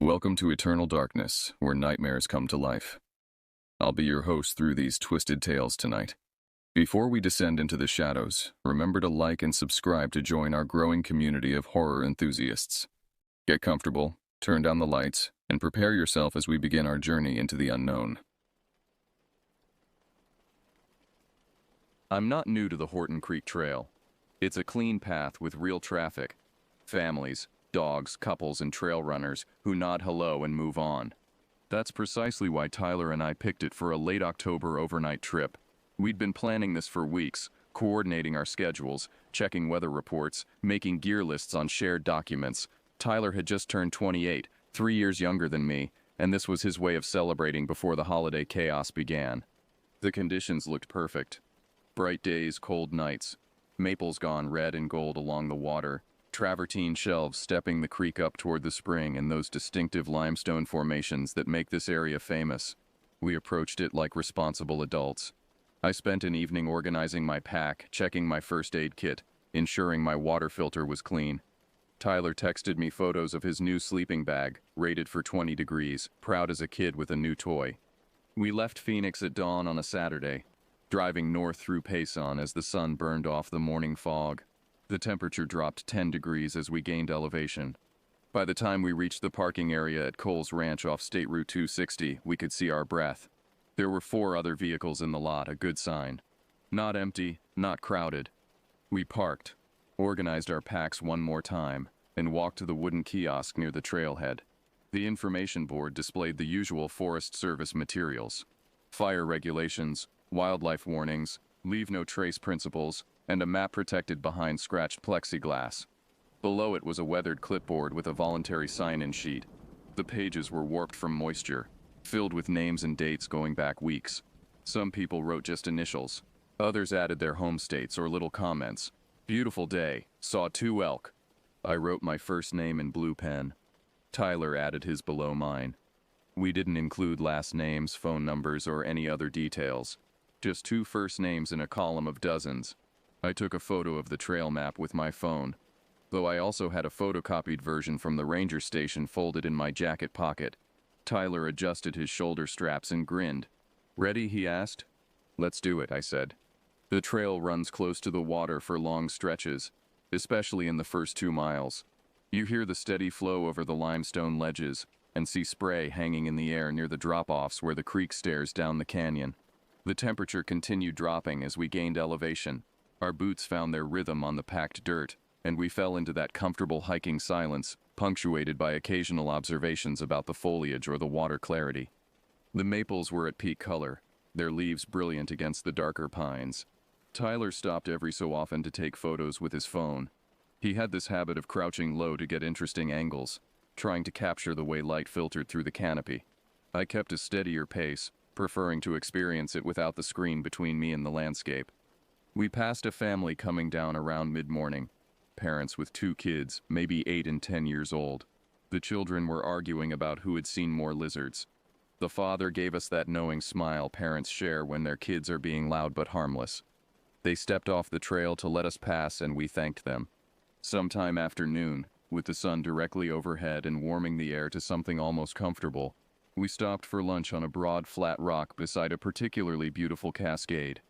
Welcome to Eternal Darkness, where nightmares come to life. I'll be your host through these twisted tales tonight. Before we descend into the shadows, remember to like and subscribe to join our growing community of horror enthusiasts. Get comfortable, turn down the lights, and prepare yourself as we begin our journey into the unknown. I'm not new to the Horton Creek Trail. It's a clean path with real traffic. Families, dogs, couples, and trail runners who nod hello and move on. That's precisely why Tyler and I picked it for a late October overnight trip. We'd been planning this for weeks, coordinating our schedules, checking weather reports, making gear lists on shared documents. Tyler had just turned 28, 3 years younger than me, and this was his way of celebrating before the holiday chaos began. The conditions looked perfect. Bright days, cold nights, maples gone red and gold along the water, travertine shelves stepping the creek up toward the spring, and those distinctive limestone formations that make this area famous. We approached it like responsible adults. I spent an evening organizing my pack, checking my first aid kit, ensuring my water filter was clean. Tyler texted me photos of his new sleeping bag, rated for 20 degrees, proud as a kid with a new toy. We left Phoenix at dawn on a Saturday, driving north through Payson as the sun burned off the morning fog. The temperature dropped 10 degrees as we gained elevation. By the time we reached the parking area at Cole's Ranch off State Route 260, we could see our breath. There were 4 other vehicles in the lot, a good sign. Not empty, not crowded. We parked, organized our packs one more time, and walked to the wooden kiosk near the trailhead. The information board displayed the usual Forest Service materials: fire regulations, wildlife warnings, leave no trace principles, and a map protected behind scratched plexiglass. Below it was a weathered clipboard with a voluntary sign-in sheet. The pages were warped from moisture, filled with names and dates going back weeks. Some people wrote just initials. Others added their home states or little comments. Beautiful day, saw 2 elk. I wrote my first name in blue pen. Tyler added his below mine. We didn't include last names, phone numbers, or any other details. Just 2 first names in a column of dozens. I took a photo of the trail map with my phone, though I also had a photocopied version from the ranger station folded in my jacket pocket. Tyler adjusted his shoulder straps and grinned. "Ready?" he asked. "Let's do it," I said. The trail runs close to the water for long stretches, especially in the first 2 miles. You hear the steady flow over the limestone ledges and see spray hanging in the air near the drop-offs where the creek stares down the canyon. The temperature continued dropping as we gained elevation. Our boots found their rhythm on the packed dirt, and we fell into that comfortable hiking silence, punctuated by occasional observations about the foliage or the water clarity. The maples were at peak color, their leaves brilliant against the darker pines. Tyler stopped every so often to take photos with his phone. He had this habit of crouching low to get interesting angles, trying to capture the way light filtered through the canopy. I kept a steadier pace, preferring to experience it without the screen between me and the landscape. We passed a family coming down around mid-morning. Parents with 2 kids, maybe 8 and 10 years old. The children were arguing about who had seen more lizards. The father gave us that knowing smile parents share when their kids are being loud but harmless. They stepped off the trail to let us pass, and we thanked them. Sometime after noon, with the sun directly overhead and warming the air to something almost comfortable, we stopped for lunch on a broad, flat rock beside a particularly beautiful cascade.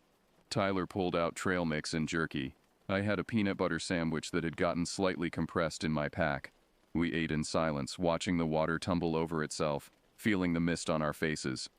Tyler pulled out trail mix and jerky. I had a peanut butter sandwich that had gotten slightly compressed in my pack. We ate in silence, watching the water tumble over itself, feeling the mist on our faces.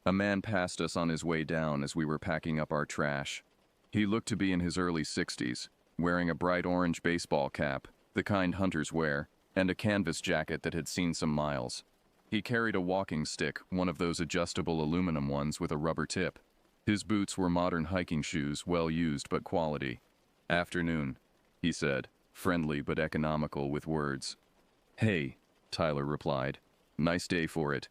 A man passed us on his way down as we were packing up our trash. He looked to be in his early 60s, wearing a bright orange baseball cap, the kind hunters wear, and a canvas jacket that had seen some miles. He carried a walking stick, one of those adjustable aluminum ones with a rubber tip. His boots were modern hiking shoes, well used but quality. "Afternoon," he said, friendly but economical with words. "Hey," Tyler replied. "Nice day for it."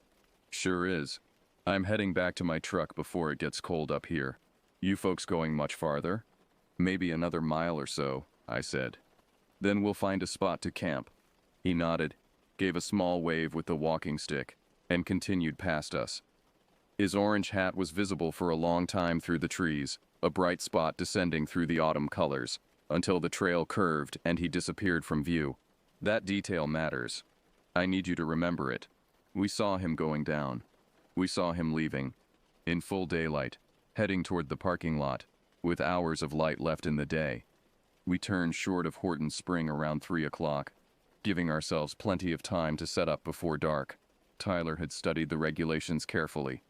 "Sure is. I'm heading back to my truck before it gets cold up here. You folks going much farther?" "Maybe another mile or so," I said. "Then we'll find a spot to camp." He nodded, gave a small wave with the walking stick, and continued past us. His orange hat was visible for a long time through the trees, a bright spot descending through the autumn colors, until the trail curved and he disappeared from view. That detail matters. I need you to remember it. We saw him going down. We saw him leaving. In full daylight, heading toward the parking lot, with hours of light left in the day. We turned short of Horton Spring around 3 o'clock, giving ourselves plenty of time to set up before dark. Tyler had studied the regulations carefully.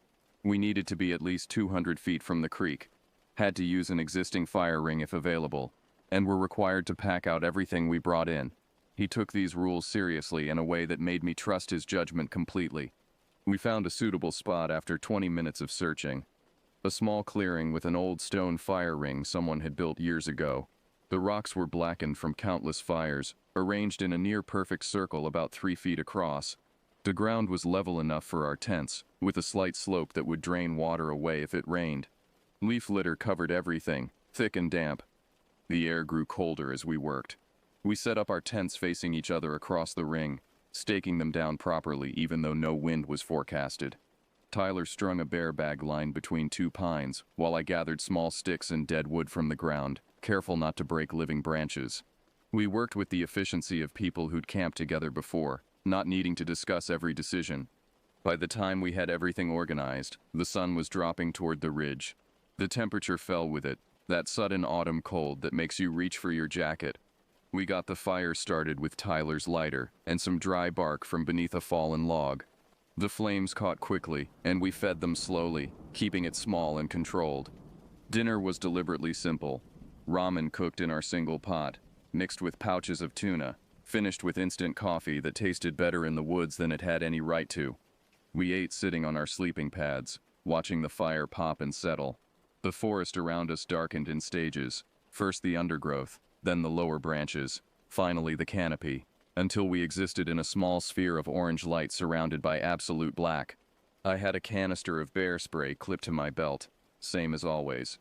We needed to be at least 200 feet from the creek, had to use an existing fire ring if available, and were required to pack out everything we brought in. He took these rules seriously in a way that made me trust his judgment completely. We found a suitable spot after 20 minutes of searching. A small clearing with an old stone fire ring someone had built years ago. The rocks were blackened from countless fires, arranged in a near-perfect circle about 3 feet across. The ground was level enough for our tents, with a slight slope that would drain water away if it rained. Leaf litter covered everything, thick and damp. The air grew colder as we worked. We set up our tents facing each other across the ring, staking them down properly even though no wind was forecasted. Tyler strung a bear bag line between 2 pines, while I gathered small sticks and dead wood from the ground, careful not to break living branches. We worked with the efficiency of people who'd camped together before, not needing to discuss every decision. By the time we had everything organized, the sun was dropping toward the ridge. The temperature fell with it, that sudden autumn cold that makes you reach for your jacket. We got the fire started with Tyler's lighter and some dry bark from beneath a fallen log. The flames caught quickly, and we fed them slowly, keeping it small and controlled. Dinner was deliberately simple. Ramen cooked in our single pot, mixed with pouches of tuna, finished with instant coffee that tasted better in the woods than it had any right to. We ate sitting on our sleeping pads, watching the fire pop and settle. The forest around us darkened in stages, first the undergrowth, then the lower branches, finally the canopy, until we existed in a small sphere of orange light surrounded by absolute black. I had a canister of bear spray clipped to my belt, same as always.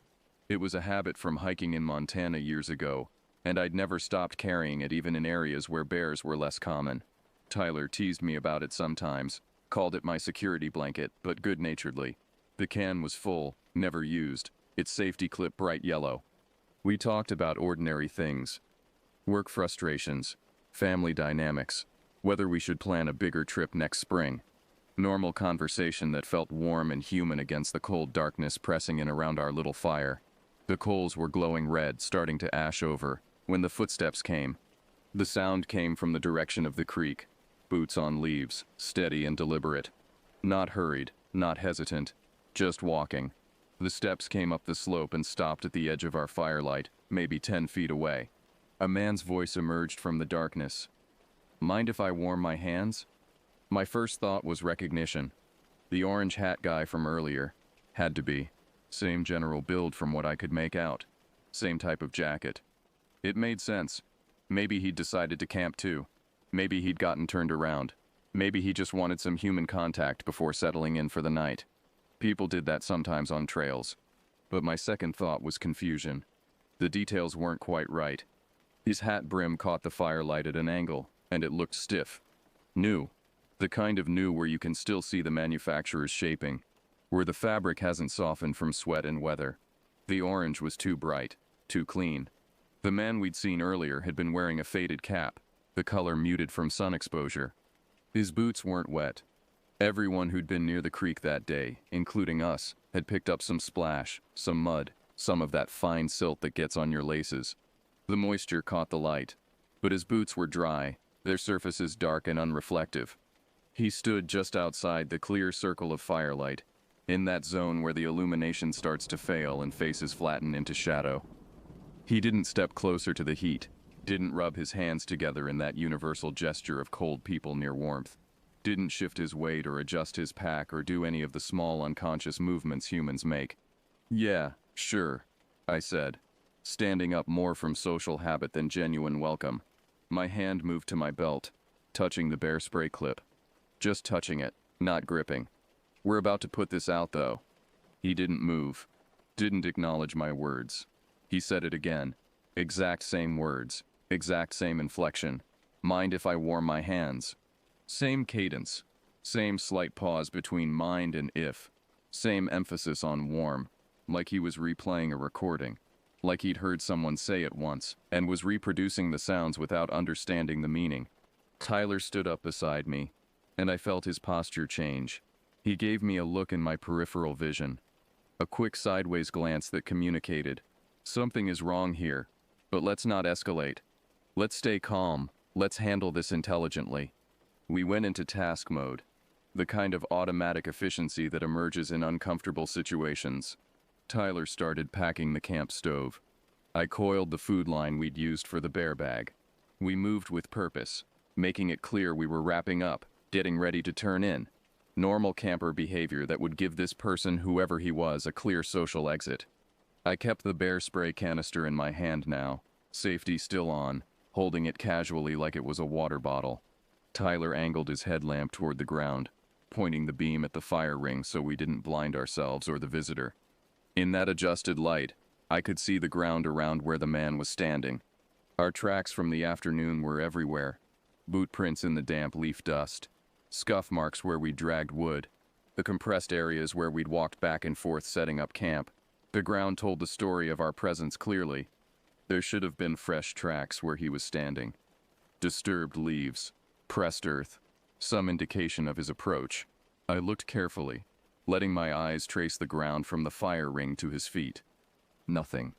It was a habit from hiking in Montana years ago, and I'd never stopped carrying it even in areas where bears were less common. Tyler teased me about it sometimes, called it my security blanket, but good-naturedly. The can was full, never used, its safety clip bright yellow. We talked about ordinary things. Work frustrations, family dynamics, whether we should plan a bigger trip next spring. Normal conversation that felt warm and human against the cold darkness pressing in around our little fire. The coals were glowing red, starting to ash over, when the footsteps came. The sound came from the direction of the creek, boots on leaves, steady and deliberate. Not hurried, not hesitant, just walking. The steps came up the slope and stopped at the edge of our firelight, maybe 10 feet away. A man's voice emerged from the darkness. "Mind if I warm my hands?" My first thought was recognition. The orange hat guy from earlier. Had to be. Same general build from what I could make out. Same type of jacket. It made sense. Maybe he'd decided to camp too. Maybe he'd gotten turned around. Maybe he just wanted some human contact before settling in for the night. People did that sometimes on trails. But my second thought was confusion. The details weren't quite right. His hat brim caught the firelight at an angle, and it looked stiff. New. The kind of new where you can still see the manufacturer's shaping, where the fabric hasn't softened from sweat and weather. The orange was too bright, too clean. The man we'd seen earlier had been wearing a faded cap, the color muted from sun exposure. His boots weren't wet. Everyone who'd been near the creek that day, including us, had picked up some splash, some mud, some of that fine silt that gets on your laces. The moisture caught the light, but his boots were dry, their surfaces dark and unreflective. He stood just outside the clear circle of firelight, in that zone where the illumination starts to fail and faces flatten into shadow. He didn't step closer to the heat, didn't rub his hands together in that universal gesture of cold people near warmth, didn't shift his weight or adjust his pack or do any of the small unconscious movements humans make. "Yeah, sure," I said, standing up more from social habit than genuine welcome. My hand moved to my belt, touching the bear spray clip. Just touching it, not gripping. "We're about to put this out, though." He didn't move, didn't acknowledge my words. He said it again. Exact same words, exact same inflection. "Mind if I warm my hands?" Same cadence, same slight pause between mind and if, same emphasis on warm, like he was replaying a recording, like he'd heard someone say it once, and was reproducing the sounds without understanding the meaning. Tyler stood up beside me, and I felt his posture change. He gave me a look in my peripheral vision, a quick sideways glance that communicated, "Something is wrong here, but let's not escalate. Let's stay calm, let's handle this intelligently." We went into task mode, the kind of automatic efficiency that emerges in uncomfortable situations. Tyler started packing the camp stove. I coiled the food line we'd used for the bear bag. We moved with purpose, making it clear we were wrapping up, getting ready to turn in. Normal camper behavior that would give this person, whoever he was, a clear social exit. I kept the bear spray canister in my hand now, safety still on, holding it casually like it was a water bottle. Tyler angled his headlamp toward the ground, pointing the beam at the fire ring so we didn't blind ourselves or the visitor. In that adjusted light, I could see the ground around where the man was standing. Our tracks from the afternoon were everywhere. Boot prints in the damp leaf dust, scuff marks where we dragged wood, the compressed areas where we'd walked back and forth setting up camp. The ground told the story of our presence clearly. There should have been fresh tracks where he was standing. Disturbed leaves, pressed earth, some indication of his approach. I looked carefully, letting my eyes trace the ground from the fire ring to his feet. Nothing.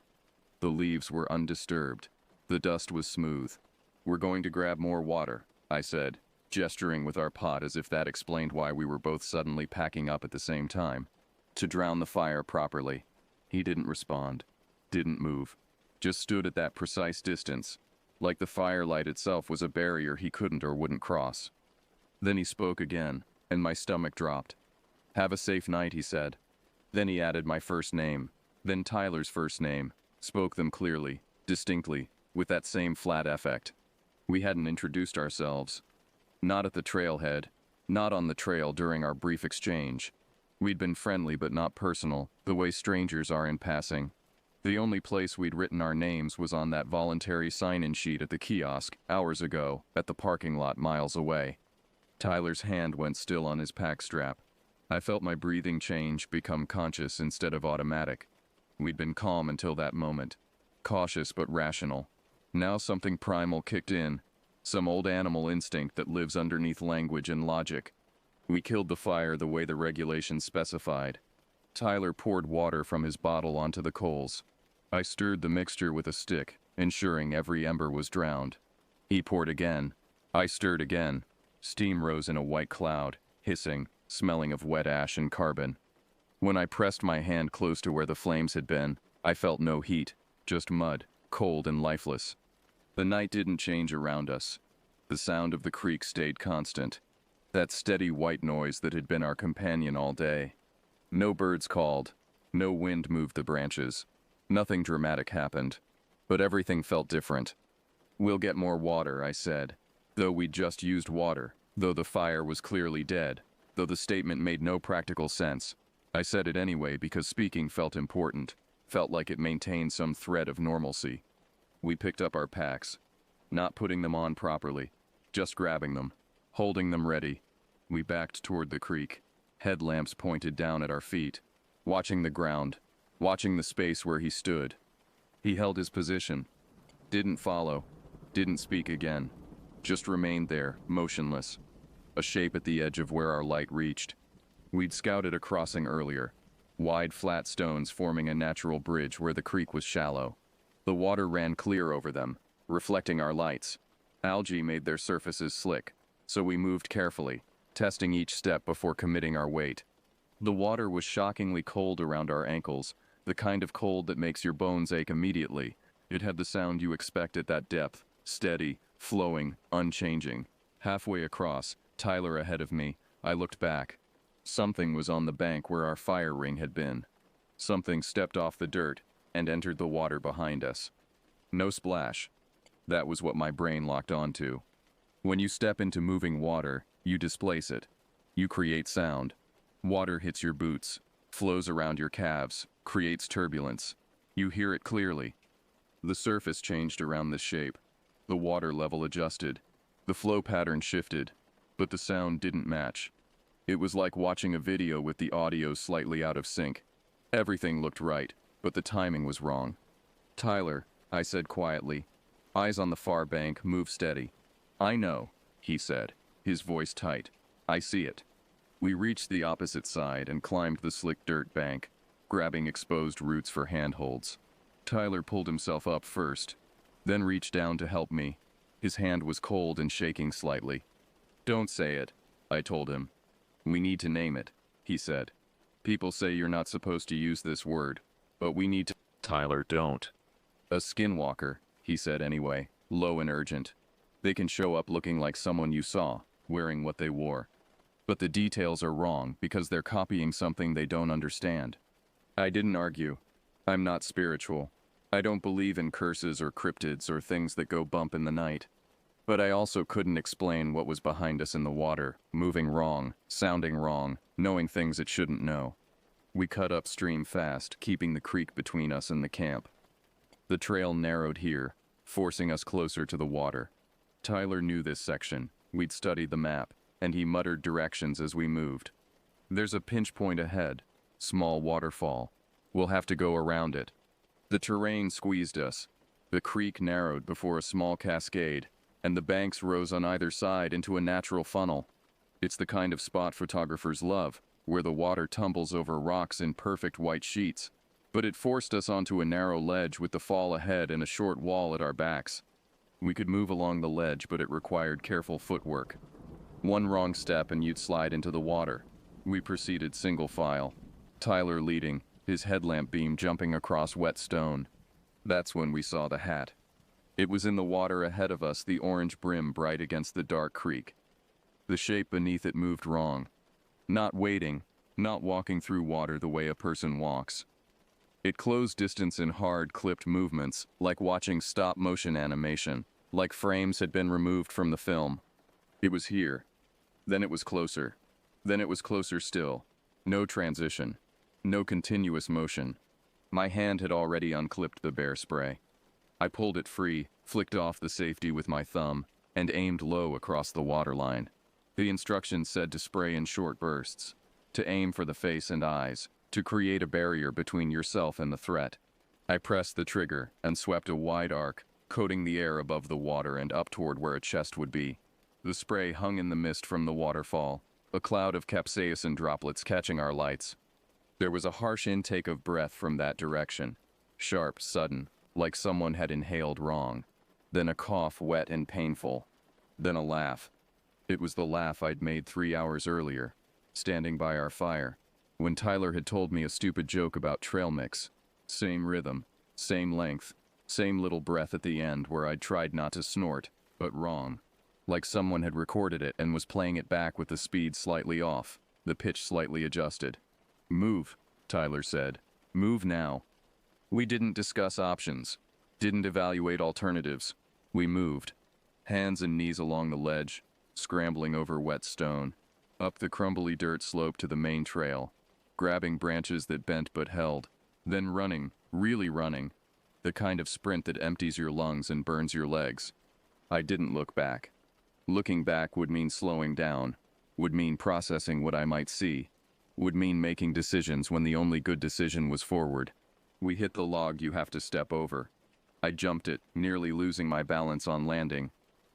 The leaves were undisturbed. The dust was smooth. "We're going to grab more water," I said, gesturing with our pot as if that explained why we were both suddenly packing up at the same time. "To drown the fire properly." He didn't respond, didn't move, just stood at that precise distance, like the firelight itself was a barrier he couldn't or wouldn't cross. Then he spoke again, and my stomach dropped. "Have a safe night," he said. Then he added my first name, then Tyler's first name, spoke them clearly, distinctly, with that same flat affect. We hadn't introduced ourselves. Not at the trailhead, not on the trail during our brief exchange. We'd been friendly but not personal, the way strangers are in passing. The only place we'd written our names was on that voluntary sign-in sheet at the kiosk, hours ago, at the parking lot miles away. Tyler's hand went still on his pack strap. I felt my breathing change, become conscious instead of automatic. We'd been calm until that moment, cautious but rational. Now something primal kicked in, some old animal instinct that lives underneath language and logic. We killed the fire the way the regulations specified. Tyler poured water from his bottle onto the coals. I stirred the mixture with a stick, ensuring every ember was drowned. He poured again. I stirred again. Steam rose in a white cloud, hissing, smelling of wet ash and carbon. When I pressed my hand close to where the flames had been, I felt no heat, just mud, cold and lifeless. The night didn't change around us. The sound of the creek stayed constant, that steady white noise that had been our companion all day. No birds called, no wind moved the branches. Nothing dramatic happened, but everything felt different. "We'll get more water," I said, though we'd just used water, though the fire was clearly dead, though the statement made no practical sense. I said it anyway because speaking felt important, felt like it maintained some thread of normalcy. We picked up our packs, not putting them on properly, just grabbing them, holding them ready. We backed toward the creek, headlamps pointed down at our feet, watching the ground, watching the space where he stood. He held his position, didn't follow, didn't speak again, just remained there, motionless, a shape at the edge of where our light reached. We'd scouted a crossing earlier, wide flat stones forming a natural bridge where the creek was shallow. The water ran clear over them, reflecting our lights. Algae made their surfaces slick, so we moved carefully, testing each step before committing our weight. The water was shockingly cold around our ankles, the kind of cold that makes your bones ache immediately. It had the sound you expect at that depth, steady, flowing, unchanging. Halfway across, Tyler ahead of me, I looked back. Something was on the bank where our fire ring had been. Something stepped off the dirt and entered the water behind us. No splash. That was what my brain locked onto. When you step into moving water, you displace it. You create sound. Water hits your boots, flows around your calves, creates turbulence. You hear it clearly. The surface changed around this shape. The water level adjusted. The flow pattern shifted, but the sound didn't match. It was like watching a video with the audio slightly out of sync. Everything looked right, but the timing was wrong. "Tyler," I said quietly, eyes on the far bank, move steady. "I know. he said, his voice tight. I see it. We reached the opposite side and climbed the slick dirt bank, grabbing exposed roots for handholds. Tyler pulled himself up first, then reached down to help me. His hand was cold and shaking slightly. Don't say it, I told him. We need to name it, he said. People say you're not supposed to use this word, but we need to. Tyler, don't. A skinwalker, he said anyway, low and urgent. They can show up looking like someone you saw, wearing what they wore. But the details are wrong because they're copying something they don't understand. I didn't argue. I'm not spiritual. I don't believe in curses or cryptids or things that go bump in the night. But I also couldn't explain what was behind us in the water, moving wrong, sounding wrong, knowing things it shouldn't know. We cut upstream fast, keeping the creek between us and the camp. The trail narrowed here, forcing us closer to the water. Tyler knew this section. We'd studied the map, and he muttered directions as we moved. There's a pinch point ahead, small waterfall. We'll have to go around it. The terrain squeezed us. The creek narrowed before a small cascade, and the banks rose on either side into a natural funnel. It's the kind of spot photographers love, where the water tumbles over rocks in perfect white sheets. But it forced us onto a narrow ledge with the fall ahead and a short wall at our backs. We could move along the ledge, but it required careful footwork. One wrong step and you'd slide into the water. We proceeded single file, Tyler leading, his headlamp beam jumping across wet stone. That's when we saw the hat. It was in the water ahead of us, the orange brim bright against the dark creek. The shape beneath it moved wrong. Not waiting, not walking through water the way a person walks. It closed distance in hard, clipped movements, like watching stop-motion animation, like frames had been removed from the film. It was here. Then it was closer. Then it was closer still. No transition. No continuous motion. My hand had already unclipped the bear spray. I pulled it free, flicked off the safety with my thumb, and aimed low across the waterline. The instructions said to spray in short bursts, to aim for the face and eyes, to create a barrier between yourself and the threat. I pressed the trigger and swept a wide arc, coating the air above the water and up toward where a chest would be. The spray hung in the mist from the waterfall, a cloud of capsaicin droplets catching our lights. There was a harsh intake of breath from that direction, sharp, sudden, like someone had inhaled wrong. Then a cough, wet and painful. Then a laugh. It was the laugh I'd made 3 hours earlier, standing by our fire, when Tyler had told me a stupid joke about trail mix. Same rhythm, same length, same little breath at the end where I'd tried not to snort, but wrong. Like someone had recorded it and was playing it back with the speed slightly off, the pitch slightly adjusted. Move, Tyler said. Move now. We didn't discuss options, didn't evaluate alternatives. We moved, hands and knees along the ledge, scrambling over wet stone, up the crumbly dirt slope to the main trail, grabbing branches that bent but held, then running, really running, the kind of sprint that empties your lungs and burns your legs. I didn't look back. Looking back would mean slowing down, would mean processing what I might see, would mean making decisions when the only good decision was forward. We hit the log you have to step over. I jumped it, nearly losing my balance on landing.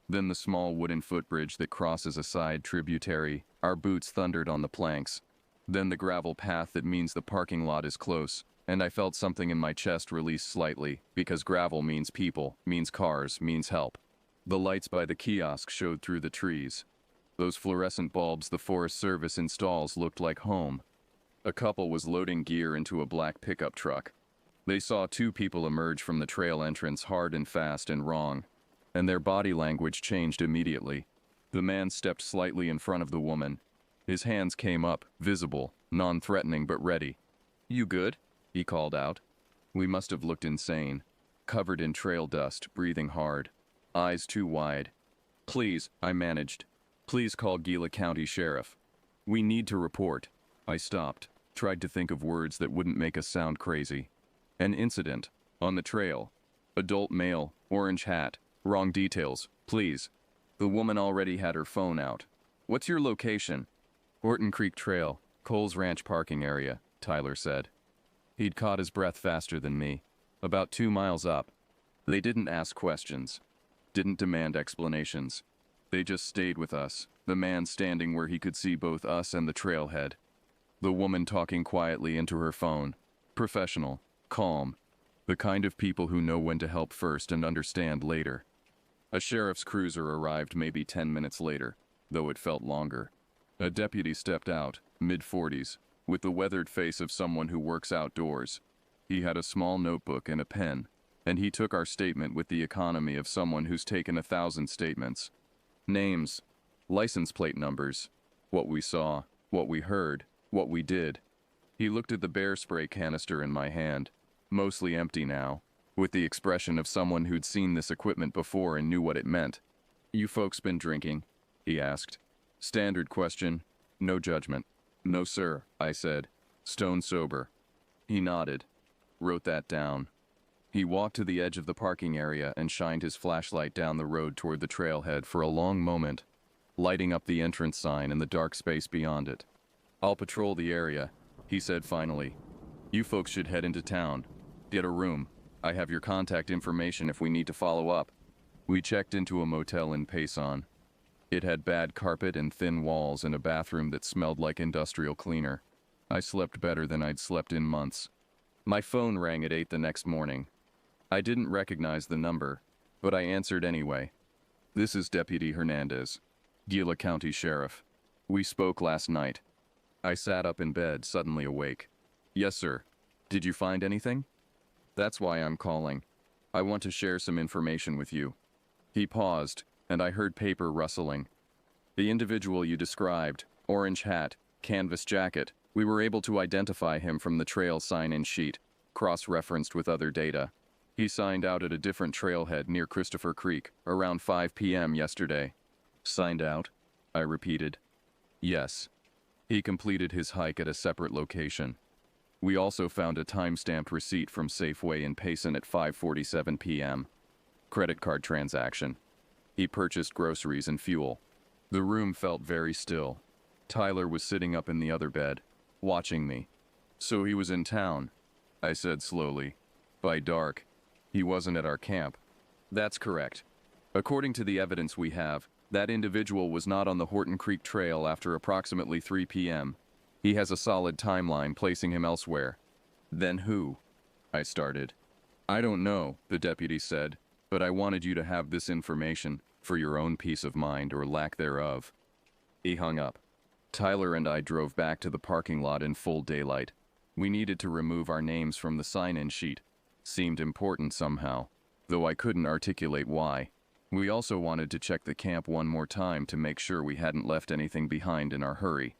Then the small wooden footbridge that crosses a side tributary. Our boots thundered on the planks. Then the gravel path that means the parking lot is close, and I felt something in my chest release slightly, because gravel means people, means cars, means help. The lights by the kiosk showed through the trees. Those fluorescent bulbs the Forest Service installs looked like home. A couple was loading gear into a black pickup truck. They saw 2 people emerge from the trail entrance hard and fast and wrong, and their body language changed immediately. The man stepped slightly in front of the woman. His hands came up, visible, non-threatening but ready. "You good?" he called out. We must have looked insane, covered in trail dust, breathing hard, eyes too wide. "Please," I managed. "Please call Gila County Sheriff. We need to report." I stopped, tried to think of words that wouldn't make us sound crazy. An incident. On the trail. Adult male, orange hat. Wrong details, please. The woman already had her phone out. "What's your location?" "Horton Creek Trail, Coles Ranch parking area," Tyler said. He'd caught his breath faster than me. About 2 miles up. They didn't ask questions. Didn't demand explanations. They just stayed with us, the man standing where he could see both us and the trailhead. The woman talking quietly into her phone. Professional, calm, the kind of people who know when to help first and understand later. A sheriff's cruiser arrived maybe 10 minutes later, though it felt longer. A deputy stepped out, mid-40s, with the weathered face of someone who works outdoors. He had a small notebook and a pen, and he took our statement with the economy of someone who's taken 1,000 statements. Names, license plate numbers, what we saw, what we heard, what we did. He looked at the bear spray canister in my hand, mostly empty now, with the expression of someone who'd seen this equipment before and knew what it meant. "You folks been drinking?" he asked. Standard question, no judgment. "No, sir," I said, stone sober. He nodded, wrote that down. He walked to the edge of the parking area and shined his flashlight down the road toward the trailhead for a long moment, lighting up the entrance sign and the dark space beyond it. "I'll patrol the area," he said finally. "You folks should head into town. Get a room. I have your contact information if we need to follow up." We checked into a motel in Payson. It had bad carpet and thin walls and a bathroom that smelled like industrial cleaner. I slept better than I'd slept in months. My phone rang at 8 the next morning. I didn't recognize the number, but I answered anyway. "This is Deputy Hernandez, Gila County Sheriff. We spoke last night." I sat up in bed, suddenly awake. "Yes, sir. Did you find anything?" "That's why I'm calling. I want to share some information with you." He paused, and I heard paper rustling. "The individual you described, orange hat, canvas jacket, we were able to identify him from the trail sign-in sheet, cross-referenced with other data. He signed out at a different trailhead near Christopher Creek, around 5 p.m. yesterday." "Signed out?" I repeated. "Yes. He completed his hike at a separate location. We also found a time-stamped receipt from Safeway in Payson at 5:47 p.m. Credit card transaction. He purchased groceries and fuel." The room felt very still. Tyler was sitting up in the other bed, watching me. "So he was in town," I said slowly. "By dark. He wasn't at our camp." "That's correct. According to the evidence we have, that individual was not on the Horton Creek Trail after approximately 3 p.m. He has a solid timeline placing him elsewhere." "Then who?" I started. "I don't know," the deputy said, "but I wanted you to have this information for your own peace of mind or lack thereof." He hung up. Tyler and I drove back to the parking lot in full daylight. We needed to remove our names from the sign-in sheet. Seemed important somehow, though I couldn't articulate why. We also wanted to check the camp one more time to make sure we hadn't left anything behind in our hurry.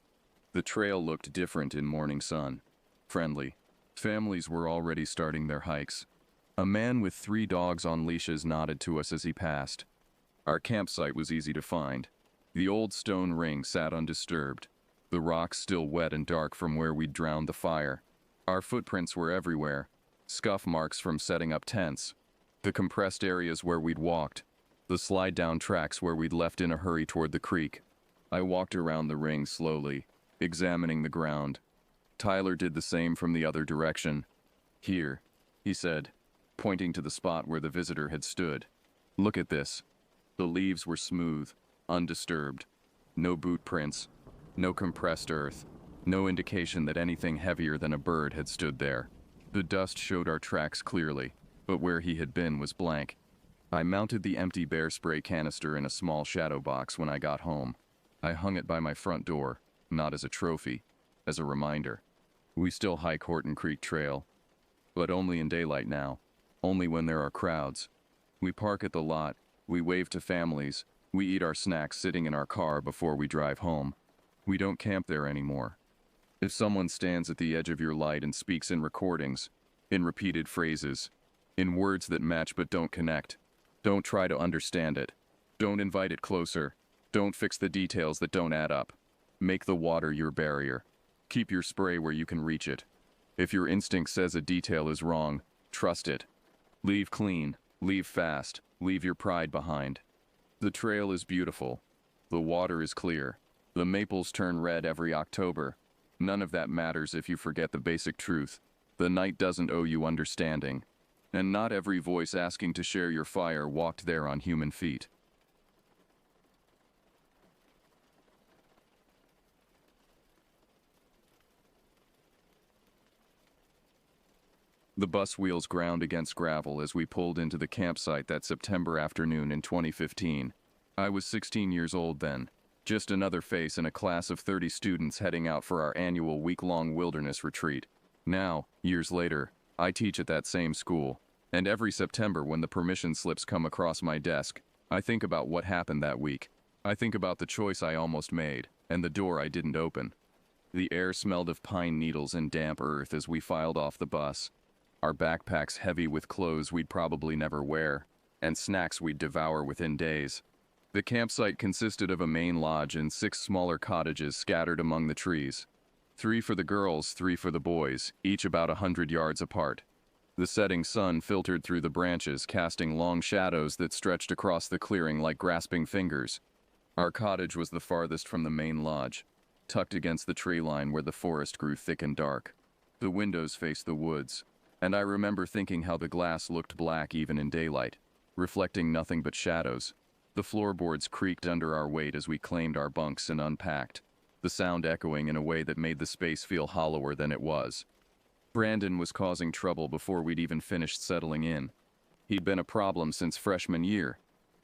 The trail looked different in morning sun. Friendly. Families were already starting their hikes. A man with 3 dogs on leashes nodded to us as he passed. Our campsite was easy to find. The old stone ring sat undisturbed, the rocks still wet and dark from where we'd drowned the fire. Our footprints were everywhere, scuff marks from setting up tents, the compressed areas where we'd walked, the slide-down tracks where we'd left in a hurry toward the creek. I walked around the ring slowly, examining the ground. Tyler did the same from the other direction. "Here," he said, pointing to the spot where the visitor had stood. "Look at this." The leaves were smooth, undisturbed. No boot prints, no compressed earth, no indication that anything heavier than a bird had stood there. The dust showed our tracks clearly, but where he had been was blank. I mounted the empty bear spray canister in a small shadow box when I got home. I hung it by my front door, not as a trophy, as a reminder. We still hike Horton Creek Trail, but only in daylight now, only when there are crowds. We park at the lot, we wave to families, we eat our snacks sitting in our car before we drive home. We don't camp there anymore. If someone stands at the edge of your light and speaks in recordings, in repeated phrases, in words that match but don't connect, don't try to understand it. Don't invite it closer. Don't fix the details that don't add up. Make the water your barrier. Keep your spray where you can reach it. If your instinct says a detail is wrong, trust it. Leave clean, leave fast, leave your pride behind. The trail is beautiful. The water is clear. The maples turn red every October. None of that matters if you forget the basic truth. The night doesn't owe you understanding. And not every voice asking to share your fire walked there on human feet. The bus wheels ground against gravel as we pulled into the campsite that September afternoon in 2015. I was 16 years old then, just another face in a class of 30 students heading out for our annual week-long wilderness retreat. Now, years later, I teach at that same school, and every September when the permission slips come across my desk, I think about what happened that week. I think about the choice I almost made, and the door I didn't open. The air smelled of pine needles and damp earth as we filed off the bus, our backpacks heavy with clothes we'd probably never wear, and snacks we'd devour within days. The campsite consisted of a main lodge and 6 smaller cottages scattered among the trees. 3 for the girls, 3 for the boys, each about 100 yards apart. The setting sun filtered through the branches, casting long shadows that stretched across the clearing like grasping fingers. Our cottage was the farthest from the main lodge, tucked against the tree line where the forest grew thick and dark. The windows faced the woods, and I remember thinking how the glass looked black even in daylight, reflecting nothing but shadows. The floorboards creaked under our weight as we claimed our bunks and unpacked, the sound echoing in a way that made the space feel hollower than it was. Brandon was causing trouble before we'd even finished settling in. He'd been a problem since freshman year,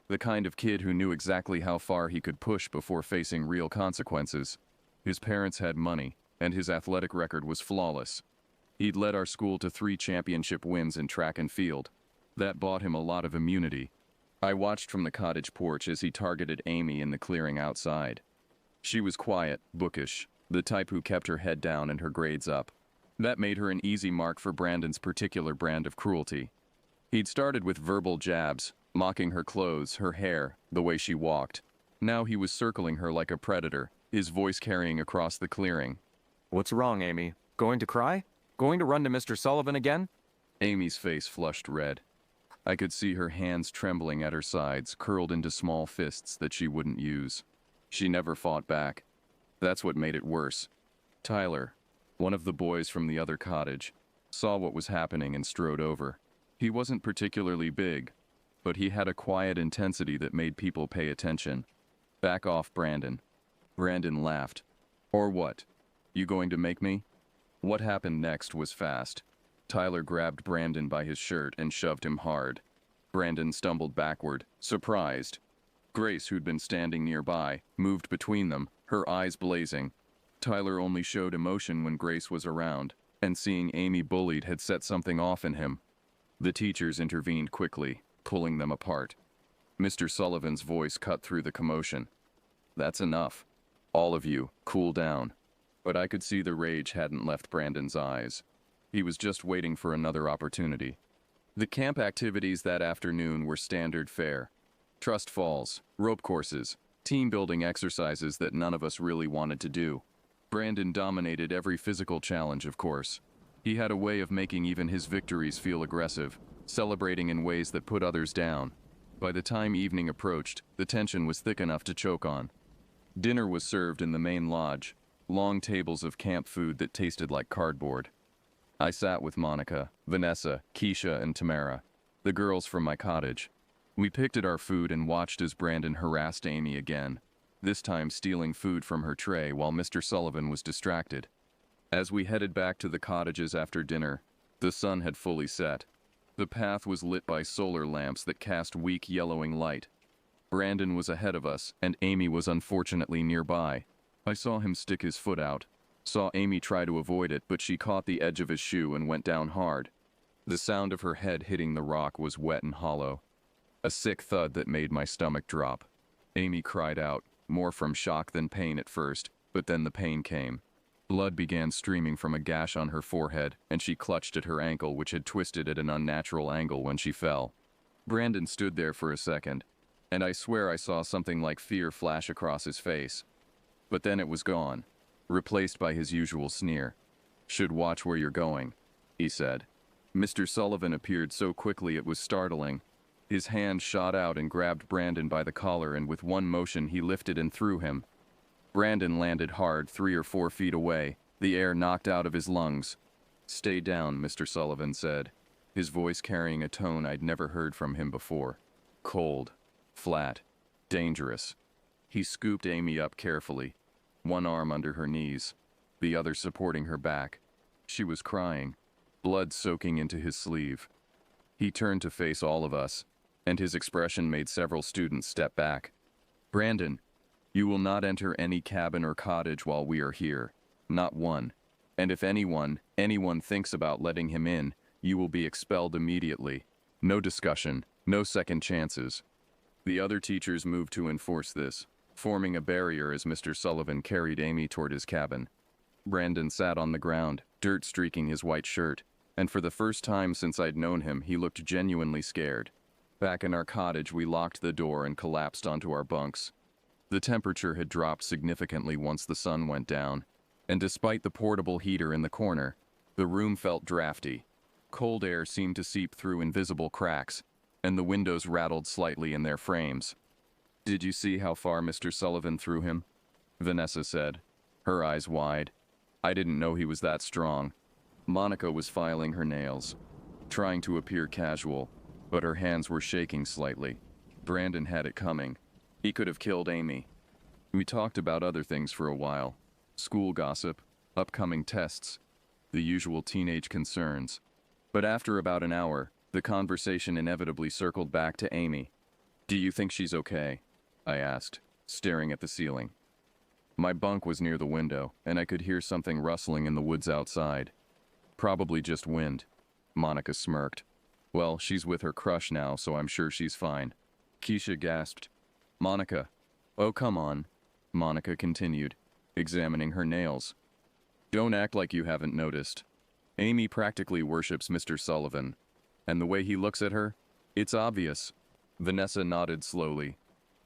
the kind of kid who knew exactly how far he could push before facing real consequences. His parents had money, and his athletic record was flawless. He'd led our school to 3 championship wins in track and field. That bought him a lot of immunity. I watched from the cottage porch as he targeted Amy in the clearing outside. She was quiet, bookish, the type who kept her head down and her grades up. That made her an easy mark for Brandon's particular brand of cruelty. He'd started with verbal jabs, mocking her clothes, her hair, the way she walked. Now he was circling her like a predator, his voice carrying across the clearing. What's wrong, Amy? Going to cry? Going to run to Mr. Sullivan again? Amy's face flushed red. I could see her hands trembling at her sides, curled into small fists that she wouldn't use. She never fought back. That's what made it worse. Tyler, one of the boys from the other cottage, saw what was happening and strode over. He wasn't particularly big, but he had a quiet intensity that made people pay attention. Back off, Brandon. Brandon laughed. Or what? You going to make me? What happened next was fast. Tyler grabbed Brandon by his shirt and shoved him hard. Brandon stumbled backward, surprised. Grace, who'd been standing nearby, moved between them, her eyes blazing. Tyler only showed emotion when Grace was around, and seeing Amy bullied had set something off in him. The teachers intervened quickly, pulling them apart. Mr. Sullivan's voice cut through the commotion. That's enough. All of you, cool down. But I could see the rage hadn't left Brandon's eyes. He was just waiting for another opportunity. The camp activities that afternoon were standard fare. Trust falls, rope courses, team-building exercises that none of us really wanted to do. Brandon dominated every physical challenge, of course. He had a way of making even his victories feel aggressive, celebrating in ways that put others down. By the time evening approached, the tension was thick enough to choke on. Dinner was served in the main lodge, long tables of camp food that tasted like cardboard. I sat with Monica, Vanessa, Keisha, and Tamara, the girls from my cottage. We picked at our food and watched as Brandon harassed Amy again, this time stealing food from her tray while Mr. Sullivan was distracted. As we headed back to the cottages after dinner, the sun had fully set. The path was lit by solar lamps that cast weak yellowing light. Brandon was ahead of us, and Amy was unfortunately nearby. I saw him stick his foot out, saw Amy try to avoid it, but she caught the edge of his shoe and went down hard. The sound of her head hitting the rock was wet and hollow. A sick thud that made my stomach drop. Amy cried out, more from shock than pain at first, but then the pain came. Blood began streaming from a gash on her forehead, and she clutched at her ankle, which had twisted at an unnatural angle when she fell. Brandon stood there for a second, and I swear I saw something like fear flash across his face. But then it was gone, replaced by his usual sneer. "Should watch where you're going," he said. Mr. Sullivan appeared so quickly it was startling. His hand shot out and grabbed Brandon by the collar, and with one motion he lifted and threw him. Brandon landed hard 3 or 4 feet away, the air knocked out of his lungs. "Stay down," Mr. Sullivan said, his voice carrying a tone I'd never heard from him before. Cold, flat, dangerous. He scooped Amy up carefully, one arm under her knees, the other supporting her back. She was crying. blood soaking into his sleeve. He turned to face all of us, and his expression made several students step back. Brandon, you will not enter any cabin or cottage while we are here. Not one. And if anyone thinks about letting him in, you will be expelled immediately. No discussion, no second chances. The other teachers moved to enforce this, forming a barrier as Mr. Sullivan carried Amy toward his cabin. Brandon sat on the ground, dirt streaking his white shirt, and for the first time since I'd known him, he looked genuinely scared. Back in our cottage, we locked the door and collapsed onto our bunks. The temperature had dropped significantly once the sun went down, and despite the portable heater in the corner, the room felt drafty. Cold air seemed to seep through invisible cracks, and the windows rattled slightly in their frames. "Did you see how far Mr. Sullivan threw him?" Vanessa said, her eyes wide. "I didn't know he was that strong." Monica was filing her nails, trying to appear casual, but her hands were shaking slightly. Brandon had it coming. He could have killed Amy. We talked about other things for a while. School gossip, upcoming tests, the usual teenage concerns. But after about an hour, the conversation inevitably circled back to Amy. "Do you think she's okay?" I asked, staring at the ceiling. My bunk was near the window, and I could hear something rustling in the woods outside. "Probably just wind." Monica smirked. "Well, she's with her crush now, so I'm sure she's fine." Keisha gasped. "Monica." "Oh, come on," Monica continued, examining her nails. "Don't act like you haven't noticed. Amy practically worships Mr. Sullivan, and the way he looks at her, it's obvious." Vanessa nodded slowly.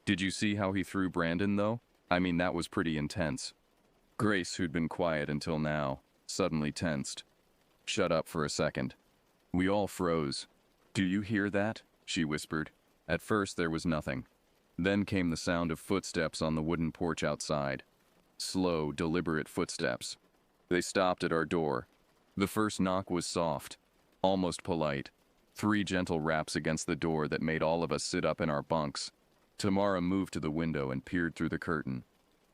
"Did you see how he threw Brandon, though? I mean, that was pretty intense." Grace, who'd been quiet until now, suddenly tensed. "Shut up for a second." We all froze. "Do you hear that?" she whispered. At first there was nothing. Then came the sound of footsteps on the wooden porch outside. Slow, deliberate footsteps. They stopped at our door. The first knock was soft, almost polite. 3 gentle raps against the door that made all of us sit up in our bunks. Tamara moved to the window and peered through the curtain.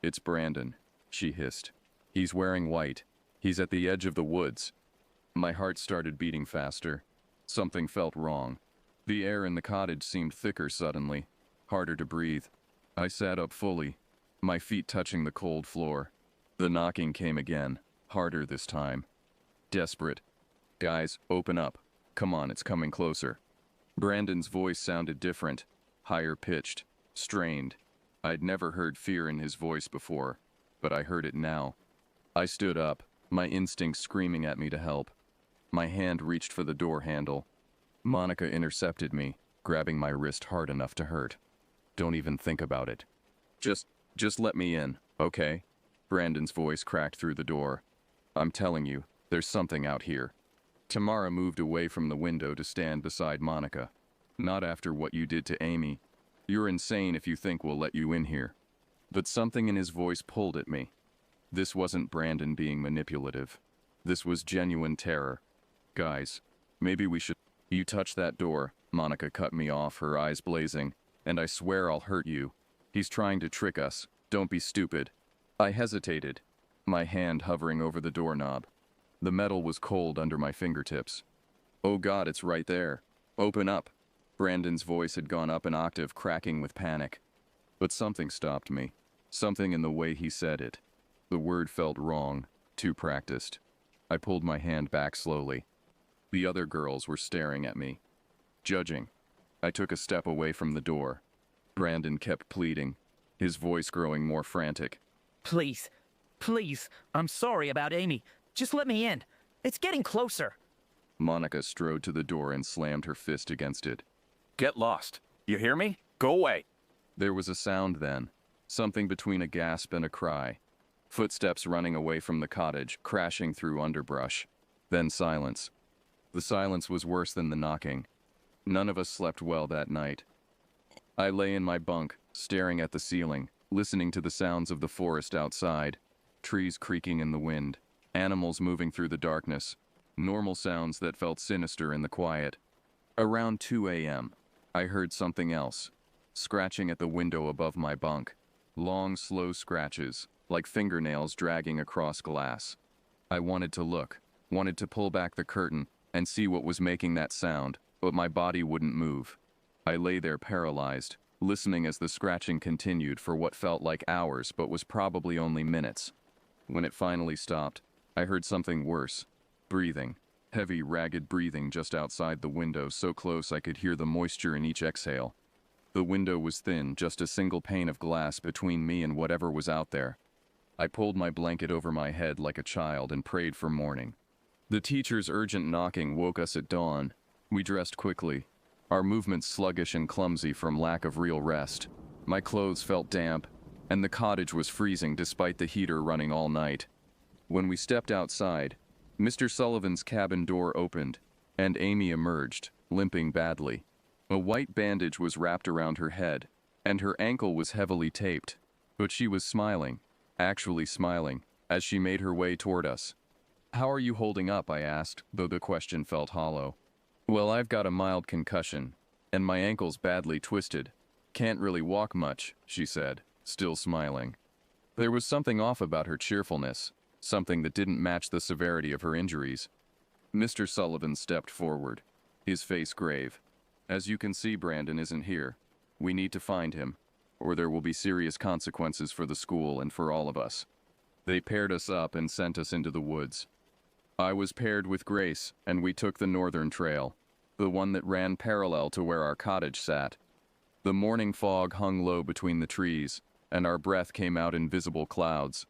"It's Brandon," she hissed. "He's wearing white. He's at the edge of the woods." My heart started beating faster. Something felt wrong. The air in the cottage seemed thicker suddenly, harder to breathe. I sat up fully, my feet touching the cold floor. The knocking came again, harder this time. Desperate. "Guys, open up. Come on, it's coming closer." Brandon's voice sounded different, higher pitched, strained. I'd never heard fear in his voice before, but I heard it now. I stood up, my instincts screaming at me to help. My hand reached for the door handle. Monica intercepted me, grabbing my wrist hard enough to hurt. "Don't even think about it. Just let me in, okay?" Brandon's voice cracked through the door. "I'm telling you, there's something out here." Tamara moved away from the window to stand beside Monica. "Not after what you did to Amy. You're insane if you think we'll let you in here." But something in his voice pulled at me. This wasn't Brandon being manipulative. This was genuine terror. "Guys, maybe we should—" "You touch that door," Monica cut me off, her eyes blazing, "and I swear I'll hurt you. He's trying to trick us. Don't be stupid." I hesitated, my hand hovering over the doorknob. The metal was cold under my fingertips. "Oh God, it's right there. Open up." Brandon's voice had gone up an octave, cracking with panic. But something stopped me. Something in the way he said it. The word felt wrong, too practiced. I pulled my hand back slowly. The other girls were staring at me, judging. I took a step away from the door. Brandon kept pleading, his voice growing more frantic. Please, please, I'm sorry about Amy. Just let me in. It's getting closer." Monica strode to the door and slammed her fist against it. Get lost. You hear me? Go away. There was a sound then, something between a gasp and a cry. Footsteps running away from the cottage, crashing through underbrush. Then silence. The silence was worse than the knocking. None of us slept well that night. I lay in my bunk, staring at the ceiling, listening to the sounds of the forest outside, trees creaking in the wind, animals moving through the darkness, normal sounds that felt sinister in the quiet. Around 2 a.m., I heard something else, scratching at the window above my bunk. Long, slow scratches, like fingernails dragging across glass. I wanted to look, wanted to pull back the curtain and see what was making that sound, but my body wouldn't move. I lay there paralyzed, listening as the scratching continued for what felt like hours but was probably only minutes. When it finally stopped, I heard something worse. Breathing. Heavy, ragged breathing just outside the window, so close I could hear the moisture in each exhale. The window was thin, just a single pane of glass between me and whatever was out there. I pulled my blanket over my head like a child and prayed for morning. The teacher's urgent knocking woke us at dawn. We dressed quickly, our movements sluggish and clumsy from lack of real rest. My clothes felt damp, and the cottage was freezing despite the heater running all night. When we stepped outside, Mr. Sullivan's cabin door opened, and Amy emerged, limping badly. A white bandage was wrapped around her head, and her ankle was heavily taped. But she was smiling, actually smiling, as she made her way toward us. "How are you holding up?" I asked, though the question felt hollow. "Well, I've got a mild concussion, and my ankle's badly twisted. Can't really walk much," she said, still smiling. There was something off about her cheerfulness, something that didn't match the severity of her injuries. Mr. Sullivan stepped forward, his face grave. "As you can see, Brandon isn't here. We need to find him, or there will be serious consequences for the school and for all of us." They paired us up and sent us into the woods. I was paired with Grace, and we took the northern trail, the one that ran parallel to where our cottage sat. The morning fog hung low between the trees, and our breath came out in visible clouds.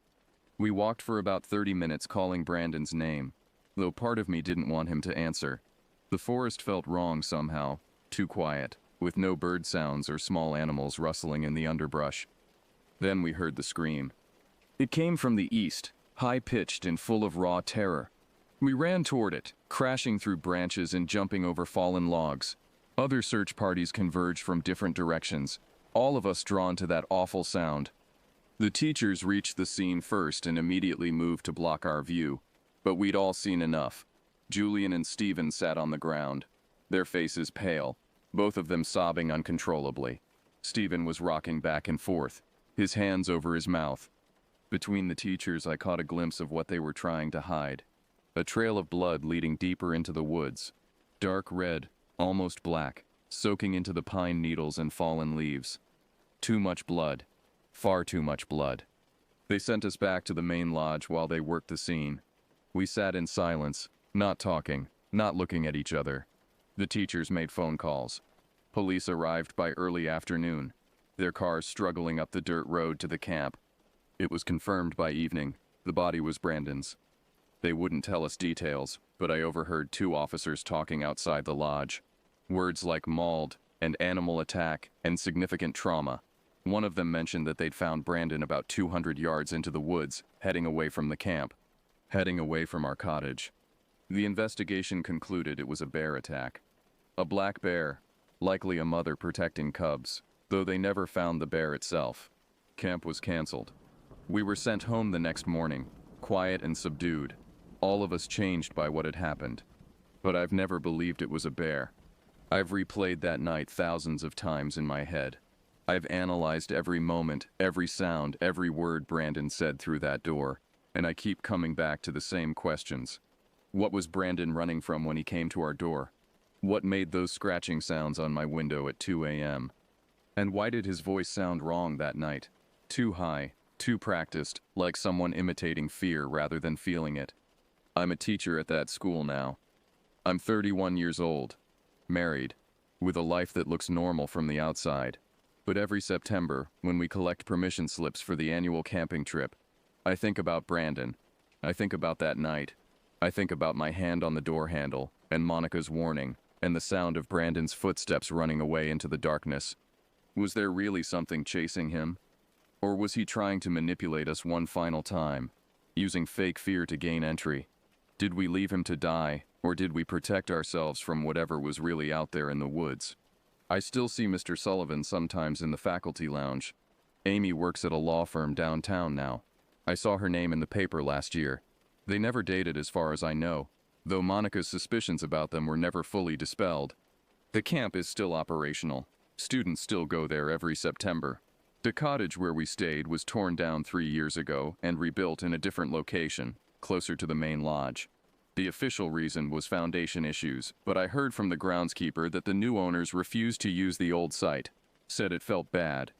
We walked for about 30 minutes calling Brandon's name, though part of me didn't want him to answer. The forest felt wrong somehow, too quiet, with no bird sounds or small animals rustling in the underbrush. Then we heard the scream. It came from the east, high-pitched and full of raw terror. We ran toward it, crashing through branches and jumping over fallen logs. Other search parties converged from different directions, all of us drawn to that awful sound. The teachers reached the scene first and immediately moved to block our view, but we'd all seen enough. Julian and Stephen sat on the ground, their faces pale, both of them sobbing uncontrollably. Stephen was rocking back and forth, his hands over his mouth. Between the teachers, I caught a glimpse of what they were trying to hide. A trail of blood leading deeper into the woods. Dark red, almost black, soaking into the pine needles and fallen leaves. Too much blood. Far too much blood. They sent us back to the main lodge while they worked the scene. We sat in silence, not talking, not looking at each other. The teachers made phone calls. Police arrived by early afternoon, their cars struggling up the dirt road to the camp. It was confirmed by evening. The body was Brandon's. They wouldn't tell us details, but I overheard 2 officers talking outside the lodge. Words like mauled, and animal attack, and significant trauma. One of them mentioned that they'd found Brandon about 200 yards into the woods, heading away from the camp. Heading away from our cottage. The investigation concluded it was a bear attack. A black bear, likely a mother protecting cubs, though they never found the bear itself. Camp was canceled. We were sent home the next morning, quiet and subdued. All of us changed by what had happened. But I've never believed it was a bear. I've replayed that night thousands of times in my head. I've analyzed every moment, every sound, every word Brandon said through that door, and I keep coming back to the same questions. What was Brandon running from when he came to our door? What made those scratching sounds on my window at 2 a.m.? And why did his voice sound wrong that night? Too high, too practiced, like someone imitating fear rather than feeling it. I'm a teacher at that school now. I'm 31 years old, married, with a life that looks normal from the outside. But every September, when we collect permission slips for the annual camping trip, I think about Brandon. I think about that night. I think about my hand on the door handle, and Monica's warning, and the sound of Brandon's footsteps running away into the darkness. Was there really something chasing him? Or was he trying to manipulate us one final time, using fake fear to gain entry? Did we leave him to die, or did we protect ourselves from whatever was really out there in the woods? I still see Mr. Sullivan sometimes in the faculty lounge. Amy works at a law firm downtown now. I saw her name in the paper last year. They never dated as far as I know, though Monica's suspicions about them were never fully dispelled. The camp is still operational. Students still go there every September. The cottage where we stayed was torn down 3 years ago and rebuilt in a different location, closer to the main lodge. The official reason was foundation issues, but I heard from the groundskeeper that the new owners refused to use the old site, said it felt bad.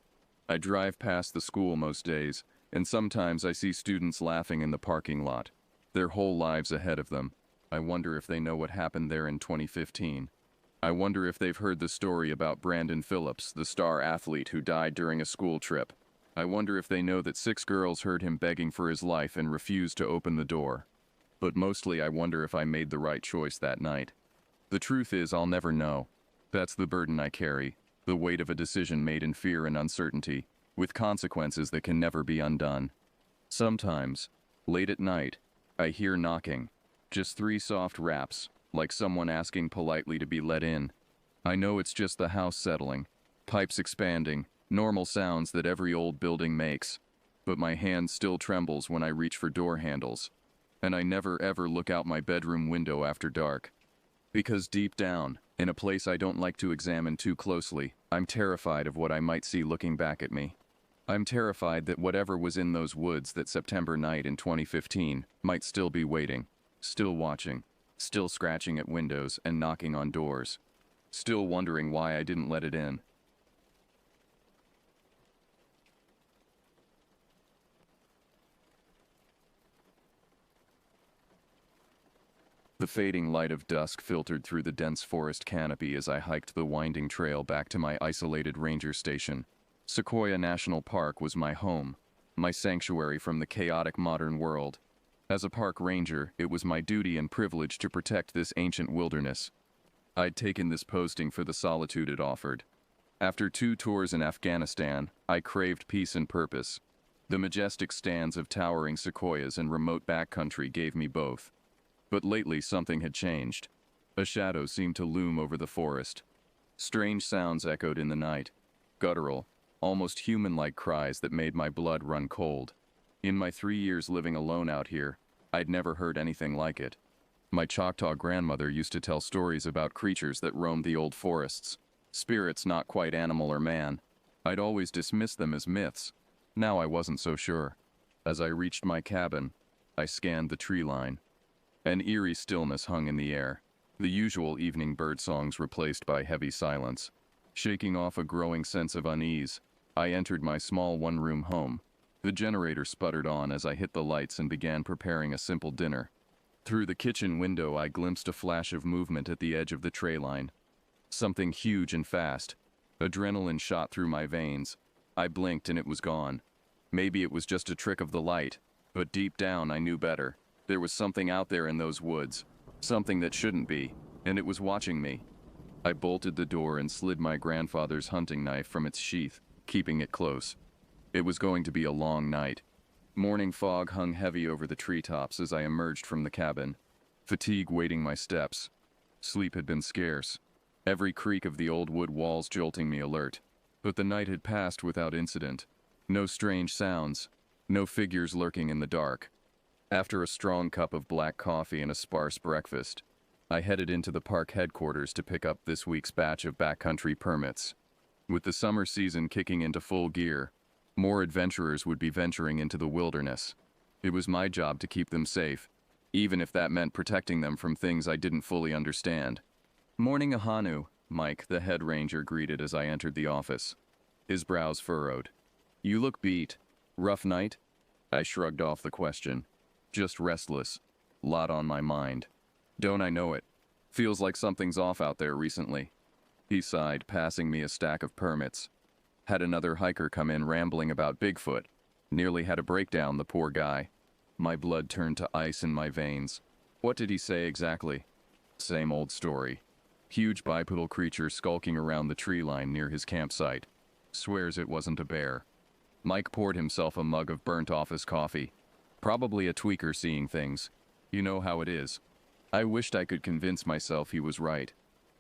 I drive past the school most days, and sometimes I see students laughing in the parking lot. Their whole lives ahead of them. I wonder if they know what happened there in 2015. I wonder if they've heard the story about Brandon Phillips, the star athlete who died during a school trip. I wonder if they know that 6 girls heard him begging for his life and refused to open the door. But mostly I wonder if I made the right choice that night. The truth is, I'll never know. That's the burden I carry, the weight of a decision made in fear and uncertainty, with consequences that can never be undone. Sometimes, late at night, I hear knocking. Just 3 soft raps, like someone asking politely to be let in. I know it's just the house settling, pipes expanding, normal sounds that every old building makes. But my hand still trembles when I reach for door handles. And I never ever look out my bedroom window after dark. Because deep down, in a place I don't like to examine too closely, I'm terrified of what I might see looking back at me. I'm terrified that whatever was in those woods that September night in 2015 might still be waiting, still watching, still scratching at windows and knocking on doors, still wondering why I didn't let it in. The fading light of dusk filtered through the dense forest canopy as I hiked the winding trail back to my isolated ranger station. Sequoia National Park was my home, my sanctuary from the chaotic modern world. As a park ranger, it was my duty and privilege to protect this ancient wilderness. I'd taken this posting for the solitude it offered. After 2 tours in Afghanistan, I craved peace and purpose. The majestic stands of towering sequoias and remote backcountry gave me both. But lately something had changed. A shadow seemed to loom over the forest. Strange sounds echoed in the night. Guttural, almost human-like cries that made my blood run cold. In my 3 years living alone out here, I'd never heard anything like it. My Choctaw grandmother used to tell stories about creatures that roamed the old forests. Spirits not quite animal or man. I'd always dismissed them as myths. Now I wasn't so sure. As I reached my cabin, I scanned the tree line. An eerie stillness hung in the air, the usual evening bird songs replaced by heavy silence. Shaking off a growing sense of unease, I entered my small one-room home. The generator sputtered on as I hit the lights and began preparing a simple dinner. Through the kitchen window, I glimpsed a flash of movement at the edge of the tray line. Something huge and fast. Adrenaline shot through my veins. I blinked and it was gone. Maybe it was just a trick of the light, but deep down I knew better. There was something out there in those woods, something that shouldn't be, and it was watching me. I bolted the door and slid my grandfather's hunting knife from its sheath, keeping it close. It was going to be a long night. Morning fog hung heavy over the treetops as I emerged from the cabin, fatigue weighting my steps. Sleep had been scarce, every creak of the old wood walls jolting me alert. But the night had passed without incident. No strange sounds, no figures lurking in the dark. After a strong cup of black coffee and a sparse breakfast, I headed into the park headquarters to pick up this week's batch of backcountry permits. With the summer season kicking into full gear, more adventurers would be venturing into the wilderness. It was my job to keep them safe, even if that meant protecting them from things I didn't fully understand. "Morning, Ahanu," Mike, the head ranger, greeted as I entered the office. His brows furrowed. "You look beat. Rough night?" I shrugged off the question. Just restless. Lot on my mind. Don't I know it? Feels like something's off out there recently. He sighed, passing me a stack of permits. Had another hiker come in rambling about Bigfoot. Nearly had a breakdown, the poor guy. My blood turned to ice in my veins. What did he say exactly? Same old story. Huge bipedal creature skulking around the tree line near his campsite. Swears it wasn't a bear. Mike poured himself a mug of burnt office coffee. Probably a tweaker seeing things. You know how it is. I wished I could convince myself he was right.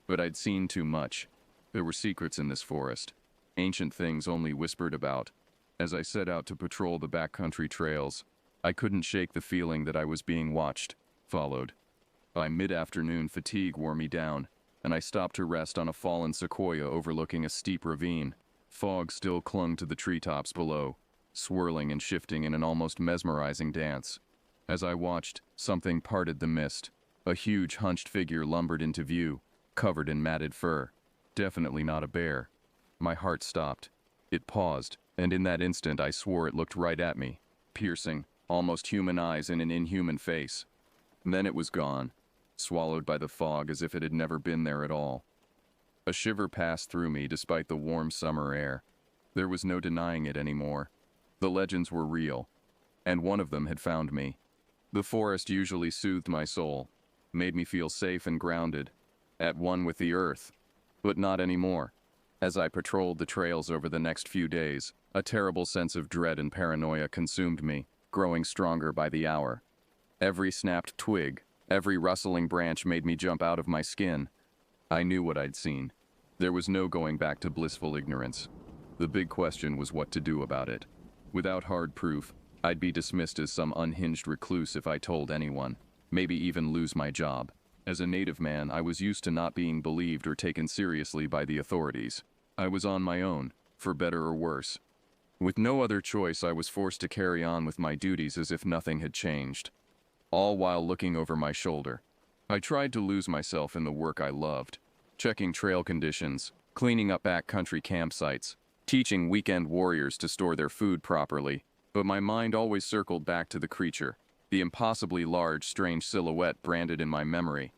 But I'd seen too much. There were secrets in this forest. Ancient things only whispered about. As I set out to patrol the backcountry trails, I couldn't shake the feeling that I was being watched, followed. By mid-afternoon, fatigue wore me down, and I stopped to rest on a fallen sequoia overlooking a steep ravine. Fog still clung to the treetops below, swirling and shifting in an almost mesmerizing dance. As I watched, something parted the mist. A huge, hunched figure lumbered into view, covered in matted fur. Definitely not a bear. My heart stopped. It paused, and in that instant I swore it looked right at me, piercing, almost human eyes in an inhuman face. Then it was gone, swallowed by the fog as if it had never been there at all. A shiver passed through me despite the warm summer air. There was no denying it anymore. The legends were real, and one of them had found me. The forest usually soothed my soul, made me feel safe and grounded, at one with the earth. But not anymore. As I patrolled the trails over the next few days, a terrible sense of dread and paranoia consumed me, growing stronger by the hour. Every snapped twig, every rustling branch made me jump out of my skin. I knew what I'd seen. There was no going back to blissful ignorance. The big question was what to do about it. Without hard proof, I'd be dismissed as some unhinged recluse if I told anyone, maybe even lose my job. As a native man, I was used to not being believed or taken seriously by the authorities. I was on my own, for better or worse. With no other choice, I was forced to carry on with my duties as if nothing had changed, all while looking over my shoulder. I tried to lose myself in the work I loved, checking trail conditions, cleaning up backcountry campsites, teaching weekend warriors to store their food properly, but my mind always circled back to the creature, the impossibly large, strange silhouette branded in my memory.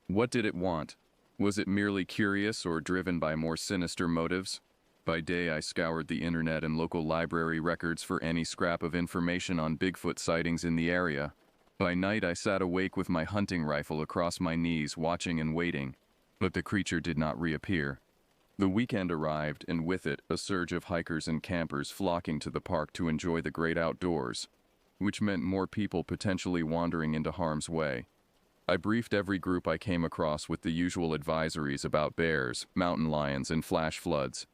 What did it want? Was it merely curious or driven by more sinister motives? By day, I scoured the internet and local library records for any scrap of information on Bigfoot sightings in the area. By night, I sat awake with my hunting rifle across my knees, watching and waiting, but the creature did not reappear. The weekend arrived, and with it, a surge of hikers and campers flocking to the park to enjoy the great outdoors, which meant more people potentially wandering into harm's way. I briefed every group I came across with the usual advisories about bears, mountain lions, and flash floods.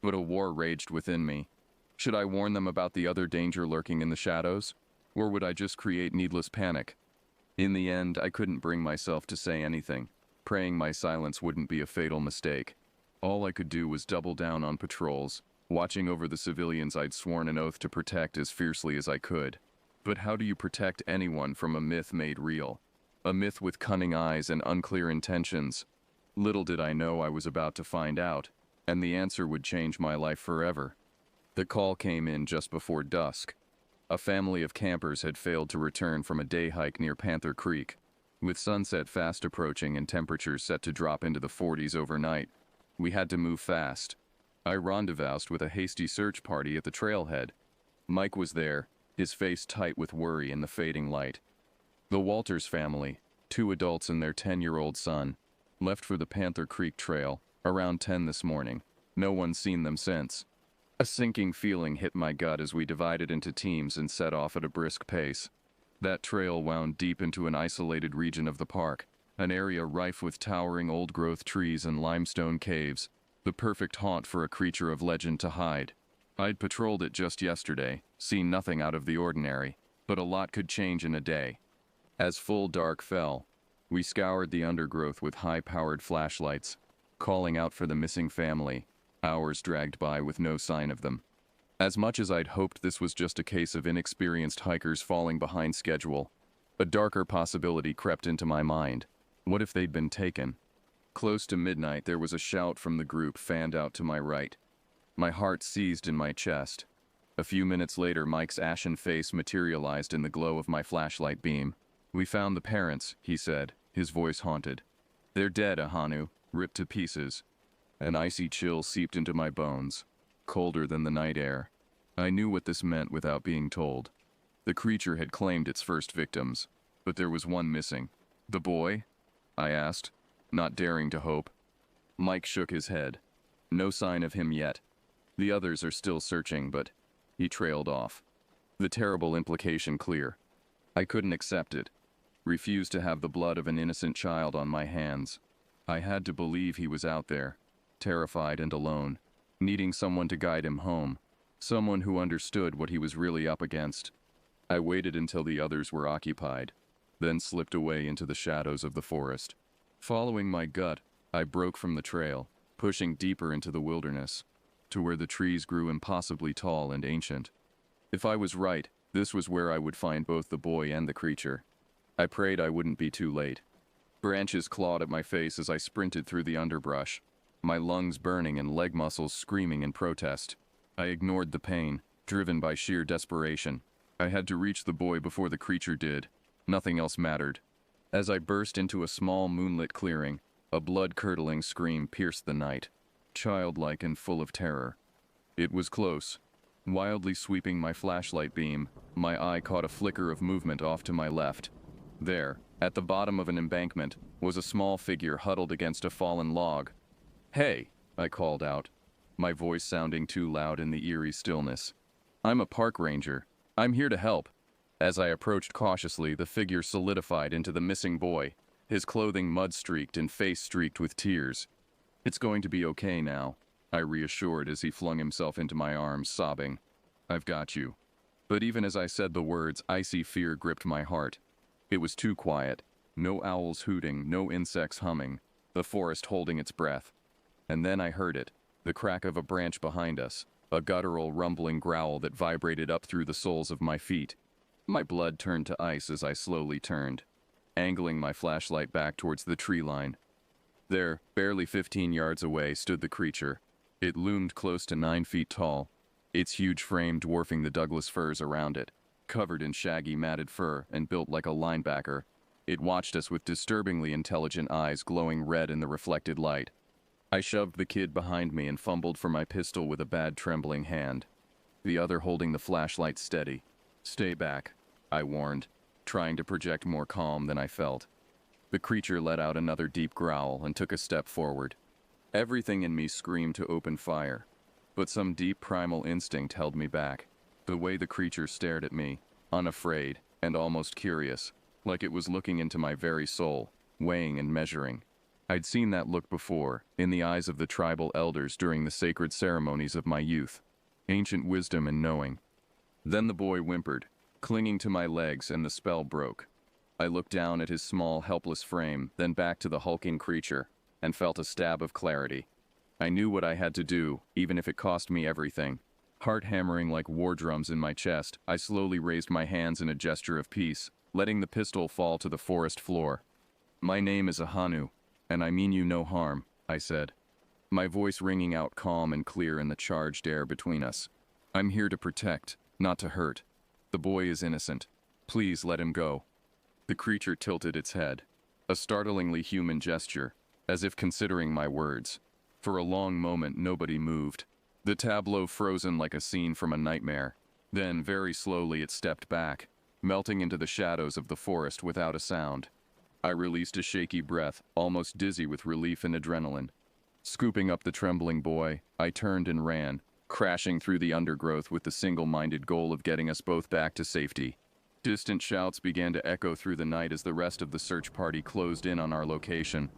But a war raged within me. Should I warn them about the other danger lurking in the shadows? Or would I just create needless panic? In the end, I couldn't bring myself to say anything, praying my silence wouldn't be a fatal mistake. All I could do was double down on patrols, watching over the civilians I'd sworn an oath to protect as fiercely as I could. But how do you protect anyone from a myth made real? A myth with cunning eyes and unclear intentions? Little did I know I was about to find out, and the answer would change my life forever. The call came in just before dusk. A family of campers had failed to return from a day hike near Panther Creek. With sunset fast approaching and temperatures set to drop into the 40s overnight, we had to move fast. I rendezvoused with a hasty search party at the trailhead. Mike was there, his face tight with worry in the fading light. The Walters family, 2 adults and their 10-year-old son, left for the Panther Creek Trail around 10 this morning. No one's seen them since. A sinking feeling hit my gut as we divided into teams and set off at a brisk pace. That trail wound deep into an isolated region of the park, an area rife with towering old-growth trees and limestone caves, the perfect haunt for a creature of legend to hide. I'd patrolled it just yesterday, seen nothing out of the ordinary, but a lot could change in a day. As full dark fell, we scoured the undergrowth with high-powered flashlights, calling out for the missing family. Hours dragged by with no sign of them. As much as I'd hoped this was just a case of inexperienced hikers falling behind schedule, a darker possibility crept into my mind. What if they'd been taken? Close to midnight, there was a shout from the group fanned out to my right. My heart seized in my chest. A few minutes later, Mike's ashen face materialized in the glow of my flashlight beam. "We found the parents," he said, his voice haunted. "They're dead, Ahanu, ripped to pieces." An icy chill seeped into my bones, colder than the night air. I knew what this meant without being told. The creature had claimed its first victims, but there was one missing. "The boy?" I asked, not daring to hope. Mike shook his head. "No sign of him yet. The others are still searching, but..." He trailed off. The terrible implication clear. I couldn't accept it. Refused to have the blood of an innocent child on my hands. I had to believe he was out there, terrified and alone, needing someone to guide him home, someone who understood what he was really up against. I waited until the others were occupied, then slipped away into the shadows of the forest. Following my gut, I broke from the trail, pushing deeper into the wilderness, to where the trees grew impossibly tall and ancient. If I was right, this was where I would find both the boy and the creature. I prayed I wouldn't be too late. Branches clawed at my face as I sprinted through the underbrush, my lungs burning and leg muscles screaming in protest. I ignored the pain, driven by sheer desperation. I had to reach the boy before the creature did. Nothing else mattered. As I burst into a small moonlit clearing, a blood-curdling scream pierced the night, childlike and full of terror. It was close. Wildly sweeping my flashlight beam, my eye caught a flicker of movement off to my left. There, at the bottom of an embankment, was a small figure huddled against a fallen log. "Hey," I called out, my voice sounding too loud in the eerie stillness. "I'm a park ranger. I'm here to help." As I approached cautiously, the figure solidified into the missing boy, his clothing mud-streaked and face streaked with tears. "It's going to be okay now," I reassured as he flung himself into my arms, sobbing. "I've got you." But even as I said the words, icy fear gripped my heart. It was too quiet. No owls hooting, no insects humming, the forest holding its breath. And then I heard it, the crack of a branch behind us, a guttural rumbling growl that vibrated up through the soles of my feet. My blood turned to ice as I slowly turned, angling my flashlight back towards the tree line. There, barely 15 yards away, stood the creature. It loomed close to 9 feet tall, its huge frame dwarfing the Douglas firs around it. Covered in shaggy matted fur and built like a linebacker, it watched us with disturbingly intelligent eyes glowing red in the reflected light. I shoved the kid behind me and fumbled for my pistol with a bad trembling hand, the other holding the flashlight steady. "Stay back," I warned, trying to project more calm than I felt. The creature let out another deep growl and took a step forward. Everything in me screamed to open fire, but some deep primal instinct held me back. The way the creature stared at me, unafraid and almost curious, like it was looking into my very soul, weighing and measuring. I'd seen that look before, in the eyes of the tribal elders during the sacred ceremonies of my youth. Ancient wisdom and knowing. Then the boy whimpered, clinging to my legs, and the spell broke. I looked down at his small, helpless frame, then back to the hulking creature, and felt a stab of clarity. I knew what I had to do, even if it cost me everything. Heart hammering like war drums in my chest, I slowly raised my hands in a gesture of peace, letting the pistol fall to the forest floor. "My name is Ahanu, and I mean you no harm," I said, my voice ringing out calm and clear in the charged air between us. "I'm here to protect, not to hurt. The boy is innocent. Please let him go." The creature tilted its head, a startlingly human gesture, as if considering my words. For a long moment, nobody moved, the tableau frozen like a scene from a nightmare. Then, very slowly, it stepped back, melting into the shadows of the forest without a sound. I released a shaky breath, almost dizzy with relief and adrenaline. Scooping up the trembling boy, I turned and ran, crashing through the undergrowth with the single-minded goal of getting us both back to safety. Distant shouts began to echo through the night as the rest of the search party closed in on our location.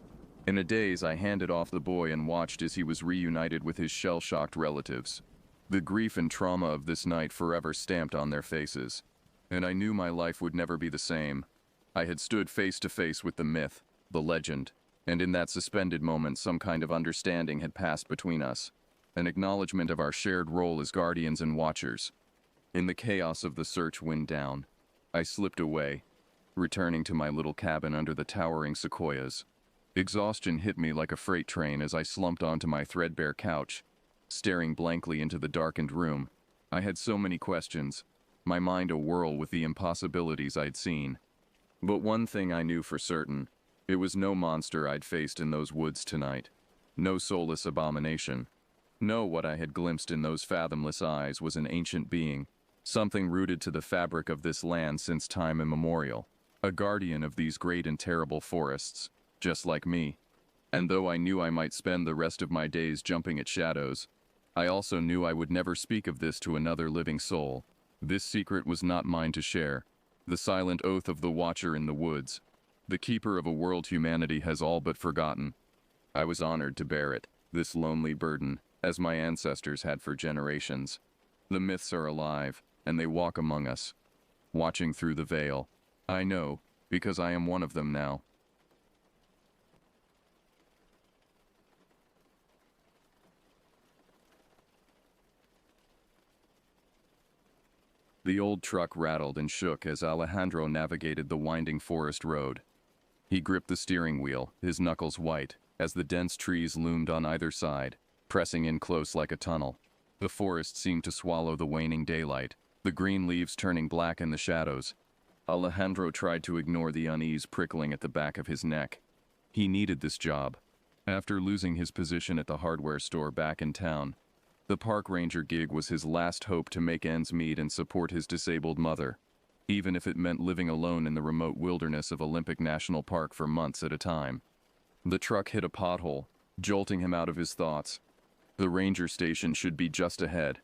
In a daze, I handed off the boy and watched as he was reunited with his shell-shocked relatives. The grief and trauma of this night forever stamped on their faces, and I knew my life would never be the same. I had stood face to face with the myth, the legend, and in that suspended moment some kind of understanding had passed between us, an acknowledgement of our shared role as guardians and watchers. In the chaos of the search wind down, I slipped away, returning to my little cabin under the towering sequoias. Exhaustion hit me like a freight train as I slumped onto my threadbare couch, staring blankly into the darkened room. I had so many questions, my mind awhirl with the impossibilities I'd seen. But one thing I knew for certain, it was no monster I'd faced in those woods tonight. No soulless abomination. No, what I had glimpsed in those fathomless eyes was an ancient being, something rooted to the fabric of this land since time immemorial, a guardian of these great and terrible forests, just like me. And though I knew I might spend the rest of my days jumping at shadows, I also knew I would never speak of this to another living soul. This secret was not mine to share, the silent oath of the watcher in the woods, the keeper of a world humanity has all but forgotten. I was honored to bear it, this lonely burden, as my ancestors had for generations. The myths are alive, and they walk among us, watching through the veil. I know, because I am one of them now. The old truck rattled and shook as Alejandro navigated the winding forest road. He gripped the steering wheel, his knuckles white, as the dense trees loomed on either side, pressing in close like a tunnel. The forest seemed to swallow the waning daylight, the green leaves turning black in the shadows. Alejandro tried to ignore the unease prickling at the back of his neck. He needed this job. After losing his position at the hardware store back in town, the park ranger gig was his last hope to make ends meet and support his disabled mother, even if it meant living alone in the remote wilderness of Olympic National Park for months at a time. The truck hit a pothole, jolting him out of his thoughts. The ranger station should be just ahead.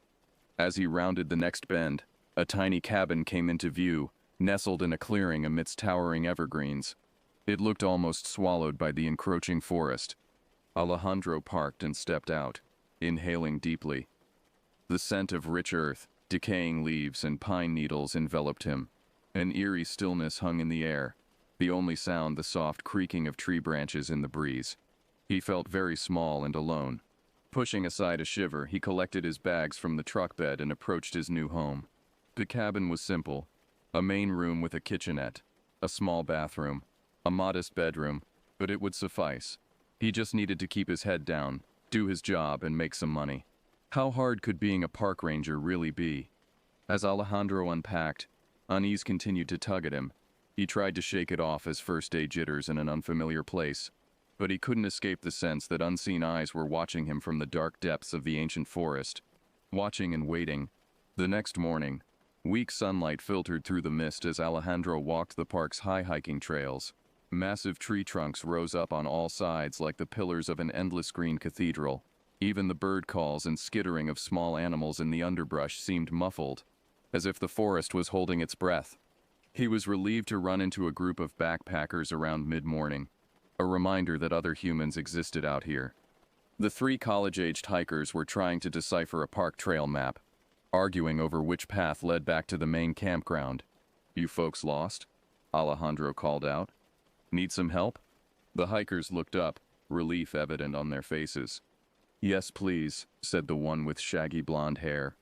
As he rounded the next bend, a tiny cabin came into view, nestled in a clearing amidst towering evergreens. It looked almost swallowed by the encroaching forest. Alejandro parked and stepped out, inhaling deeply. The scent of rich earth, decaying leaves, and pine needles enveloped him. An eerie stillness hung in the air, the only sound the soft creaking of tree branches in the breeze. He felt very small and alone. Pushing aside a shiver, he collected his bags from the truck bed and approached his new home. The cabin was simple: a main room with a kitchenette, a small bathroom, a modest bedroom, but it would suffice. He just needed to keep his head down, do his job, and make some money. How hard could being a park ranger really be? As Alejandro unpacked, unease continued to tug at him. He tried to shake it off as first-day jitters in an unfamiliar place, but he couldn't escape the sense that unseen eyes were watching him from the dark depths of the ancient forest. Watching and waiting. The next morning, weak sunlight filtered through the mist as Alejandro walked the park's high hiking trails. Massive tree trunks rose up on all sides like the pillars of an endless green cathedral. Even the bird calls and skittering of small animals in the underbrush seemed muffled, as if the forest was holding its breath. He was relieved to run into a group of backpackers around mid-morning, a reminder that other humans existed out here. The three college-aged hikers were trying to decipher a park trail map, arguing over which path led back to the main campground. "You folks lost?" Alejandro called out. "Need some help?" The hikers looked up, relief evident on their faces. "Yes, please," said the one with shaggy blonde hair.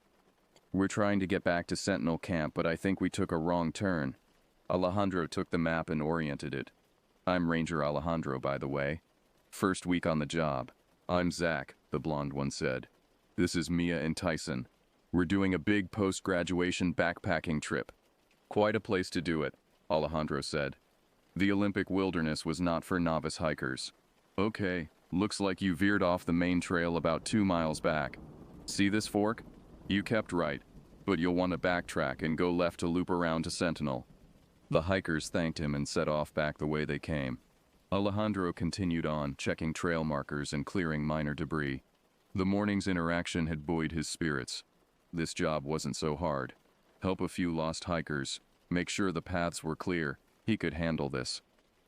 "We're trying to get back to Sentinel Camp, but I think we took a wrong turn." Alejandro took the map and oriented it. "I'm Ranger Alejandro, by the way. First week on the job." "I'm Zach," the blonde one said. "This is Mia and Tyson. We're doing a big post-graduation backpacking trip." "Quite a place to do it," Alejandro said. The Olympic wilderness was not for novice hikers. "Okay, looks like you veered off the main trail about 2 miles back. See this fork? You kept right, but you'll want to backtrack and go left to loop around to Sentinel." The hikers thanked him and set off back the way they came. Alejandro continued on, checking trail markers and clearing minor debris. The morning's interaction had buoyed his spirits. This job wasn't so hard. Help a few lost hikers, make sure the paths were clear. He could handle this,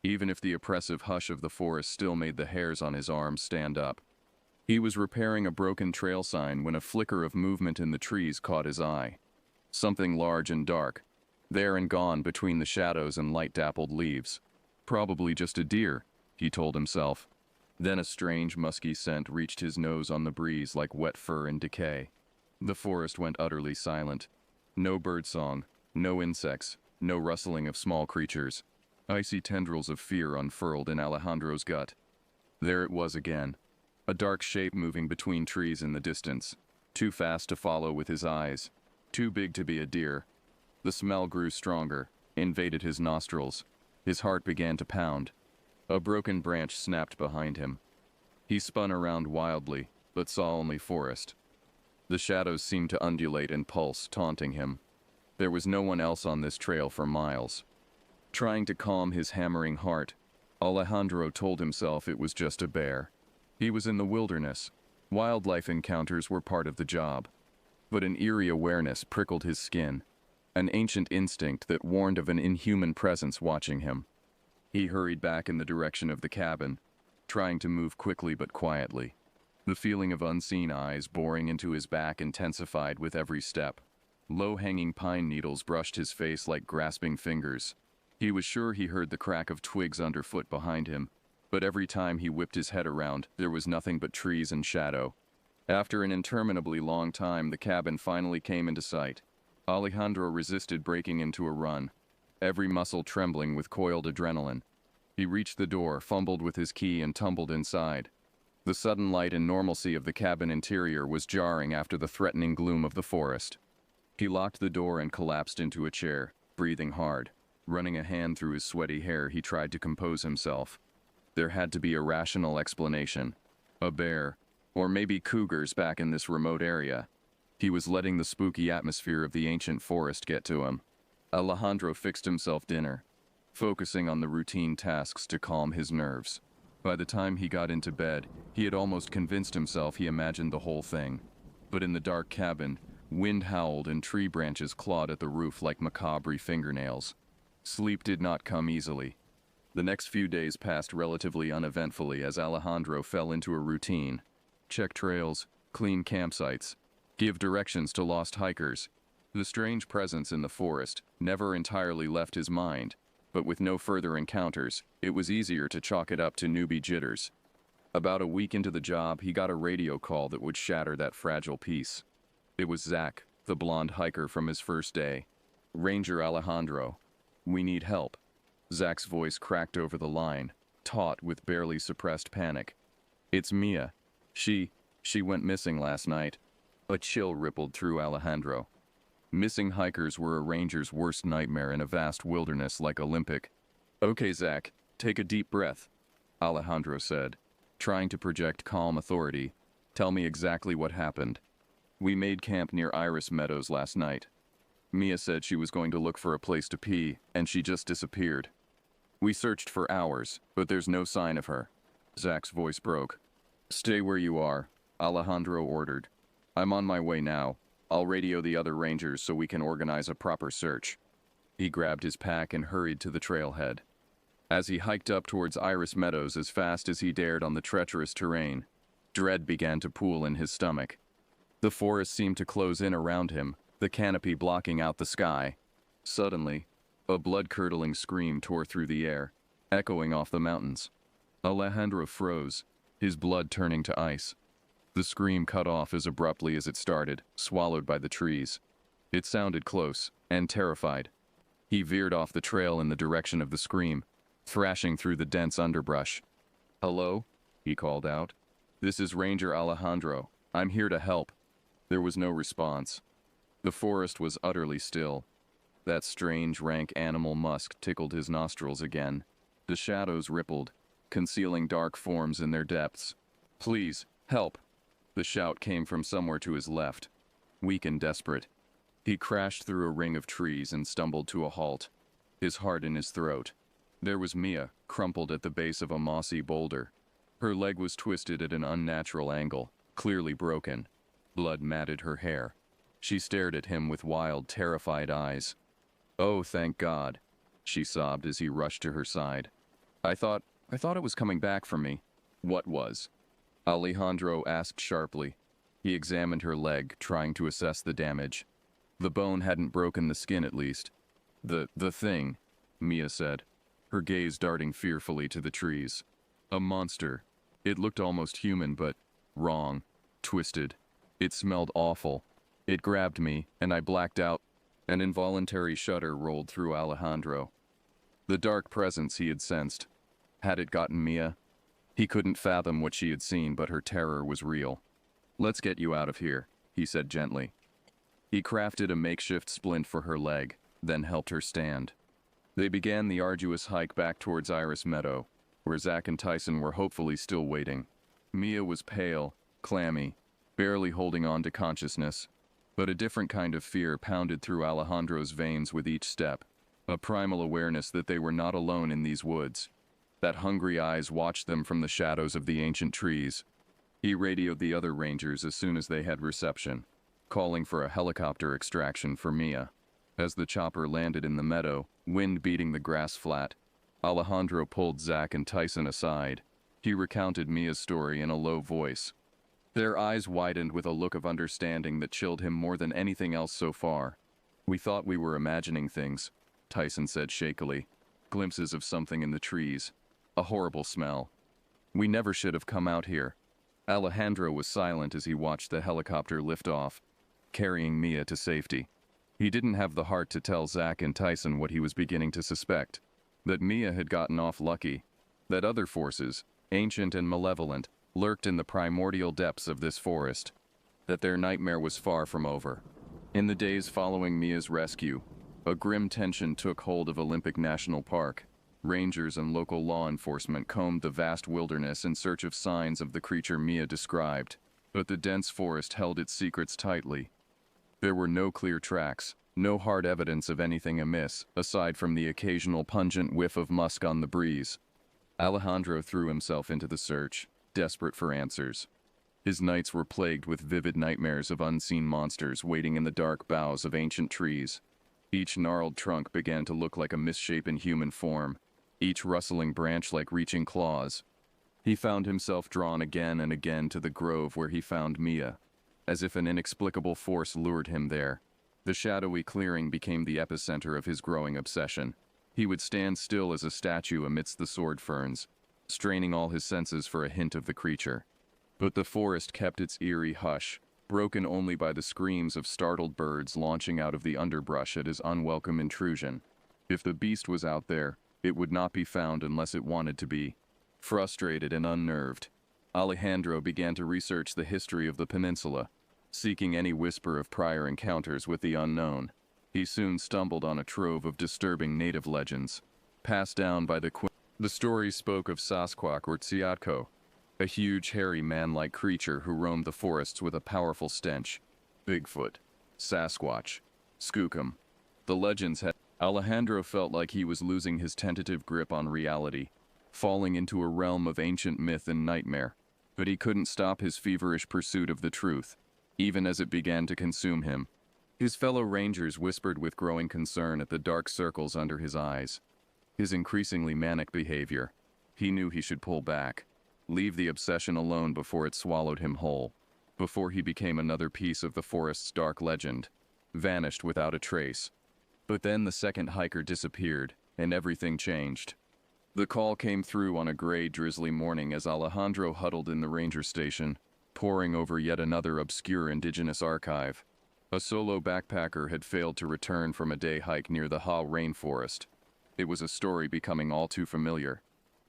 even if the oppressive hush of the forest still made the hairs on his arms stand up. He was repairing a broken trail sign when a flicker of movement in the trees caught his eye. Something large and dark, there and gone between the shadows and light-dappled leaves. Probably just a deer, he told himself. Then a strange, musky scent reached his nose on the breeze like wet fur in decay. The forest went utterly silent. No birdsong, no insects, no rustling of small creatures. Icy tendrils of fear unfurled in Alejandro's gut. There it was again, a dark shape moving between trees in the distance, too fast to follow with his eyes, too big to be a deer. The smell grew stronger, invaded his nostrils. His heart began to pound. A broken branch snapped behind him. He spun around wildly, but saw only forest. The shadows seemed to undulate and pulse, taunting him. There was no one else on this trail for miles. Trying to calm his hammering heart, Alejandro told himself it was just a bear. He was in the wilderness. Wildlife encounters were part of the job. But an eerie awareness prickled his skin, an ancient instinct that warned of an inhuman presence watching him. He hurried back in the direction of the cabin, trying to move quickly but quietly. The feeling of unseen eyes boring into his back intensified with every step. Low-hanging pine needles brushed his face like grasping fingers. He was sure he heard the crack of twigs underfoot behind him, but every time he whipped his head around, there was nothing but trees and shadow. After an interminably long time, the cabin finally came into sight. Alejandro resisted breaking into a run, every muscle trembling with coiled adrenaline. He reached the door, fumbled with his key, and tumbled inside. The sudden light and normalcy of the cabin interior was jarring after the threatening gloom of the forest. He locked the door and collapsed into a chair, breathing hard. Running a hand through his sweaty hair, he tried to compose himself. There had to be a rational explanation. A bear, or maybe cougars back in this remote area. He was letting the spooky atmosphere of the ancient forest get to him. Alejandro fixed himself dinner, focusing on the routine tasks to calm his nerves. By the time he got into bed, he had almost convinced himself he imagined the whole thing. But in the dark cabin, wind howled and tree branches clawed at the roof like macabre fingernails. Sleep did not come easily. The next few days passed relatively uneventfully as Alejandro fell into a routine. Check trails, clean campsites, give directions to lost hikers. The strange presence in the forest never entirely left his mind, but with no further encounters, it was easier to chalk it up to newbie jitters. About a week into the job, he got a radio call that would shatter that fragile peace. It was Zach, the blonde hiker from his first day. "Ranger Alejandro, we need help." Zach's voice cracked over the line, taut with barely suppressed panic. "It's Mia. She went missing last night." A chill rippled through Alejandro. Missing hikers were a ranger's worst nightmare in a vast wilderness like Olympic. "Okay, Zach, take a deep breath," Alejandro said, trying to project calm authority. "Tell me exactly what happened." "We made camp near Iris Meadows last night. Mia said she was going to look for a place to pee, and she just disappeared. We searched for hours, but there's no sign of her." Zach's voice broke. "Stay where you are," Alejandro ordered. "I'm on my way now. I'll radio the other rangers so we can organize a proper search." He grabbed his pack and hurried to the trailhead. As he hiked up towards Iris Meadows as fast as he dared on the treacherous terrain, dread began to pool in his stomach. The forest seemed to close in around him, the canopy blocking out the sky. Suddenly, a blood-curdling scream tore through the air, echoing off the mountains. Alejandro froze, his blood turning to ice. The scream cut off as abruptly as it started, swallowed by the trees. It sounded close, and terrified. He veered off the trail in the direction of the scream, thrashing through the dense underbrush. "Hello?" he called out. "This is Ranger Alejandro. I'm here to help." There was no response. The forest was utterly still. That strange, rank animal musk tickled his nostrils again. The shadows rippled, concealing dark forms in their depths. "Please, help!" The shout came from somewhere to his left, weak and desperate. He crashed through a ring of trees and stumbled to a halt, his heart in his throat. There was Mia, crumpled at the base of a mossy boulder. Her leg was twisted at an unnatural angle, clearly broken. Blood matted her hair. She stared at him with wild, terrified eyes. "Oh, thank God," she sobbed as he rushed to her side. I thought it was coming back for me." "What was?" Alejandro asked sharply. He examined her leg, trying to assess the damage. The bone hadn't broken the skin, at least. The thing," Mia said, her gaze darting fearfully to the trees. "A monster. It looked almost human, but wrong, twisted. It smelled awful. It grabbed me, and I blacked out." An involuntary shudder rolled through Alejandro. The dark presence he had sensed. Had it gotten Mia? He couldn't fathom what she had seen, but her terror was real. "Let's get you out of here," he said gently. He crafted a makeshift splint for her leg, then helped her stand. They began the arduous hike back towards Iris Meadow, where Zach and Tyson were hopefully still waiting. Mia was pale, clammy, barely holding on to consciousness, but a different kind of fear pounded through Alejandro's veins with each step, a primal awareness that they were not alone in these woods, that hungry eyes watched them from the shadows of the ancient trees. He radioed the other rangers as soon as they had reception, calling for a helicopter extraction for Mia. As the chopper landed in the meadow, wind beating the grass flat, Alejandro pulled Zach and Tyson aside. He recounted Mia's story in a low voice. Their eyes widened with a look of understanding that chilled him more than anything else so far. "We thought we were imagining things," Tyson said shakily. "Glimpses of something in the trees. A horrible smell. We never should have come out here." Alejandro was silent as he watched the helicopter lift off, carrying Mia to safety. He didn't have the heart to tell Zach and Tyson what he was beginning to suspect, that Mia had gotten off lucky, That other forces, ancient and malevolent, lurked in the primordial depths of this forest. That their nightmare was far from over. In the days following Mia's rescue, a grim tension took hold of Olympic National Park. Rangers and local law enforcement combed the vast wilderness in search of signs of the creature Mia described, but the dense forest held its secrets tightly. There were no clear tracks, no hard evidence of anything amiss, aside from the occasional pungent whiff of musk on the breeze. Alejandro threw himself into the search, desperate for answers. His nights were plagued with vivid nightmares of unseen monsters waiting in the dark boughs of ancient trees. Each gnarled trunk began to look like a misshapen human form, each rustling branch like reaching claws. He found himself drawn again and again to the grove where he found Mia, as if an inexplicable force lured him there. The shadowy clearing became the epicenter of his growing obsession. He would stand still as a statue amidst the sword ferns, straining all his senses for a hint of the creature. But the forest kept its eerie hush, broken only by the screams of startled birds launching out of the underbrush at his unwelcome intrusion. If the beast was out there, it would not be found unless it wanted to be. Frustrated and unnerved, Alejandro began to research the history of the peninsula, seeking any whisper of prior encounters with the unknown. He soon stumbled on a trove of disturbing native legends, passed down by the The stories spoke of Sasquatch or Tsiatko, a huge, hairy, man-like creature who roamed the forests with a powerful stench. Bigfoot, Sasquatch, Skookum. The legends had... Alejandro felt like he was losing his tentative grip on reality, falling into a realm of ancient myth and nightmare. But he couldn't stop his feverish pursuit of the truth, even as it began to consume him. His fellow rangers whispered with growing concern at the dark circles under his eyes. His increasingly manic behavior. He knew he should pull back, leave the obsession alone before it swallowed him whole, before he became another piece of the forest's dark legend, vanished without a trace. But then the second hiker disappeared, and everything changed. The call came through on a gray, drizzly morning as Alejandro huddled in the ranger station, poring over yet another obscure indigenous archive. A solo backpacker had failed to return from a day hike near the Ha rainforest. It was a story becoming all too familiar.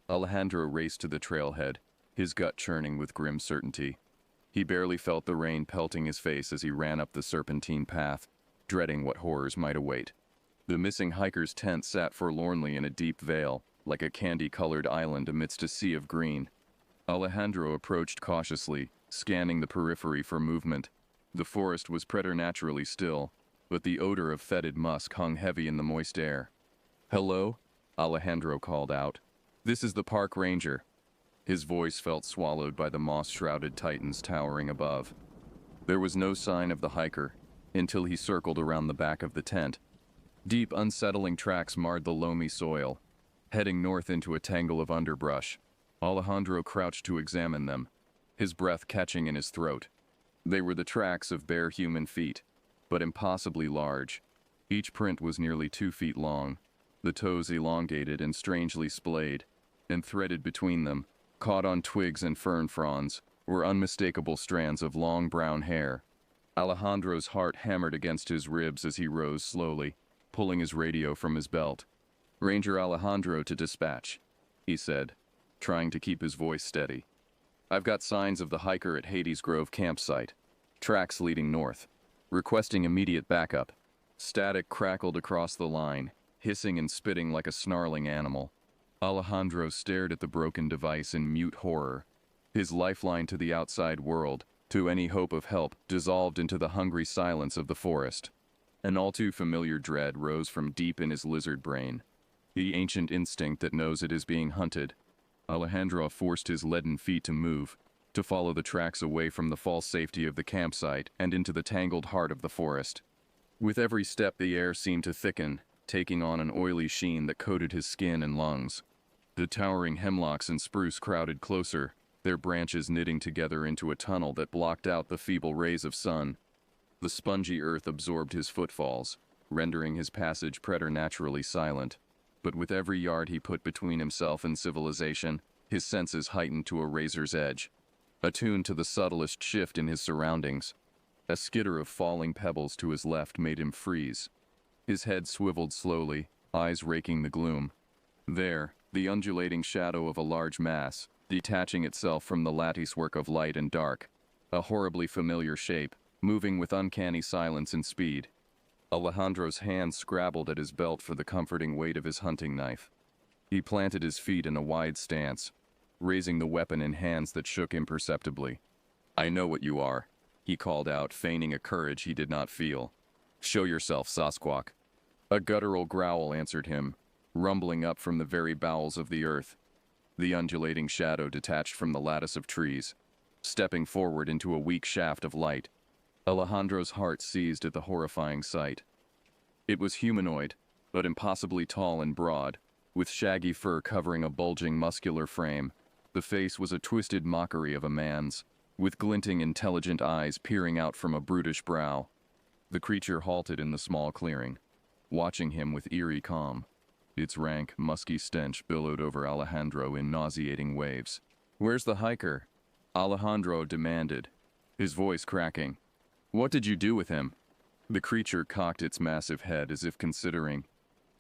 Alejandro raced to the trailhead, his gut churning with grim certainty. He barely felt the rain pelting his face as he ran up the serpentine path, dreading what horrors might await. The missing hiker's tent sat forlornly in a deep vale, like a candy-colored island amidst a sea of green. Alejandro approached cautiously, scanning the periphery for movement. The forest was preternaturally still, but the odor of fetid musk hung heavy in the moist air. "Hello?" Alejandro called out. "This is the park ranger." His voice felt swallowed by the moss-shrouded titans towering above. There was no sign of the hiker, until he circled around the back of the tent. Deep, unsettling tracks marred the loamy soil, heading north into a tangle of underbrush. Alejandro crouched to examine them, his breath catching in his throat. They were the tracks of bare human feet, but impossibly large. Each print was nearly 2 feet long, the toes elongated and strangely splayed, and threaded between them, caught on twigs and fern fronds, were unmistakable strands of long brown hair. Alejandro's heart hammered against his ribs as he rose slowly, pulling his radio from his belt. "Ranger Alejandro to dispatch," he said, trying to keep his voice steady. "I've got signs of the hiker at Hades Grove campsite. Tracks leading north. Requesting immediate backup." Static crackled across the line, hissing and spitting like a snarling animal. Alejandro stared at the broken device in mute horror. His lifeline to the outside world, to any hope of help, dissolved into the hungry silence of the forest. An all-too-familiar dread rose from deep in his lizard brain. The ancient instinct that knows it is being hunted. Alejandro forced his leaden feet to move, to follow the tracks away from the false safety of the campsite and into the tangled heart of the forest. With every step the air seemed to thicken, taking on an oily sheen that coated his skin and lungs. The towering hemlocks and spruce crowded closer, their branches knitting together into a tunnel that blocked out the feeble rays of sun. The spongy earth absorbed his footfalls, rendering his passage preternaturally silent. But with every yard he put between himself and civilization, his senses heightened to a razor's edge, attuned to the subtlest shift in his surroundings. A skitter of falling pebbles to his left made him freeze. His head swiveled slowly, eyes raking the gloom. There, the undulating shadow of a large mass, detaching itself from the latticework of light and dark, a horribly familiar shape, moving with uncanny silence and speed. Alejandro's hand scrabbled at his belt for the comforting weight of his hunting knife. He planted his feet in a wide stance, raising the weapon in hands that shook imperceptibly. "I know what you are," he called out, feigning a courage he did not feel. "Show yourself, Sasquatch." A guttural growl answered him, rumbling up from the very bowels of the earth. The undulating shadow detached from the lattice of trees, stepping forward into a weak shaft of light. Alejandro's heart seized at the horrifying sight. It was humanoid, but impossibly tall and broad, with shaggy fur covering a bulging muscular frame. The face was a twisted mockery of a man's, with glinting intelligent eyes peering out from a brutish brow. The creature halted in the small clearing, watching him with eerie calm. Its rank, musky stench billowed over Alejandro in nauseating waves. "Where's the hiker?" Alejandro demanded, his voice cracking. "What did you do with him?" The creature cocked its massive head as if considering.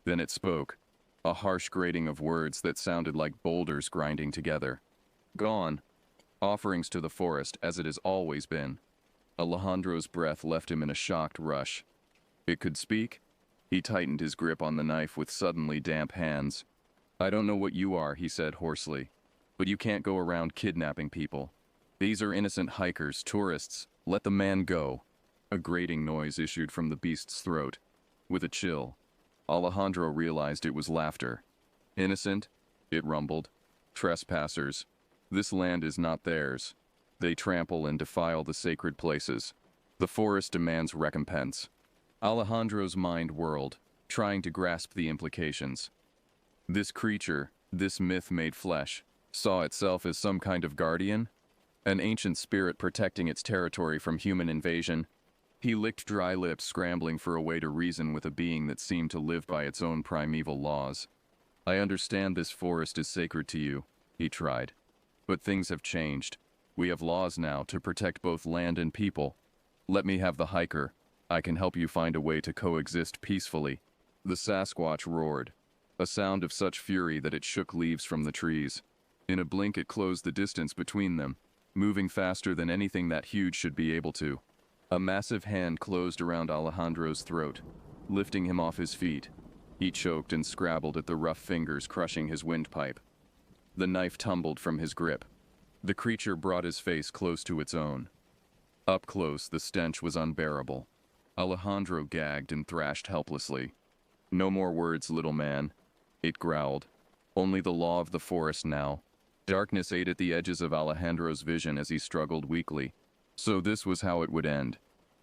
Then it spoke, a harsh grating of words that sounded like boulders grinding together. "Gone. Offerings to the forest, as it has always been." Alejandro's breath left him in a shocked rush. It could speak? He tightened his grip on the knife with suddenly damp hands. "I don't know what you are," he said hoarsely, "but you can't go around kidnapping people. These are innocent hikers, tourists. Let the man go." A grating noise issued from the beast's throat. With a chill, Alejandro realized it was laughter. "Innocent?" it rumbled. "Trespassers. This land is not theirs. They trample and defile the sacred places. The forest demands recompense." Alejandro's mind whirled, trying to grasp the implications. This creature, this myth made flesh, saw itself as some kind of guardian? An ancient spirit protecting its territory from human invasion? He licked dry lips, scrambling for a way to reason with a being that seemed to live by its own primeval laws. "I understand this forest is sacred to you," he tried. "But things have changed. We have laws now to protect both land and people. Let me have the hiker. I can help you find a way to coexist peacefully." The Sasquatch roared, a sound of such fury that it shook leaves from the trees. In a blink it closed the distance between them, moving faster than anything that huge should be able to. A massive hand closed around Alejandro's throat, lifting him off his feet. He choked and scrabbled at the rough fingers crushing his windpipe. The knife tumbled from his grip. The creature brought his face close to its own. Up close, the stench was unbearable. Alejandro gagged and thrashed helplessly. "No more words, little man," it growled. "Only the law of the forest now." Darkness ate at the edges of Alejandro's vision as he struggled weakly. So this was how it would end.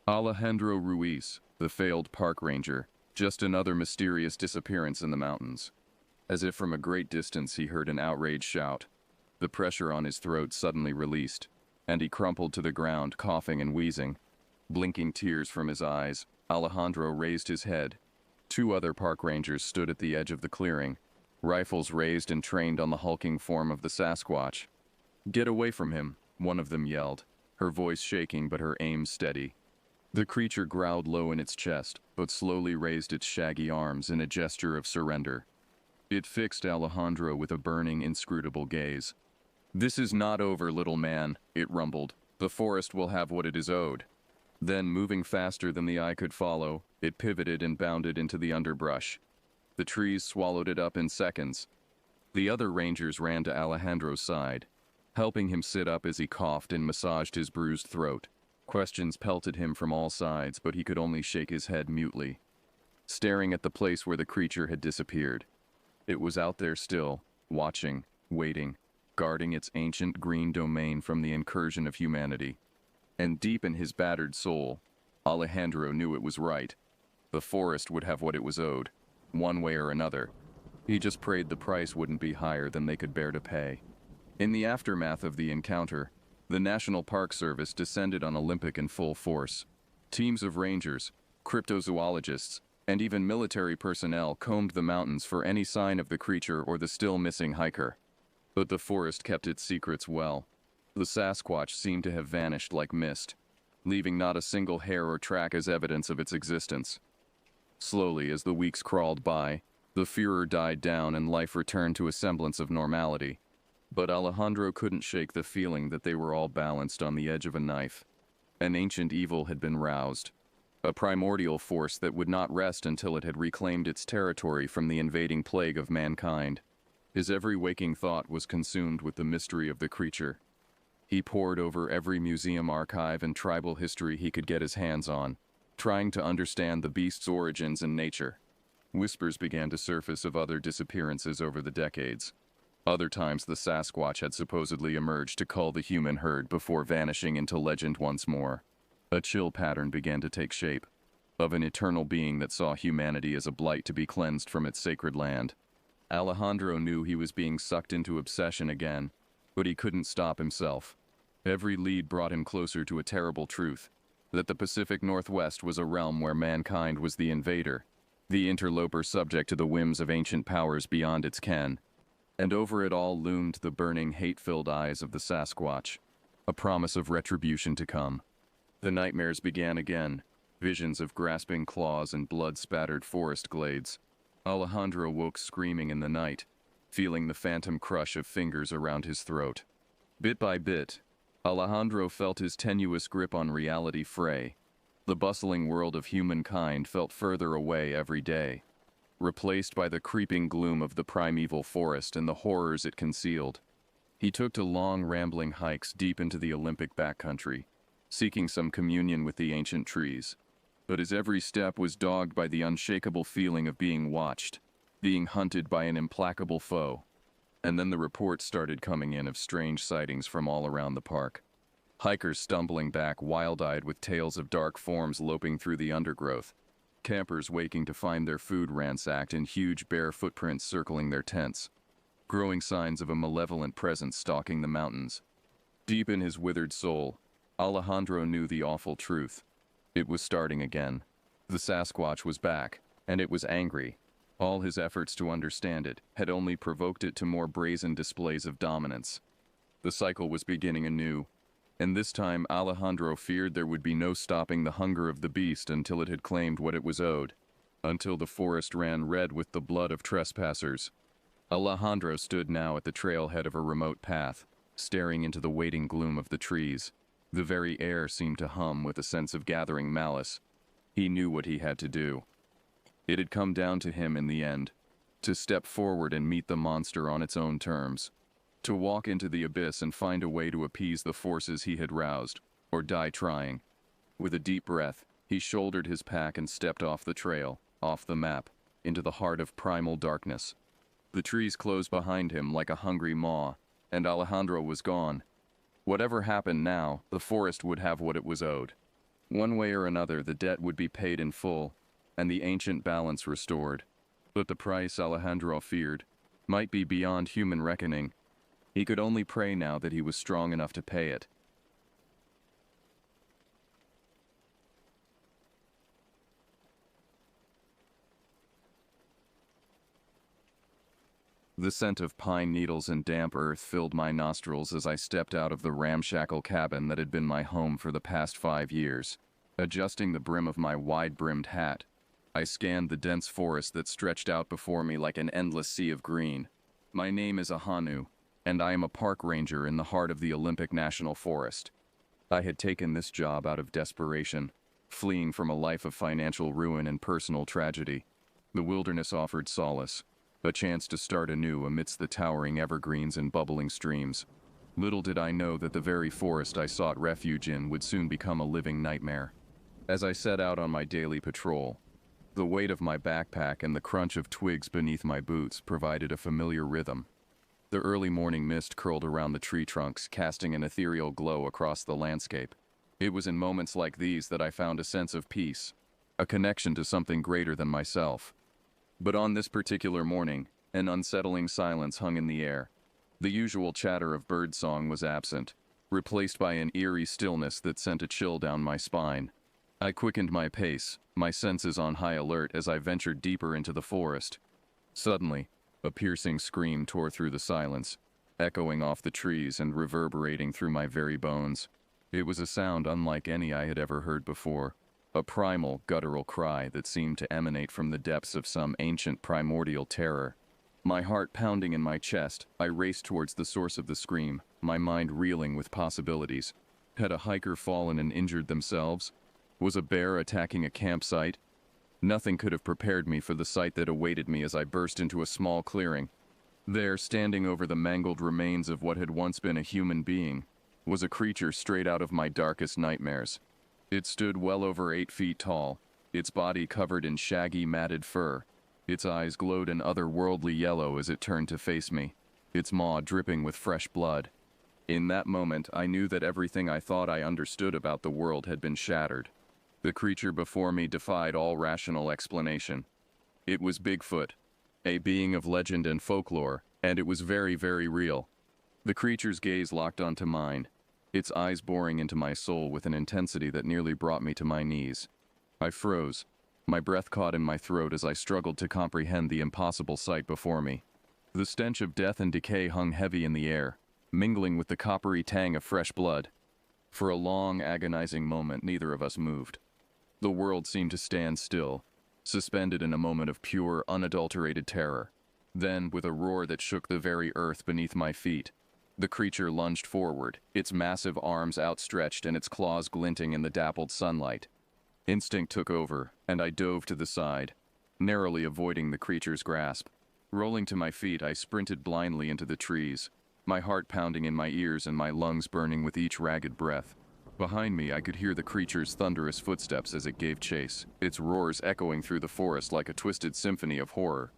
Alejandro Ruiz, the failed park ranger, just another mysterious disappearance in the mountains. As if from a great distance he heard an outraged shout. The pressure on his throat suddenly released, and he crumpled to the ground, coughing and wheezing. Blinking tears from his eyes, Alejandro raised his head. Two other park rangers stood at the edge of the clearing, rifles raised and trained on the hulking form of the Sasquatch. "Get away from him," one of them yelled, her voice shaking but her aim steady. The creature growled low in its chest, but slowly raised its shaggy arms in a gesture of surrender. It fixed Alejandro with a burning, inscrutable gaze. "This is not over, little man," it rumbled. "The forest will have what it is owed." Then, moving faster than the eye could follow, it pivoted and bounded into the underbrush. The trees swallowed it up in seconds. The other rangers ran to Alejandro's side, helping him sit up as he coughed and massaged his bruised throat. Questions pelted him from all sides, but he could only shake his head mutely, staring at the place where the creature had disappeared. It was out there still, watching, waiting, guarding its ancient green domain from the incursion of humanity. And deep in his battered soul, Alejandro knew it was right. The forest would have what it was owed, one way or another. He just prayed the price wouldn't be higher than they could bear to pay. In the aftermath of the encounter, the National Park Service descended on Olympic in full force. Teams of rangers, cryptozoologists, and even military personnel combed the mountains for any sign of the creature or the still missing hiker. But the forest kept its secrets well. The Sasquatch seemed to have vanished like mist, leaving not a single hair or track as evidence of its existence. Slowly, as the weeks crawled by, The furor died down and life returned to a semblance of normality. But Alejandro couldn't shake the feeling that they were all balanced on the edge of a knife. An ancient evil had been roused. A primordial force that would not rest until it had reclaimed its territory from the invading plague of mankind. His every waking thought was consumed with the mystery of the creature. He pored over every museum archive and tribal history he could get his hands on, trying to understand the beast's origins and nature. Whispers began to surface of other disappearances over the decades. Other times the Sasquatch had supposedly emerged to cull the human herd before vanishing into legend once more. A chill pattern began to take shape, of an eternal being that saw humanity as a blight to be cleansed from its sacred land. Alejandro knew he was being sucked into obsession again, but he couldn't stop himself. Every lead brought him closer to a terrible truth, that the Pacific Northwest was a realm where mankind was the invader, the interloper subject to the whims of ancient powers beyond its ken. And over it all loomed the burning, hate-filled eyes of the Sasquatch, a promise of retribution to come. The nightmares began again, visions of grasping claws and blood-spattered forest glades. Alejandro woke screaming in the night, feeling the phantom crush of fingers around his throat. Bit by bit, Alejandro felt his tenuous grip on reality fray. The bustling world of humankind felt further away every day, replaced by the creeping gloom of the primeval forest and the horrors it concealed. He took to long, rambling hikes deep into the Olympic backcountry, seeking some communion with the ancient trees. But his every step was dogged by the unshakable feeling of being watched, being hunted by an implacable foe. And then the reports started coming in of strange sightings from all around the park. Hikers stumbling back wild-eyed with tales of dark forms loping through the undergrowth. Campers waking to find their food ransacked and huge bare footprints circling their tents. Growing signs of a malevolent presence stalking the mountains. Deep in his withered soul, Alejandro knew the awful truth. It was starting again. The Sasquatch was back, and it was angry. All his efforts to understand it had only provoked it to more brazen displays of dominance. The cycle was beginning anew, and this time Alejandro feared there would be no stopping the hunger of the beast until it had claimed what it was owed, until the forest ran red with the blood of trespassers. Alejandro stood now at the trailhead of a remote path, staring into the waiting gloom of the trees. The very air seemed to hum with a sense of gathering malice. He knew what he had to do. It had come down to him in the end, to step forward and meet the monster on its own terms, to walk into the abyss and find a way to appease the forces he had roused, or die trying. With a deep breath, he shouldered his pack and stepped off the trail, off the map, into the heart of primal darkness. The trees closed behind him like a hungry maw, and Alejandro was gone. Whatever happened now, the forest would have what it was owed. One way or another, the debt would be paid in full, and the ancient balance restored. But the price, Alejandro feared, might be beyond human reckoning. He could only pray now that he was strong enough to pay it. The scent of pine needles and damp earth filled my nostrils as I stepped out of the ramshackle cabin that had been my home for the past 5 years. Adjusting the brim of my wide-brimmed hat, I scanned the dense forest that stretched out before me like an endless sea of green. My name is Ahanu, and I am a park ranger in the heart of the Olympic National Forest. I had taken this job out of desperation, fleeing from a life of financial ruin and personal tragedy. The wilderness offered solace, a chance to start anew amidst the towering evergreens and bubbling streams. Little did I know that the very forest I sought refuge in would soon become a living nightmare. As I set out on my daily patrol, the weight of my backpack and the crunch of twigs beneath my boots provided a familiar rhythm. The early morning mist curled around the tree trunks, casting an ethereal glow across the landscape. It was in moments like these that I found a sense of peace, a connection to something greater than myself. But on this particular morning, an unsettling silence hung in the air. The usual chatter of birdsong was absent, replaced by an eerie stillness that sent a chill down my spine. I quickened my pace, my senses on high alert as I ventured deeper into the forest. Suddenly, a piercing scream tore through the silence, echoing off the trees and reverberating through my very bones. It was a sound unlike any I had ever heard before, a primal, guttural cry that seemed to emanate from the depths of some ancient primordial terror. My heart pounding in my chest, I raced towards the source of the scream, my mind reeling with possibilities. Had a hiker fallen and injured themselves? Was a bear attacking a campsite? Nothing could have prepared me for the sight that awaited me as I burst into a small clearing. There, standing over the mangled remains of what had once been a human being, was a creature straight out of my darkest nightmares. It stood well over 8 feet tall, its body covered in shaggy, matted fur. Its eyes glowed an otherworldly yellow as it turned to face me, its maw dripping with fresh blood. In that moment, I knew that everything I thought I understood about the world had been shattered. The creature before me defied all rational explanation. It was Bigfoot, a being of legend and folklore, and it was very, very real. The creature's gaze locked onto mine, its eyes boring into my soul with an intensity that nearly brought me to my knees. I froze, my breath caught in my throat as I struggled to comprehend the impossible sight before me. The stench of death and decay hung heavy in the air, mingling with the coppery tang of fresh blood. For a long, agonizing moment, neither of us moved. The world seemed to stand still, suspended in a moment of pure, unadulterated terror. Then, with a roar that shook the very earth beneath my feet, the creature lunged forward, its massive arms outstretched and its claws glinting in the dappled sunlight. Instinct took over, and I dove to the side, narrowly avoiding the creature's grasp. Rolling to my feet, I sprinted blindly into the trees, my heart pounding in my ears and my lungs burning with each ragged breath. Behind me, I could hear the creature's thunderous footsteps as it gave chase, its roars echoing through the forest like a twisted symphony of horror.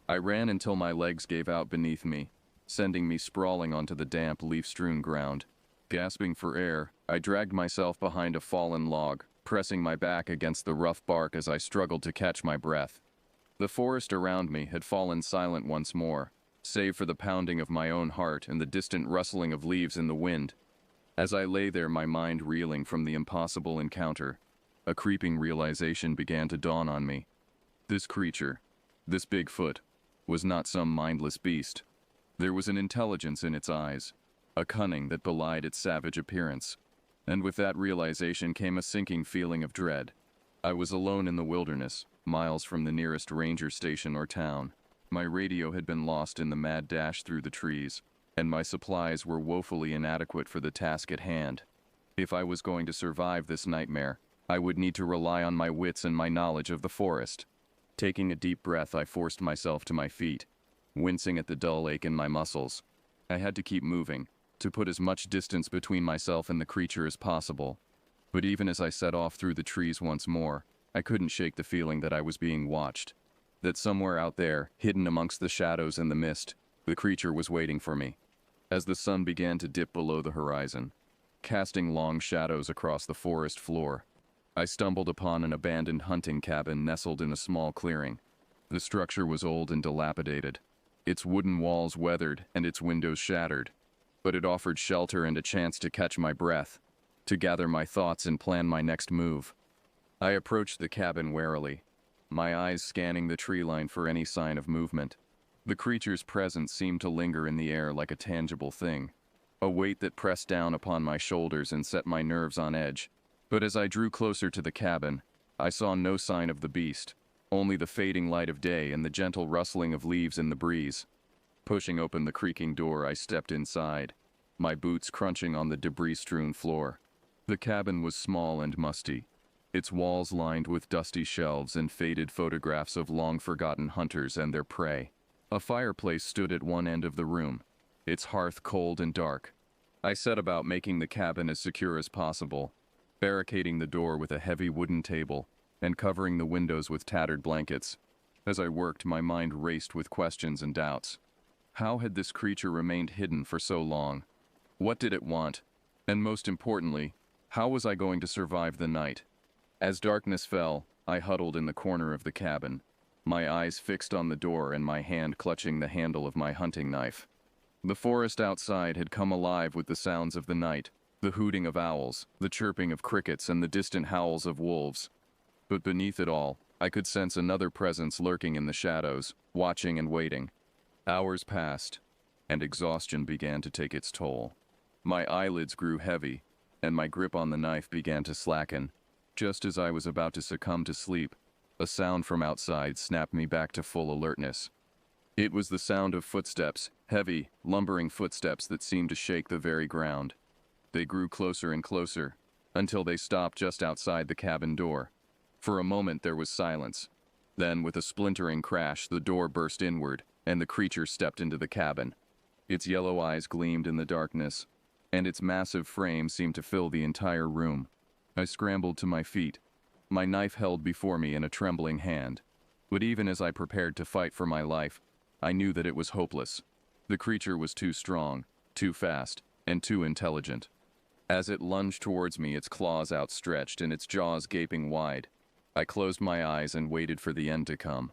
I ran until my legs gave out beneath me, sending me sprawling onto the damp, leaf-strewn ground. Gasping for air, I dragged myself behind a fallen log, pressing my back against the rough bark as I struggled to catch my breath. The forest around me had fallen silent once more, save for the pounding of my own heart and the distant rustling of leaves in the wind. As I lay there, my mind reeling from the impossible encounter, a creeping realization began to dawn on me. This creature, this Bigfoot, was not some mindless beast. There was an intelligence in its eyes, a cunning that belied its savage appearance. And with that realization came a sinking feeling of dread. I was alone in the wilderness, miles from the nearest ranger station or town. My radio had been lost in the mad dash through the trees, and my supplies were woefully inadequate for the task at hand. If I was going to survive this nightmare, I would need to rely on my wits and my knowledge of the forest. Taking a deep breath, I forced myself to my feet, wincing at the dull ache in my muscles. I had to keep moving, to put as much distance between myself and the creature as possible. But even as I set off through the trees once more, I couldn't shake the feeling that I was being watched. That somewhere out there, hidden amongst the shadows and the mist, the creature was waiting for me. As the sun began to dip below the horizon, casting long shadows across the forest floor, I stumbled upon an abandoned hunting cabin nestled in a small clearing. The structure was old and dilapidated, its wooden walls weathered and its windows shattered, but it offered shelter and a chance to catch my breath, to gather my thoughts and plan my next move. I approached the cabin warily, my eyes scanning the tree line for any sign of movement. The creature's presence seemed to linger in the air like a tangible thing, a weight that pressed down upon my shoulders and set my nerves on edge. But as I drew closer to the cabin, I saw no sign of the beast, only the fading light of day and the gentle rustling of leaves in the breeze. Pushing open the creaking door, I stepped inside, my boots crunching on the debris-strewn floor. The cabin was small and musty, its walls lined with dusty shelves and faded photographs of long-forgotten hunters and their prey. A fireplace stood at one end of the room, its hearth cold and dark. I set about making the cabin as secure as possible, barricading the door with a heavy wooden table and covering the windows with tattered blankets. As I worked, my mind raced with questions and doubts. How had this creature remained hidden for so long? What did it want? And most importantly, how was I going to survive the night? As darkness fell, I huddled in the corner of the cabin, my eyes fixed on the door and my hand clutching the handle of my hunting knife. The forest outside had come alive with the sounds of the night, the hooting of owls, the chirping of crickets, and the distant howls of wolves. But beneath it all, I could sense another presence lurking in the shadows, watching and waiting. Hours passed, and exhaustion began to take its toll. My eyelids grew heavy, and my grip on the knife began to slacken. Just as I was about to succumb to sleep, a sound from outside snapped me back to full alertness. It was the sound of footsteps, heavy, lumbering footsteps that seemed to shake the very ground. They grew closer and closer, until they stopped just outside the cabin door. For a moment there was silence. Then, with a splintering crash, the door burst inward, and the creature stepped into the cabin. Its yellow eyes gleamed in the darkness, and its massive frame seemed to fill the entire room. I scrambled to my feet, my knife held before me in a trembling hand. But even as I prepared to fight for my life, I knew that it was hopeless. The creature was too strong, too fast, and too intelligent. As it lunged towards me, its claws outstretched and its jaws gaping wide, I closed my eyes and waited for the end to come.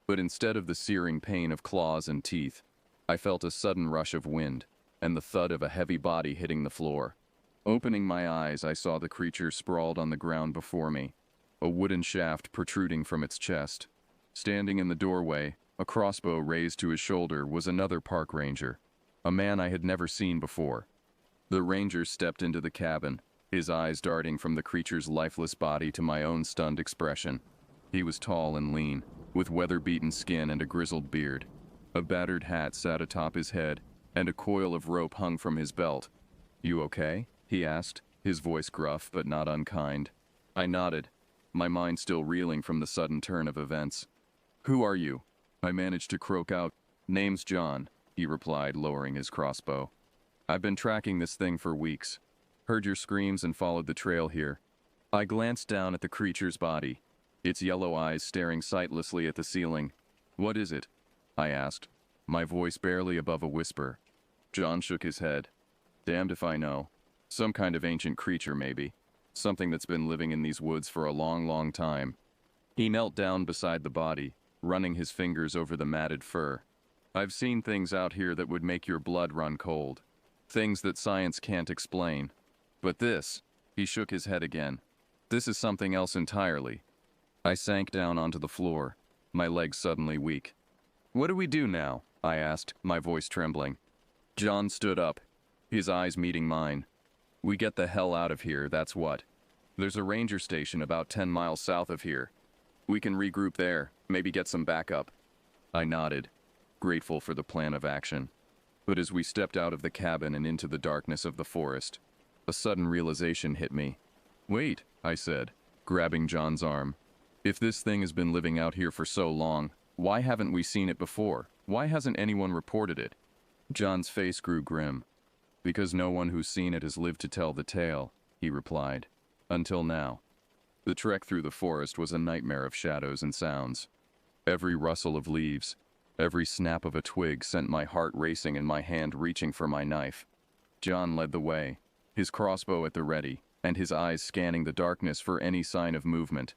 But instead of the searing pain of claws and teeth, I felt a sudden rush of wind and the thud of a heavy body hitting the floor. Opening my eyes, I saw the creature sprawled on the ground before me, a wooden shaft protruding from its chest. Standing in the doorway, a crossbow raised to his shoulder, was another park ranger, a man I had never seen before. The ranger stepped into the cabin, his eyes darting from the creature's lifeless body to my own stunned expression. He was tall and lean, with weather-beaten skin and a grizzled beard. A battered hat sat atop his head, and a coil of rope hung from his belt. "You okay?" he asked, his voice gruff but not unkind. I nodded, my mind still reeling from the sudden turn of events. "Who are you?" I managed to croak out. "Name's John," he replied, lowering his crossbow. "I've been tracking this thing for weeks. Heard your screams and followed the trail here." I glanced down at the creature's body, its yellow eyes staring sightlessly at the ceiling. "What is it?" I asked, my voice barely above a whisper. John shook his head. "Damned if I know. Some kind of ancient creature, maybe. Something that's been living in these woods for a long, long time." He knelt down beside the body, running his fingers over the matted fur. "I've seen things out here that would make your blood run cold. Things that science can't explain. But this," he shook his head again, "this is something else entirely." I sank down onto the floor, my legs suddenly weak. "What do we do now?" I asked, my voice trembling. John stood up, his eyes meeting mine. "We get the hell out of here, that's what. There's a ranger station about 10 miles south of here. We can regroup there, maybe get some backup." I nodded, grateful for the plan of action. But as we stepped out of the cabin and into the darkness of the forest, a sudden realization hit me. "Wait," I said, grabbing John's arm. "If this thing has been living out here for so long, why haven't we seen it before? Why hasn't anyone reported it?" John's face grew grim. "Because no one who's seen it has lived to tell the tale," he replied. "Until now." The trek through the forest was a nightmare of shadows and sounds. Every rustle of leaves, every snap of a twig sent my heart racing and my hand reaching for my knife. John led the way, his crossbow at the ready, and his eyes scanning the darkness for any sign of movement.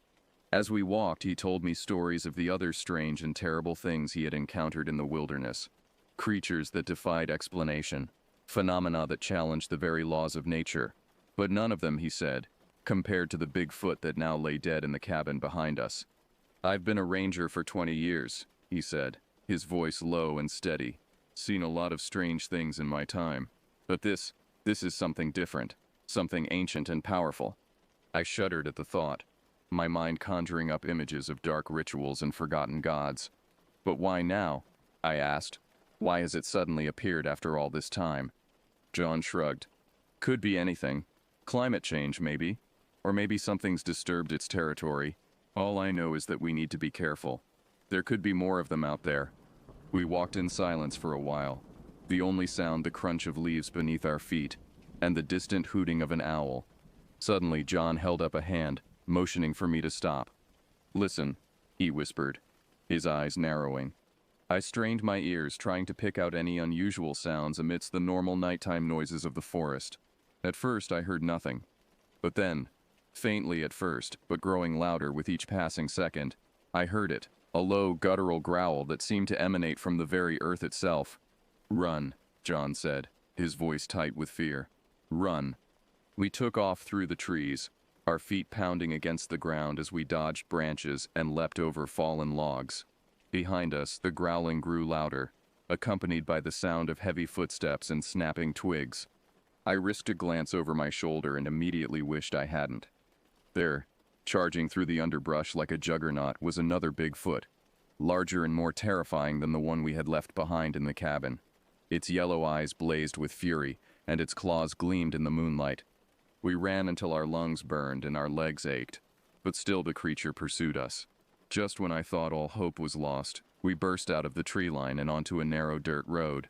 As we walked, he told me stories of the other strange and terrible things he had encountered in the wilderness. Creatures that defied explanation, phenomena that challenged the very laws of nature. But none of them, he said, compared to the Bigfoot that now lay dead in the cabin behind us. "I've been a ranger for 20 years, he said, his voice low and steady. "Seen a lot of strange things in my time. But this is something different, something ancient and powerful." I shuddered at the thought, my mind conjuring up images of dark rituals and forgotten gods. "But why now?" I asked. "Why has it suddenly appeared after all this time?" John shrugged. "Could be anything. Climate change, maybe. Or maybe something's disturbed its territory. All I know is that we need to be careful. There could be more of them out there." We walked in silence for a while, the only sound the crunch of leaves beneath our feet, and the distant hooting of an owl. Suddenly, John held up a hand, motioning for me to stop. "Listen," he whispered, his eyes narrowing. I strained my ears, trying to pick out any unusual sounds amidst the normal nighttime noises of the forest. At first, I heard nothing. But then, faintly at first, but growing louder with each passing second, I heard it, a low, guttural growl that seemed to emanate from the very earth itself. "Run," John said, his voice tight with fear. "Run." We took off through the trees, our feet pounding against the ground as we dodged branches and leapt over fallen logs. Behind us, the growling grew louder, accompanied by the sound of heavy footsteps and snapping twigs. I risked a glance over my shoulder and immediately wished I hadn't. There Charging through the underbrush like a juggernaut was another Bigfoot, larger and more terrifying than the one we had left behind in the cabin. Its yellow eyes blazed with fury, and its claws gleamed in the moonlight. We ran until our lungs burned and our legs ached, but still the creature pursued us. Just when I thought all hope was lost, we burst out of the tree line and onto a narrow dirt road.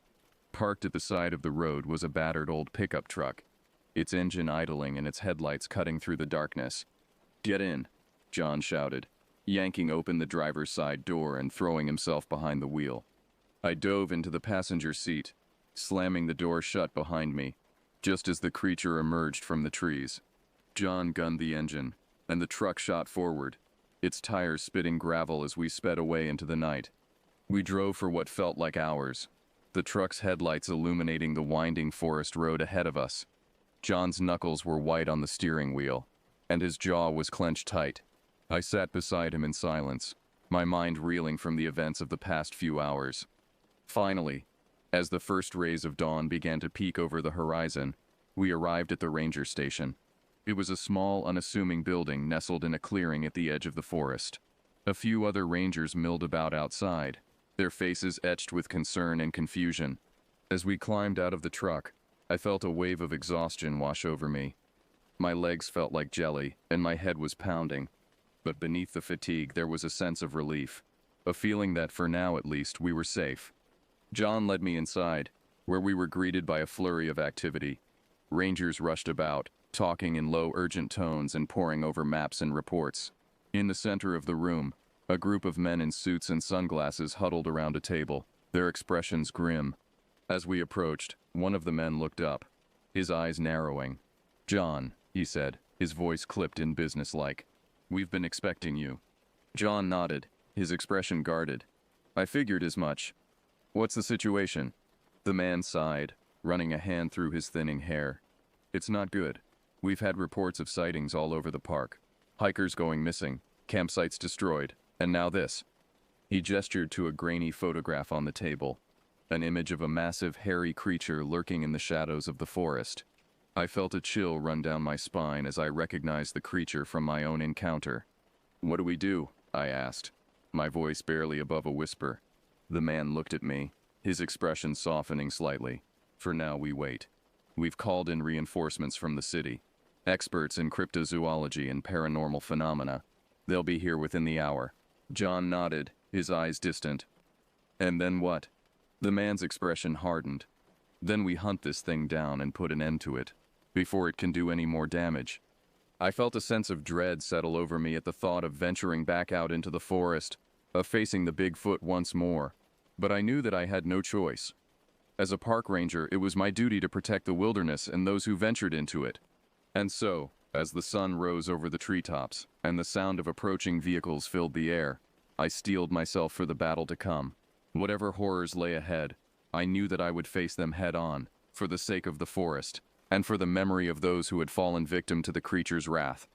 Parked at the side of the road was a battered old pickup truck, its engine idling and its headlights cutting through the darkness. "Get in," John shouted, yanking open the driver's side door and throwing himself behind the wheel. I dove into the passenger seat, slamming the door shut behind me, just as the creature emerged from the trees. John gunned the engine, and the truck shot forward, its tires spitting gravel as we sped away into the night. We drove for what felt like hours, the truck's headlights illuminating the winding forest road ahead of us. John's knuckles were white on the steering wheel, and his jaw was clenched tight. I sat beside him in silence, my mind reeling from the events of the past few hours. Finally, as the first rays of dawn began to peek over the horizon, we arrived at the ranger station. It was a small, unassuming building nestled in a clearing at the edge of the forest. A few other rangers milled about outside, their faces etched with concern and confusion. As we climbed out of the truck, I felt a wave of exhaustion wash over me. My legs felt like jelly, and my head was pounding. But beneath the fatigue there was a sense of relief, a feeling that, for now at least, we were safe. John led me inside, where we were greeted by a flurry of activity. Rangers rushed about, talking in low, urgent tones and poring over maps and reports. In the center of the room, a group of men in suits and sunglasses huddled around a table, their expressions grim. As we approached, one of the men looked up, his eyes narrowing. "John," he said, his voice clipped and businesslike. "We've been expecting you." John nodded, his expression guarded. "I figured as much. What's the situation?" The man sighed, running a hand through his thinning hair. "It's not good. We've had reports of sightings all over the park. Hikers going missing, campsites destroyed, and now this." He gestured to a grainy photograph on the table, an image of a massive, hairy creature lurking in the shadows of the forest. I felt a chill run down my spine as I recognized the creature from my own encounter. "What do we do?" I asked, my voice barely above a whisper. The man looked at me, his expression softening slightly. "For now, we wait. We've called in reinforcements from the city, experts in cryptozoology and paranormal phenomena. They'll be here within the hour." John nodded, his eyes distant. "And then what?" The man's expression hardened. "Then we hunt this thing down and put an end to it, before it can do any more damage." I felt a sense of dread settle over me at the thought of venturing back out into the forest, of facing the Bigfoot once more. But I knew that I had no choice. As a park ranger, it was my duty to protect the wilderness and those who ventured into it. And so, as the sun rose over the treetops and the sound of approaching vehicles filled the air, I steeled myself for the battle to come. Whatever horrors lay ahead, I knew that I would face them head on, for the sake of the forest, and for the memory of those who had fallen victim to the creature's wrath.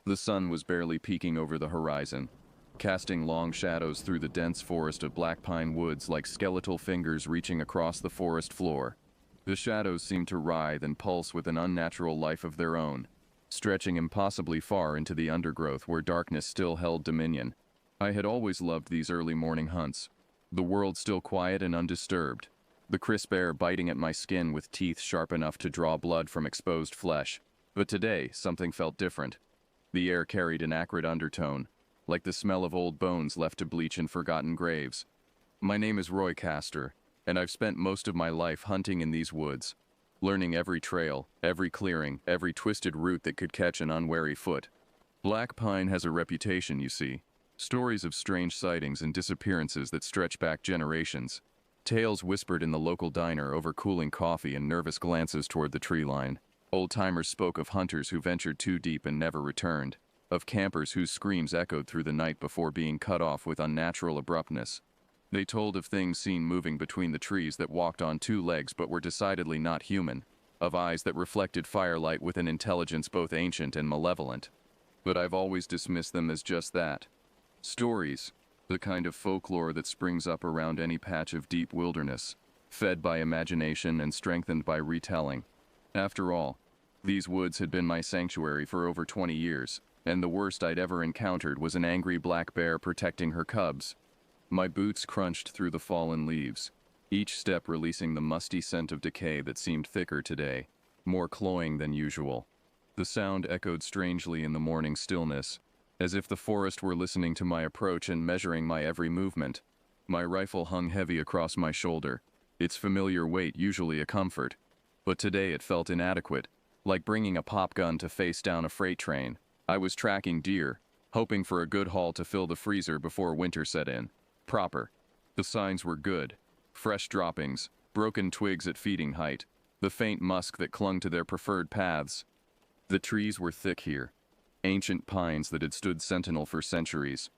The sun was barely peeking over the horizon, casting long shadows through the dense forest of black pine woods like skeletal fingers reaching across the forest floor. The shadows seemed to writhe and pulse with an unnatural life of their own, stretching impossibly far into the undergrowth where darkness still held dominion. I had always loved these early morning hunts, the world still quiet and undisturbed, the crisp air biting at my skin with teeth sharp enough to draw blood from exposed flesh. But today, something felt different. The air carried an acrid undertone, like the smell of old bones left to bleach in forgotten graves. My name is Roy Castor, and I've spent most of my life hunting in these woods, learning every trail, every clearing, every twisted route that could catch an unwary foot. Black Pine has a reputation, you see. Stories of strange sightings and disappearances that stretch back generations. Tales whispered in the local diner over cooling coffee and nervous glances toward the tree line. Old-timers spoke of hunters who ventured too deep and never returned, of campers whose screams echoed through the night before being cut off with unnatural abruptness. They told of things seen moving between the trees that walked on two legs but were decidedly not human, of eyes that reflected firelight with an intelligence both ancient and malevolent. But I've always dismissed them as just that. Stories, the kind of folklore that springs up around any patch of deep wilderness. fed by imagination and strengthened by retelling. After all, these woods had been my sanctuary for over 20 years, and the worst I'd ever encountered was an angry black bear protecting her cubs. My boots crunched through the fallen leaves, each step releasing the musty scent of decay that seemed thicker today, more cloying than usual. The sound echoed strangely in the morning stillness, as if the forest were listening to my approach and measuring my every movement. My rifle hung heavy across my shoulder, its familiar weight usually a comfort. But today it felt inadequate, like bringing a pop gun to face down a freight train. I was tracking deer, hoping for a good haul to fill the freezer before winter set in. Proper. The signs were good. Fresh droppings, broken twigs at feeding height, the faint musk that clung to their preferred paths. The trees were thick here, ancient pines that had stood sentinel for centuries,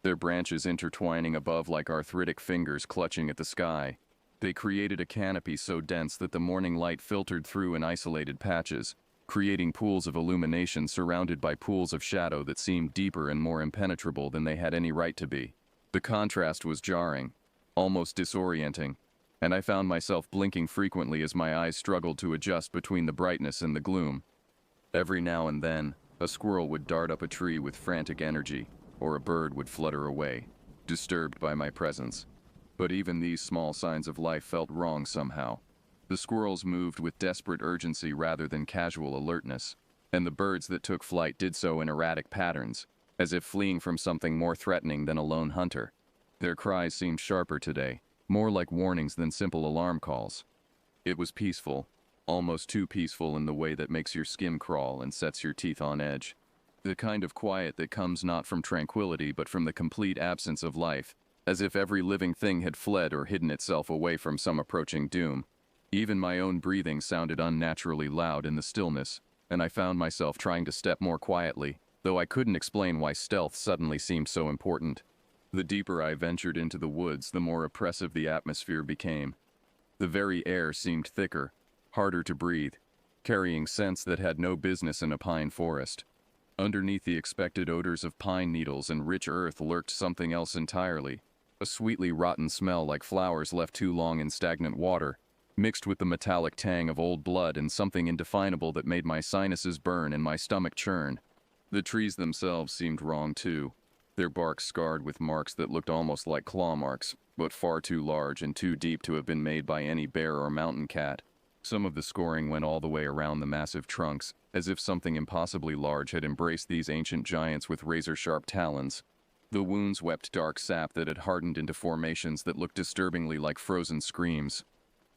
their branches intertwining above like arthritic fingers clutching at the sky. They created a canopy so dense that the morning light filtered through in isolated patches, creating pools of illumination surrounded by pools of shadow that seemed deeper and more impenetrable than they had any right to be. The contrast was jarring, almost disorienting, and I found myself blinking frequently as my eyes struggled to adjust between the brightness and the gloom. Every now and then, a squirrel would dart up a tree with frantic energy, or a bird would flutter away, disturbed by my presence. But even these small signs of life felt wrong somehow. The squirrels moved with desperate urgency rather than casual alertness, and the birds that took flight did so in erratic patterns, as if fleeing from something more threatening than a lone hunter. Their cries seemed sharper today, more like warnings than simple alarm calls. It was peaceful, almost too peaceful in the way that makes your skin crawl and sets your teeth on edge. The kind of quiet that comes not from tranquility but from the complete absence of life, as if every living thing had fled or hidden itself away from some approaching doom. Even my own breathing sounded unnaturally loud in the stillness, and I found myself trying to step more quietly, though I couldn't explain why stealth suddenly seemed so important. The deeper I ventured into the woods, the more oppressive the atmosphere became. The very air seemed thicker, harder to breathe, carrying scents that had no business in a pine forest. Underneath the expected odors of pine needles and rich earth lurked something else entirely, a sweetly rotten smell like flowers left too long in stagnant water, mixed with the metallic tang of old blood and something indefinable that made my sinuses burn and my stomach churn. The trees themselves seemed wrong too, their bark scarred with marks that looked almost like claw marks, but far too large and too deep to have been made by any bear or mountain cat. Some of the scoring went all the way around the massive trunks, as if something impossibly large had embraced these ancient giants with razor-sharp talons. The wounds wept dark sap that had hardened into formations that looked disturbingly like frozen screams.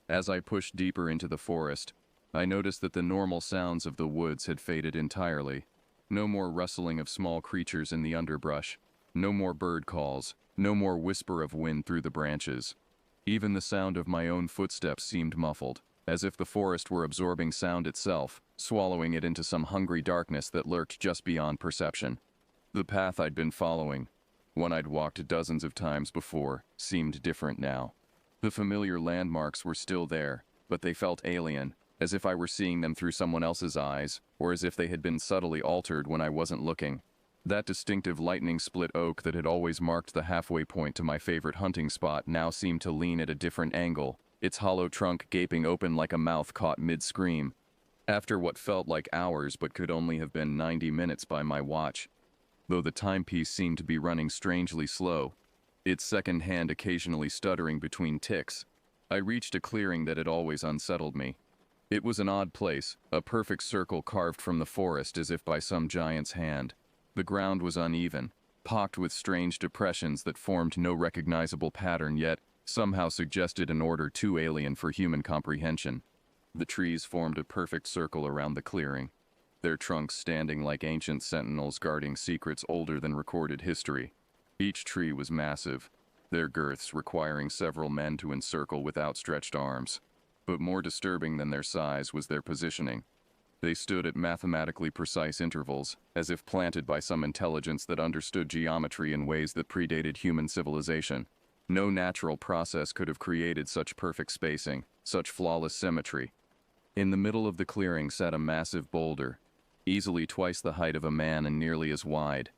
As I pushed deeper into the forest, I noticed that the normal sounds of the woods had faded entirely. No more rustling of small creatures in the underbrush, no more bird calls, no more whisper of wind through the branches. Even the sound of my own footsteps seemed muffled, as if the forest were absorbing sound itself, swallowing it into some hungry darkness that lurked just beyond perception. The path I'd been following, one I'd walked dozens of times before, seemed different now. The familiar landmarks were still there, but they felt alien, as if I were seeing them through someone else's eyes, or as if they had been subtly altered when I wasn't looking. That distinctive lightning-split oak that had always marked the halfway point to my favorite hunting spot now seemed to lean at a different angle, its hollow trunk gaping open like a mouth caught mid-scream. After what felt like hours but could only have been 90 minutes by my watch, though the timepiece seemed to be running strangely slow, its second hand occasionally stuttering between ticks, I reached a clearing that had always unsettled me. It was an odd place, a perfect circle carved from the forest as if by some giant's hand. The ground was uneven, pocked with strange depressions that formed no recognizable pattern yet somehow suggested an order too alien for human comprehension. The trees formed a perfect circle around the clearing, their trunks standing like ancient sentinels guarding secrets older than recorded history. Each tree was massive, their girths requiring several men to encircle with outstretched arms. But more disturbing than their size was their positioning. They stood at mathematically precise intervals, as if planted by some intelligence that understood geometry in ways that predated human civilization. No natural process could have created such perfect spacing, such flawless symmetry. In the middle of the clearing sat a massive boulder, easily twice the height of a man and nearly as wide.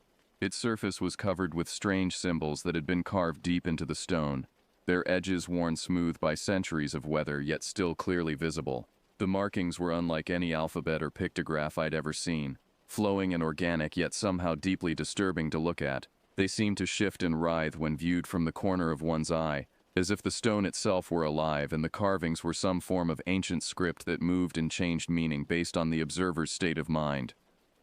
Its surface was covered with strange symbols that had been carved deep into the stone, their edges worn smooth by centuries of weather yet still clearly visible. The markings were unlike any alphabet or pictograph I'd ever seen, flowing and organic yet somehow deeply disturbing to look at. They seemed to shift and writhe when viewed from the corner of one's eye, as if the stone itself were alive and the carvings were some form of ancient script that moved and changed meaning based on the observer's state of mind.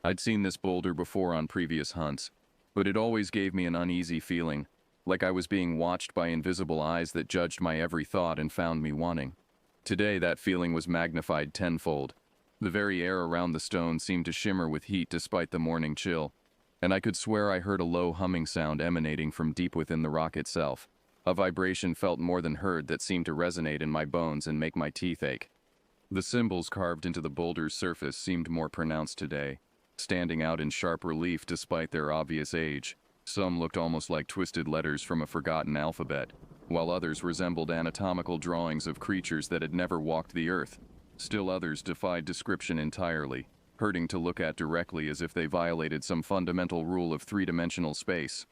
I'd seen this boulder before on previous hunts, but it always gave me an uneasy feeling, like I was being watched by invisible eyes that judged my every thought and found me wanting. Today that feeling was magnified tenfold. The very air around the stone seemed to shimmer with heat despite the morning chill, and I could swear I heard a low humming sound emanating from deep within the rock itself. A vibration felt more than heard that seemed to resonate in my bones and make my teeth ache. The symbols carved into the boulder's surface seemed more pronounced today, standing out in sharp relief despite their obvious age. Some looked almost like twisted letters from a forgotten alphabet, while others resembled anatomical drawings of creatures that had never walked the earth. Still others defied description entirely, hurting to look at directly as if they violated some fundamental rule of three-dimensional space.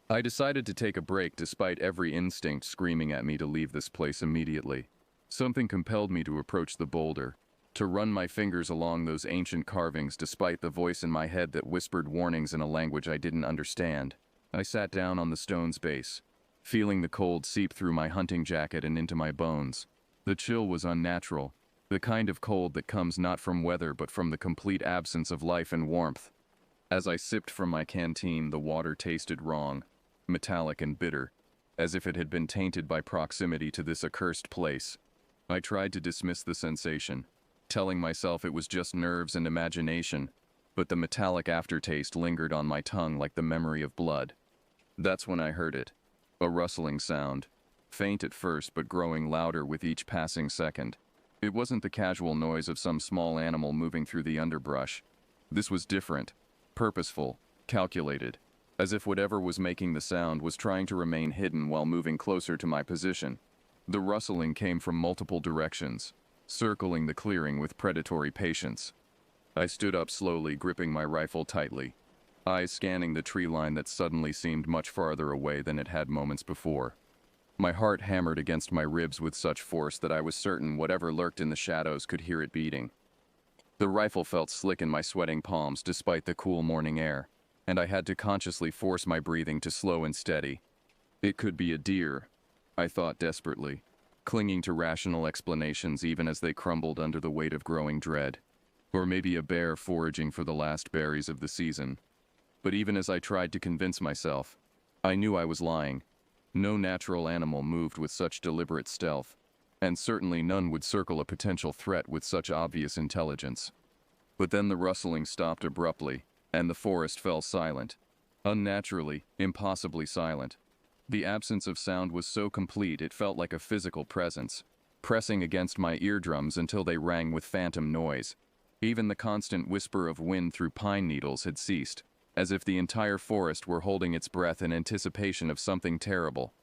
I decided to take a break despite every instinct screaming at me to leave this place immediately. Something compelled me to approach the boulder, to run my fingers along those ancient carvings despite the voice in my head that whispered warnings in a language I didn't understand. I sat down on the stone's base, feeling the cold seep through my hunting jacket and into my bones. The chill was unnatural, the kind of cold that comes not from weather but from the complete absence of life and warmth. As I sipped from my canteen, the water tasted wrong, metallic and bitter, as if it had been tainted by proximity to this accursed place. I tried to dismiss the sensation, telling myself it was just nerves and imagination, but the metallic aftertaste lingered on my tongue like the memory of blood. That's when I heard it, a rustling sound, faint at first but growing louder with each passing second. It wasn't the casual noise of some small animal moving through the underbrush. This was different, purposeful, calculated, as if whatever was making the sound was trying to remain hidden while moving closer to my position. The rustling came from multiple directions, circling the clearing with predatory patience. I stood up slowly, gripping my rifle tightly, eyes scanning the tree line that suddenly seemed much farther away than it had moments before. My heart hammered against my ribs with such force that I was certain whatever lurked in the shadows could hear it beating. The rifle felt slick in my sweating palms despite the cool morning air, and I had to consciously force my breathing to slow and steady. It could be a deer, I thought desperately, clinging to rational explanations even as they crumbled under the weight of growing dread. Or maybe a bear foraging for the last berries of the season. But even as I tried to convince myself, I knew I was lying. No natural animal moved with such deliberate stealth, and certainly none would circle a potential threat with such obvious intelligence. But then the rustling stopped abruptly, and the forest fell silent. Unnaturally, impossibly silent. The absence of sound was so complete it felt like a physical presence, pressing against my eardrums until they rang with phantom noise. Even the constant whisper of wind through pine needles had ceased, as if the entire forest were holding its breath in anticipation of something terrible.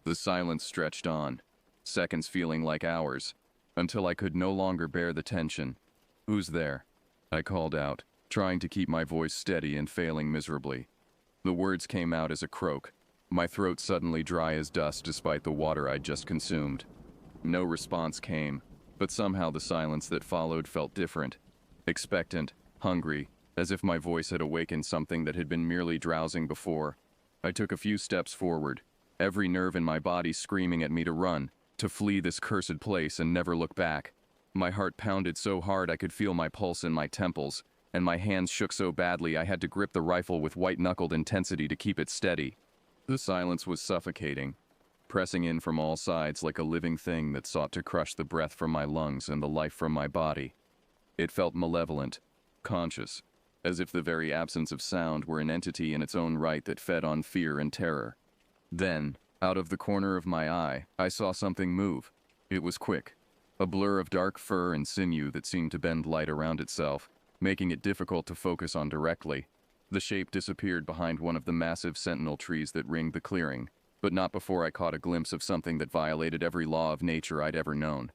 The silence stretched on, seconds feeling like hours, until I could no longer bear the tension. "Who's there?" I called out, trying to keep my voice steady and failing miserably. The words came out as a croak, my throat suddenly dry as dust despite the water I'd just consumed. No response came, but somehow the silence that followed felt different, expectant, hungry, as if my voice had awakened something that had been merely drowsing before. I took a few steps forward, every nerve in my body screaming at me to run, to flee this cursed place and never look back. My heart pounded so hard I could feel my pulse in my temples, and my hands shook so badly I had to grip the rifle with white-knuckled intensity to keep it steady. The silence was suffocating, pressing in from all sides like a living thing that sought to crush the breath from my lungs and the life from my body. It felt malevolent, conscious, as if the very absence of sound were an entity in its own right that fed on fear and terror. Then, out of the corner of my eye, I saw something move. It was quick, a blur of dark fur and sinew that seemed to bend light around itself, making it difficult to focus on directly. The shape disappeared behind one of the massive sentinel trees that ringed the clearing, but not before I caught a glimpse of something that violated every law of nature I'd ever known.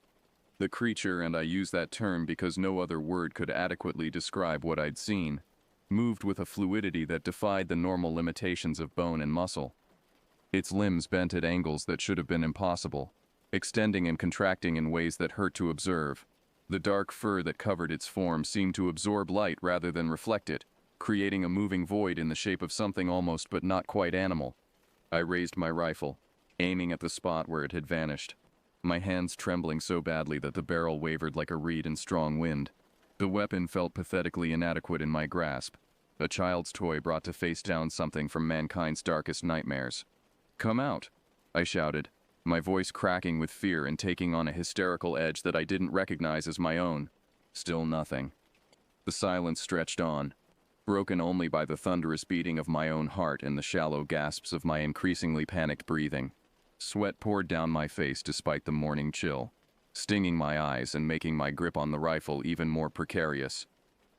The creature, and I use that term because no other word could adequately describe what I'd seen, moved with a fluidity that defied the normal limitations of bone and muscle. its limbs bent at angles that should have been impossible, extending and contracting in ways that hurt to observe. The dark fur that covered its form seemed to absorb light rather than reflect it, creating a moving void in the shape of something almost but not quite animal. I raised my rifle, aiming at the spot where it had vanished, my hands trembling so badly that the barrel wavered like a reed in strong wind. The weapon felt pathetically inadequate in my grasp, a child's toy brought to face down something from mankind's darkest nightmares. "Come out," I shouted, my voice cracking with fear and taking on a hysterical edge that I didn't recognize as my own. Still nothing. The silence stretched on, broken only by the thunderous beating of my own heart and the shallow gasps of my increasingly panicked breathing. Sweat poured down my face despite the morning chill, stinging my eyes and making my grip on the rifle even more precarious.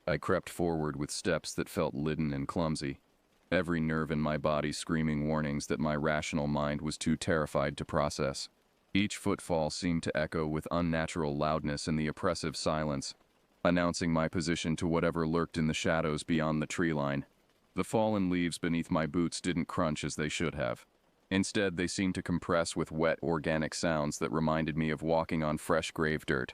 I crept forward with steps that felt leaden and clumsy, every nerve in my body screaming warnings that my rational mind was too terrified to process. Each footfall seemed to echo with unnatural loudness in the oppressive silence, announcing my position to whatever lurked in the shadows beyond the tree line. The fallen leaves beneath my boots didn't crunch as they should have. Instead, they seemed to compress with wet, organic sounds that reminded me of walking on fresh grave dirt.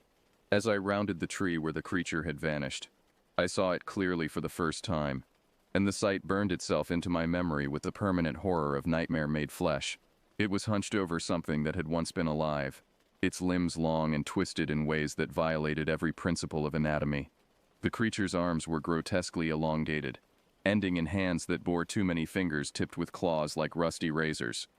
As I rounded the tree where the creature had vanished, I saw it clearly for the first time, and the sight burned itself into my memory with the permanent horror of nightmare-made flesh. It was hunched over something that had once been alive, its limbs long and twisted in ways that violated every principle of anatomy. The creature's arms were grotesquely elongated, ending in hands that bore too many fingers tipped with claws like rusty razors.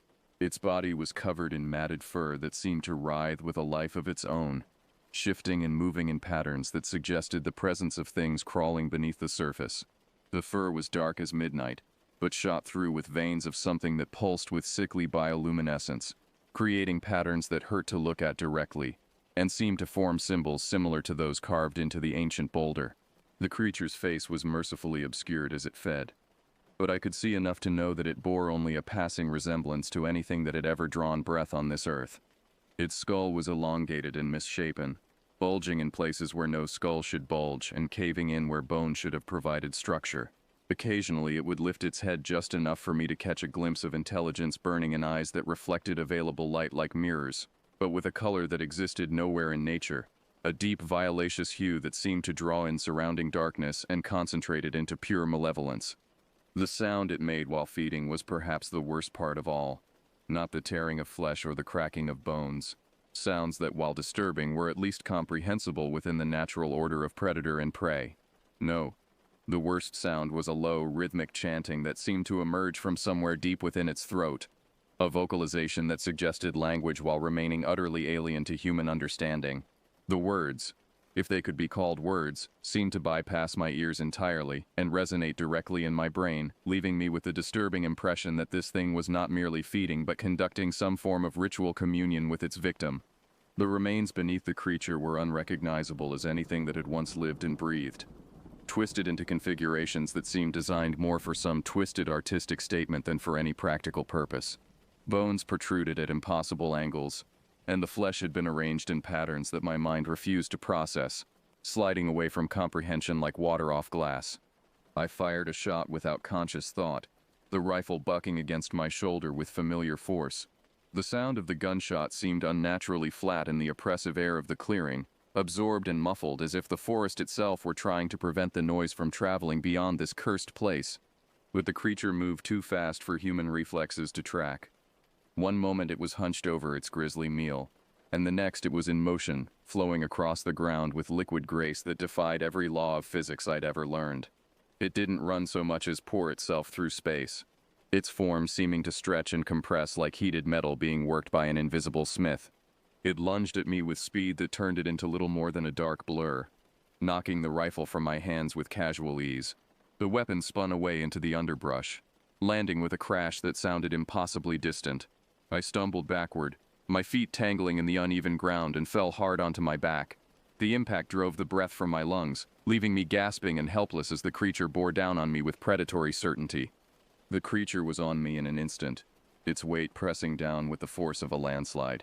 Its body was covered in matted fur that seemed to writhe with a life of its own, shifting and moving in patterns that suggested the presence of things crawling beneath the surface. The fur was dark as midnight, but shot through with veins of something that pulsed with sickly bioluminescence, creating patterns that hurt to look at directly, and seemed to form symbols similar to those carved into the ancient boulder. The creature's face was mercifully obscured as it fed, but I could see enough to know that it bore only a passing resemblance to anything that had ever drawn breath on this earth. Its skull was elongated and misshapen, bulging in places where no skull should bulge and caving in where bone should have provided structure. Occasionally it would lift its head just enough for me to catch a glimpse of intelligence burning in eyes that reflected available light like mirrors, but with a color that existed nowhere in nature, a deep violaceous hue that seemed to draw in surrounding darkness and concentrate it into pure malevolence. The sound it made while feeding was perhaps the worst part of all, not the tearing of flesh or the cracking of bones. Sounds that, while disturbing, were at least comprehensible within the natural order of predator and prey. No, the worst sound was a low, rhythmic chanting that seemed to emerge from somewhere deep within its throat, a vocalization that suggested language while remaining utterly alien to human understanding. The words, if they could be called words, seemed to bypass my ears entirely and resonate directly in my brain, leaving me with the disturbing impression that this thing was not merely feeding but conducting some form of ritual communion with its victim. The remains beneath the creature were unrecognizable as anything that had once lived and breathed, twisted into configurations that seemed designed more for some twisted artistic statement than for any practical purpose. Bones protruded at impossible angles, and the flesh had been arranged in patterns that my mind refused to process, sliding away from comprehension like water off glass. I fired a shot without conscious thought, the rifle bucking against my shoulder with familiar force. The sound of the gunshot seemed unnaturally flat in the oppressive air of the clearing, absorbed and muffled as if the forest itself were trying to prevent the noise from traveling beyond this cursed place. But the creature moved too fast for human reflexes to track. One moment it was hunched over its grisly meal, and the next it was in motion, flowing across the ground with liquid grace that defied every law of physics I'd ever learned. It didn't run so much as pour itself through space, its form seeming to stretch and compress like heated metal being worked by an invisible smith. It lunged at me with speed that turned it into little more than a dark blur, knocking the rifle from my hands with casual ease. The weapon spun away into the underbrush, landing with a crash that sounded impossibly distant. I stumbled backward, my feet tangling in the uneven ground, and fell hard onto my back. The impact drove the breath from my lungs, leaving me gasping and helpless as the creature bore down on me with predatory certainty. The creature was on me in an instant, its weight pressing down with the force of a landslide.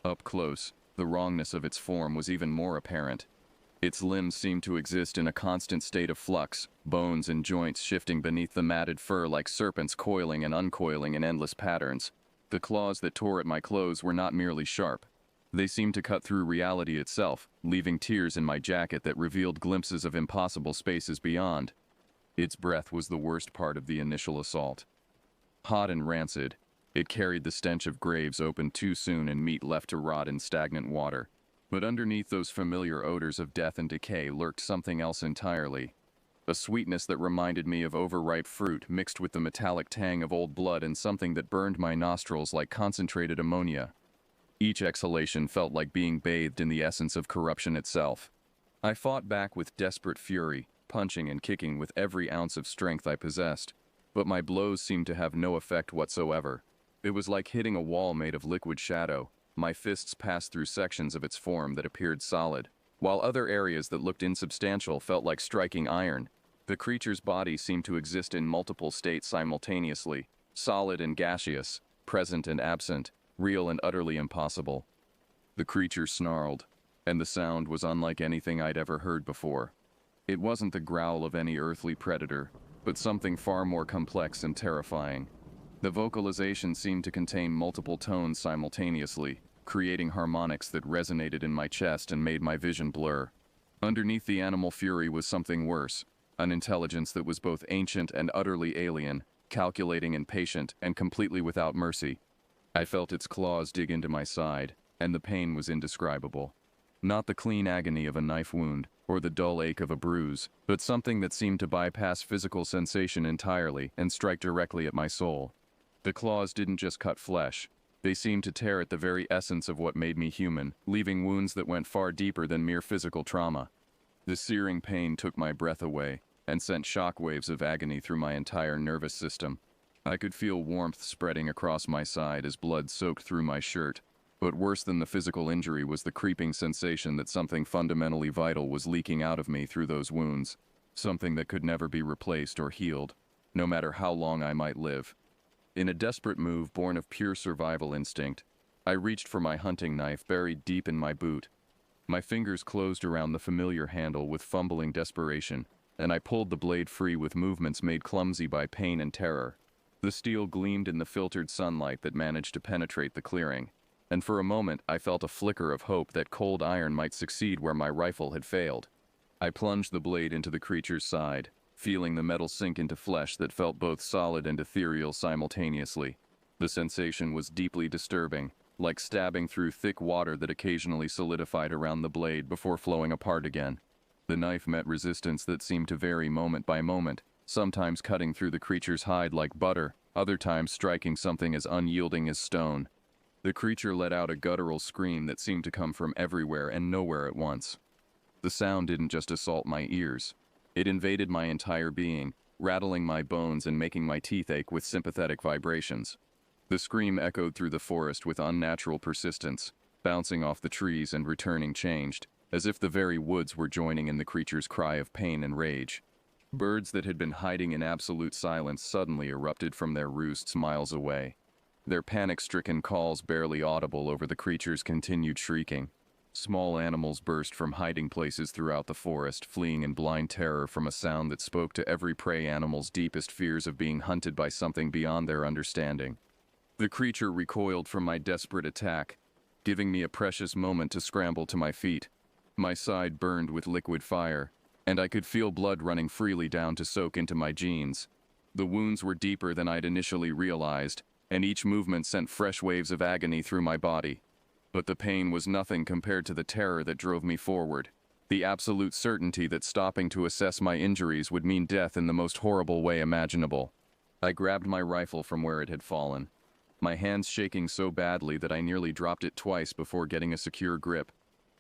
Up close, the wrongness of its form was even more apparent. Its limbs seemed to exist in a constant state of flux, bones and joints shifting beneath the matted fur like serpents coiling and uncoiling in endless patterns. The claws that tore at my clothes were not merely sharp. They seemed to cut through reality itself, leaving tears in my jacket that revealed glimpses of impossible spaces beyond. Its breath was the worst part of the initial assault. Hot and rancid, it carried the stench of graves opened too soon and meat left to rot in stagnant water. But underneath those familiar odors of death and decay lurked something else entirely. A sweetness that reminded me of overripe fruit mixed with the metallic tang of old blood and something that burned my nostrils like concentrated ammonia. Each exhalation felt like being bathed in the essence of corruption itself. I fought back with desperate fury, punching and kicking with every ounce of strength I possessed, but my blows seemed to have no effect whatsoever. It was like hitting a wall made of liquid shadow. My fists passed through sections of its form that appeared solid, while other areas that looked insubstantial felt like striking iron. The creature's body seemed to exist in multiple states simultaneously, solid and gaseous, present and absent, real and utterly impossible. The creature snarled, and the sound was unlike anything I'd ever heard before. It wasn't the growl of any earthly predator, but something far more complex and terrifying. The vocalization seemed to contain multiple tones simultaneously, creating harmonics that resonated in my chest and made my vision blur. Underneath the animal fury was something worse, an intelligence that was both ancient and utterly alien, calculating and patient, and completely without mercy. I felt its claws dig into my side, and the pain was indescribable. Not the clean agony of a knife wound, or the dull ache of a bruise, but something that seemed to bypass physical sensation entirely and strike directly at my soul. The claws didn't just cut flesh. They seemed to tear at the very essence of what made me human, leaving wounds that went far deeper than mere physical trauma. The searing pain took my breath away, and sent shockwaves of agony through my entire nervous system. I could feel warmth spreading across my side as blood soaked through my shirt, but worse than the physical injury was the creeping sensation that something fundamentally vital was leaking out of me through those wounds, something that could never be replaced or healed, no matter how long I might live. In a desperate move born of pure survival instinct, I reached for my hunting knife buried deep in my boot. My fingers closed around the familiar handle with fumbling desperation, and I pulled the blade free with movements made clumsy by pain and terror. The steel gleamed in the filtered sunlight that managed to penetrate the clearing, and for a moment I felt a flicker of hope that cold iron might succeed where my rifle had failed. I plunged the blade into the creature's side, feeling the metal sink into flesh that felt both solid and ethereal simultaneously. The sensation was deeply disturbing, like stabbing through thick water that occasionally solidified around the blade before flowing apart again. The knife met resistance that seemed to vary moment by moment, sometimes cutting through the creature's hide like butter, other times striking something as unyielding as stone. The creature let out a guttural scream that seemed to come from everywhere and nowhere at once. The sound didn't just assault my ears. It invaded my entire being, rattling my bones and making my teeth ache with sympathetic vibrations. The scream echoed through the forest with unnatural persistence, bouncing off the trees and returning changed, as if the very woods were joining in the creature's cry of pain and rage. Birds that had been hiding in absolute silence suddenly erupted from their roosts miles away, their panic-stricken calls barely audible over the creature's continued shrieking. Small animals burst from hiding places throughout the forest, fleeing in blind terror from a sound that spoke to every prey animal's deepest fears of being hunted by something beyond their understanding. The creature recoiled from my desperate attack, giving me a precious moment to scramble to my feet. My side burned with liquid fire, and I could feel blood running freely down to soak into my jeans. The wounds were deeper than I'd initially realized, and each movement sent fresh waves of agony through my body. But the pain was nothing compared to the terror that drove me forward, the absolute certainty that stopping to assess my injuries would mean death in the most horrible way imaginable. I grabbed my rifle from where it had fallen, my hands shaking so badly that I nearly dropped it twice before getting a secure grip.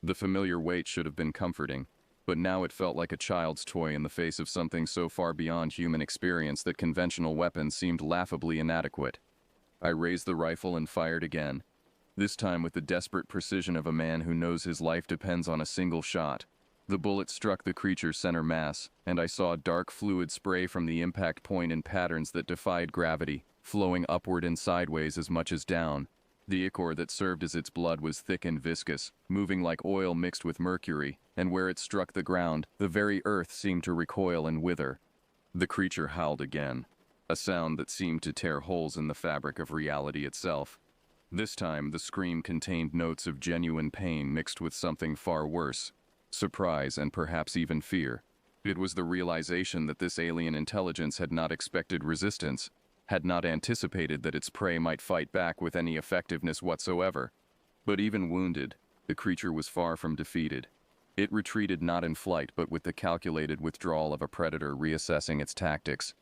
The familiar weight should have been comforting, but now it felt like a child's toy in the face of something so far beyond human experience that conventional weapons seemed laughably inadequate. I raised the rifle and fired again, this time with the desperate precision of a man who knows his life depends on a single shot. The bullet struck the creature's center mass, and I saw dark fluid spray from the impact point in patterns that defied gravity, flowing upward and sideways as much as down. The ichor that served as its blood was thick and viscous, moving like oil mixed with mercury, and where it struck the ground, the very earth seemed to recoil and wither. The creature howled again, a sound that seemed to tear holes in the fabric of reality itself. This time, the scream contained notes of genuine pain mixed with something far worse: surprise and perhaps even fear. It was the realization that this alien intelligence had not expected resistance, had not anticipated that its prey might fight back with any effectiveness whatsoever. But even wounded, the creature was far from defeated. It retreated not in flight but with the calculated withdrawal of a predator reassessing its tactics.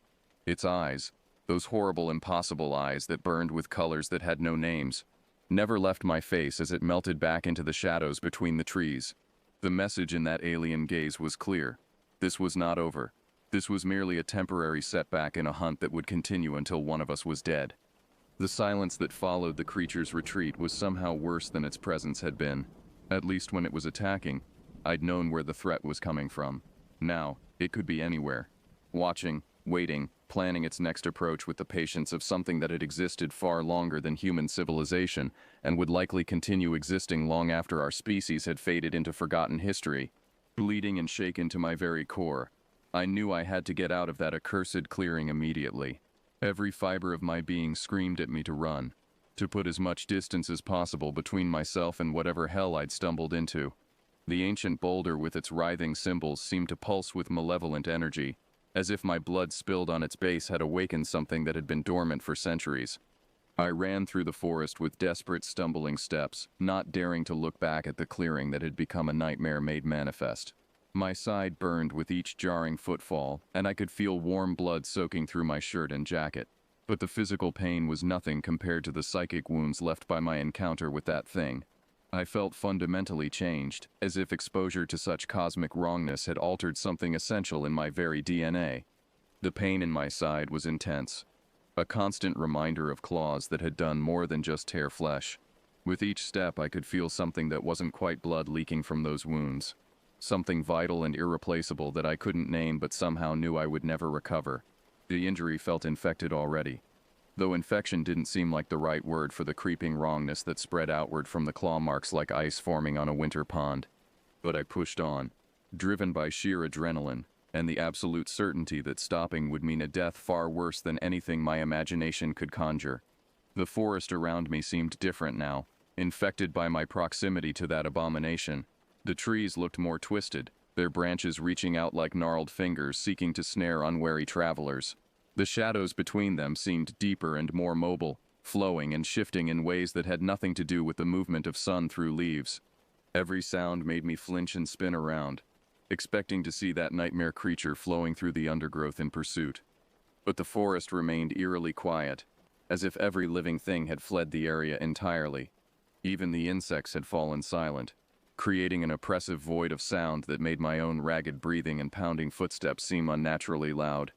Its eyes, those horrible, impossible eyes that burned with colors that had no names, never left my face as it melted back into the shadows between the trees. The message in that alien gaze was clear. This was not over. This was merely a temporary setback in a hunt that would continue until one of us was dead. The silence that followed the creature's retreat was somehow worse than its presence had been. At least when it was attacking, I'd known where the threat was coming from. Now, it could be anywhere. Watching, waiting, planning its next approach with the patience of something that had existed far longer than human civilization and would likely continue existing long after our species had faded into forgotten history. Bleeding and shaken to my very core, I knew I had to get out of that accursed clearing immediately. Every fiber of my being screamed at me to run, to put as much distance as possible between myself and whatever hell I'd stumbled into. The ancient boulder with its writhing symbols seemed to pulse with malevolent energy, as if my blood spilled on its base had awakened something that had been dormant for centuries. I ran through the forest with desperate, stumbling steps, not daring to look back at the clearing that had become a nightmare made manifest. My side burned with each jarring footfall, and I could feel warm blood soaking through my shirt and jacket. But the physical pain was nothing compared to the psychic wounds left by my encounter with that thing. I felt fundamentally changed, as if exposure to such cosmic wrongness had altered something essential in my very DNA. The pain in my side was intense, a constant reminder of claws that had done more than just tear flesh. With each step, I could feel something that wasn't quite blood leaking from those wounds. Something vital and irreplaceable that I couldn't name but somehow knew I would never recover. The injury felt infected already, though infection didn't seem like the right word for the creeping wrongness that spread outward from the claw marks like ice forming on a winter pond. But I pushed on, driven by sheer adrenaline, and the absolute certainty that stopping would mean a death far worse than anything my imagination could conjure. The forest around me seemed different now, infected by my proximity to that abomination. The trees looked more twisted, their branches reaching out like gnarled fingers seeking to snare unwary travelers. The shadows between them seemed deeper and more mobile, flowing and shifting in ways that had nothing to do with the movement of sun through leaves. Every sound made me flinch and spin around, expecting to see that nightmare creature flowing through the undergrowth in pursuit. But the forest remained eerily quiet, as if every living thing had fled the area entirely. Even the insects had fallen silent, creating an oppressive void of sound that made my own ragged breathing and pounding footsteps seem unnaturally loud.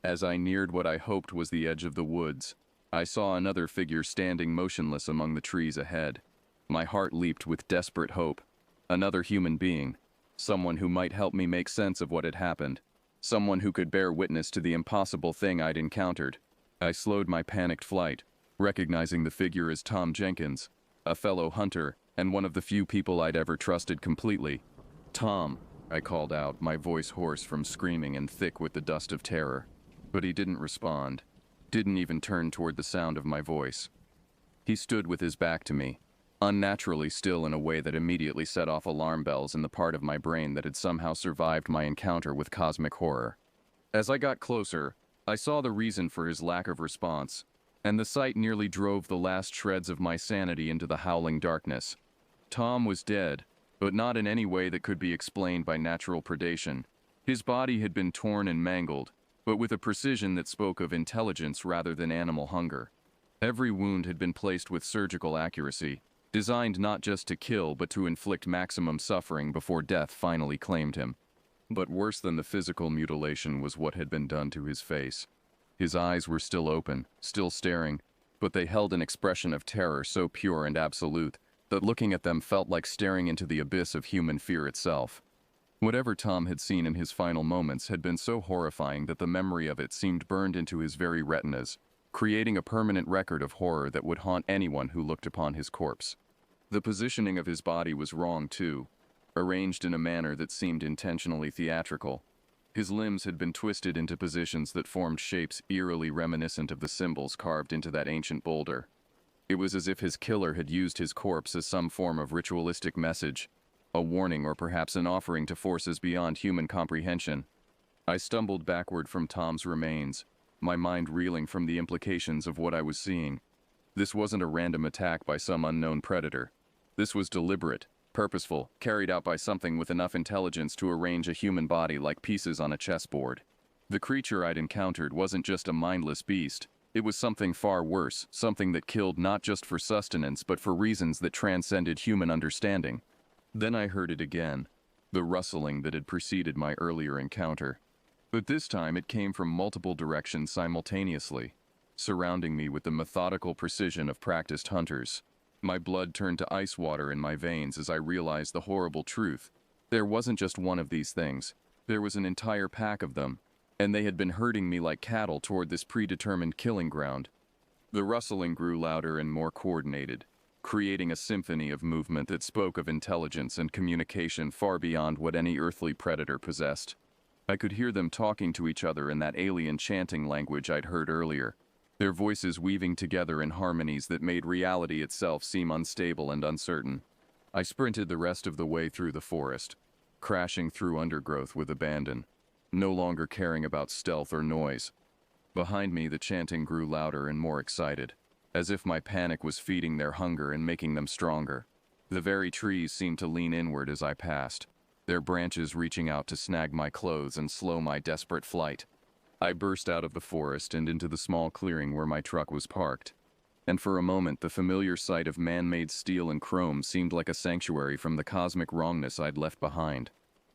As I neared what I hoped was the edge of the woods, I saw another figure standing motionless among the trees ahead. My heart leaped with desperate hope. Another human being. Someone who might help me make sense of what had happened. Someone who could bear witness to the impossible thing I'd encountered. I slowed my panicked flight, recognizing the figure as Tom Jenkins, a fellow hunter, and one of the few people I'd ever trusted completely. "Tom," I called out, my voice hoarse from screaming and thick with the dust of terror. But he didn't respond, didn't even turn toward the sound of my voice. He stood with his back to me, unnaturally still in a way that immediately set off alarm bells in the part of my brain that had somehow survived my encounter with cosmic horror. As I got closer, I saw the reason for his lack of response, and the sight nearly drove the last shreds of my sanity into the howling darkness. Tom was dead, but not in any way that could be explained by natural predation. His body had been torn and mangled, but with a precision that spoke of intelligence rather than animal hunger. Every wound had been placed with surgical accuracy, designed not just to kill but to inflict maximum suffering before death finally claimed him. But worse than the physical mutilation was what had been done to his face. His eyes were still open, still staring, but they held an expression of terror so pure and absolute that looking at them felt like staring into the abyss of human fear itself. Whatever Tom had seen in his final moments had been so horrifying that the memory of it seemed burned into his very retinas, creating a permanent record of horror that would haunt anyone who looked upon his corpse. The positioning of his body was wrong, too, arranged in a manner that seemed intentionally theatrical. His limbs had been twisted into positions that formed shapes eerily reminiscent of the symbols carved into that ancient boulder. It was as if his killer had used his corpse as some form of ritualistic message, a warning or perhaps an offering to forces beyond human comprehension. I stumbled backward from Tom's remains, my mind reeling from the implications of what I was seeing. This wasn't a random attack by some unknown predator. This was deliberate, purposeful, carried out by something with enough intelligence to arrange a human body like pieces on a chessboard. The creature I'd encountered wasn't just a mindless beast. It was something far worse, something that killed not just for sustenance but for reasons that transcended human understanding. Then I heard it again, the rustling that had preceded my earlier encounter. But this time it came from multiple directions simultaneously, surrounding me with the methodical precision of practiced hunters. My blood turned to ice water in my veins as I realized the horrible truth. There wasn't just one of these things. There was an entire pack of them, and they had been herding me like cattle toward this predetermined killing ground. The rustling grew louder and more coordinated, creating a symphony of movement that spoke of intelligence and communication far beyond what any earthly predator possessed. I could hear them talking to each other in that alien chanting language I'd heard earlier, their voices weaving together in harmonies that made reality itself seem unstable and uncertain. I sprinted the rest of the way through the forest, crashing through undergrowth with abandon, no longer caring about stealth or noise. Behind me, the chanting grew louder and more excited, as if my panic was feeding their hunger and making them stronger. The very trees seemed to lean inward as I passed, their branches reaching out to snag my clothes and slow my desperate flight. I burst out of the forest and into the small clearing where my truck was parked. And for a moment, the familiar sight of man-made steel and chrome seemed like a sanctuary from the cosmic wrongness I'd left behind.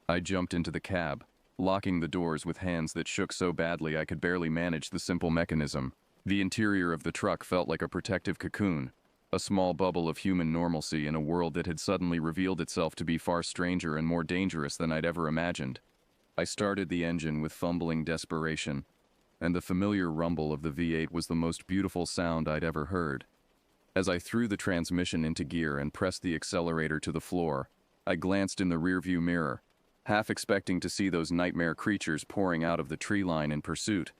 I jumped into the cab, locking the doors with hands that shook so badly I could barely manage the simple mechanism. The interior of the truck felt like a protective cocoon, a small bubble of human normalcy in a world that had suddenly revealed itself to be far stranger and more dangerous than I'd ever imagined. I started the engine with fumbling desperation, and the familiar rumble of the V8 was the most beautiful sound I'd ever heard. As I threw the transmission into gear and pressed the accelerator to the floor, I glanced in the rearview mirror, half expecting to see those nightmare creatures pouring out of the tree line in pursuit.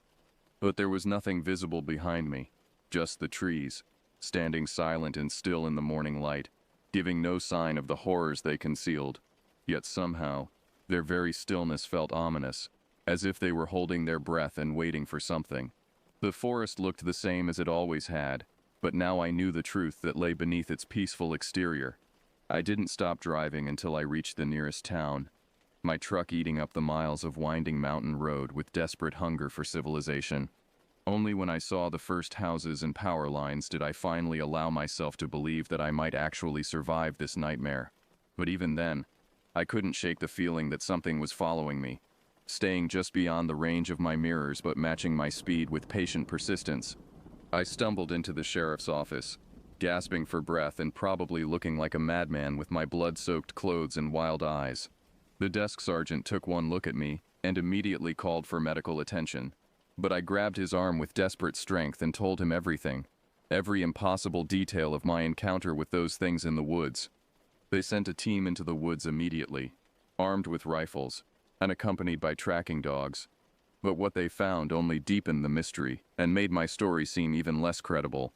But there was nothing visible behind me, just the trees, standing silent and still in the morning light, giving no sign of the horrors they concealed. Yet somehow, their very stillness felt ominous, as if they were holding their breath and waiting for something. The forest looked the same as it always had, but now I knew the truth that lay beneath its peaceful exterior. I didn't stop driving until I reached the nearest town, my truck eating up the miles of winding mountain road with desperate hunger for civilization. Only when I saw the first houses and power lines did I finally allow myself to believe that I might actually survive this nightmare. But even then, I couldn't shake the feeling that something was following me, staying just beyond the range of my mirrors but matching my speed with patient persistence. I stumbled into the sheriff's office, gasping for breath and probably looking like a madman with my blood-soaked clothes and wild eyes. The desk sergeant took one look at me and immediately called for medical attention, but I grabbed his arm with desperate strength and told him everything, every impossible detail of my encounter with those things in the woods. They sent a team into the woods immediately, armed with rifles, and accompanied by tracking dogs. But what they found only deepened the mystery and made my story seem even less credible.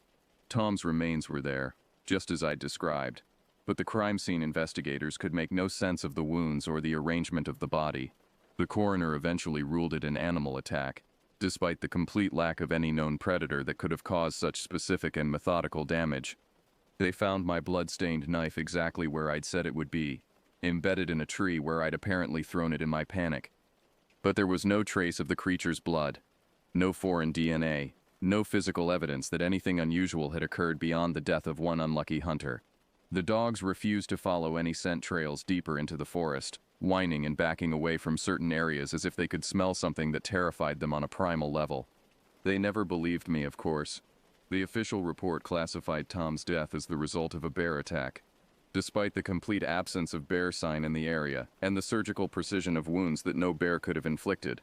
Tom's remains were there, just as I'd described, but the crime scene investigators could make no sense of the wounds or the arrangement of the body. The coroner eventually ruled it an animal attack, despite the complete lack of any known predator that could have caused such specific and methodical damage. They found my blood-stained knife exactly where I'd said it would be, embedded in a tree where I'd apparently thrown it in my panic. But there was no trace of the creature's blood, no foreign DNA, no physical evidence that anything unusual had occurred beyond the death of one unlucky hunter. The dogs refused to follow any scent trails deeper into the forest, whining and backing away from certain areas as if they could smell something that terrified them on a primal level. They never believed me, of course. The official report classified Tom's death as the result of a bear attack. Despite the complete absence of bear sign in the area and the surgical precision of wounds that no bear could have inflicted,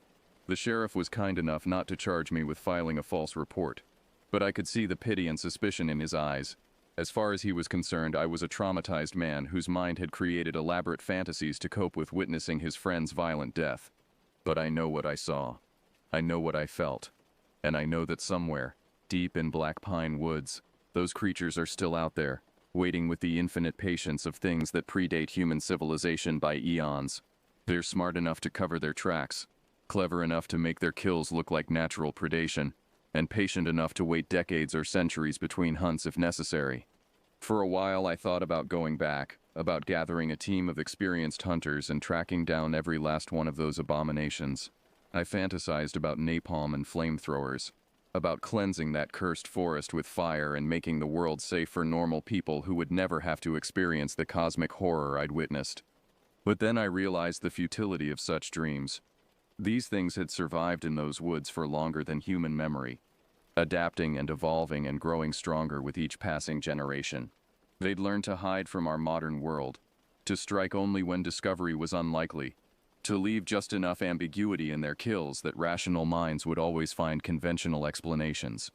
the sheriff was kind enough not to charge me with filing a false report. But I could see the pity and suspicion in his eyes. As far as he was concerned, I was a traumatized man whose mind had created elaborate fantasies to cope with witnessing his friend's violent death. But I know what I saw. I know what I felt. And I know that somewhere, deep in Black Pine Woods, Those creatures are still out there, waiting with the infinite patience of things that predate human civilization by eons. They're smart enough to cover their tracks, clever enough to make their kills look like natural predation, and patient enough to wait decades or centuries between hunts if necessary. For a while I thought about going back, about gathering a team of experienced hunters and tracking down every last one of those abominations. I fantasized about napalm and flamethrowers, about cleansing that cursed forest with fire and making the world safe for normal people who would never have to experience the cosmic horror I'd witnessed. But then I realized the futility of such dreams. These things had survived in those woods for longer than human memory, adapting and evolving and growing stronger with each passing generation. They'd learned to hide from our modern world, to strike only when discovery was unlikely, to leave just enough ambiguity in their kills that rational minds would always find conventional explanations.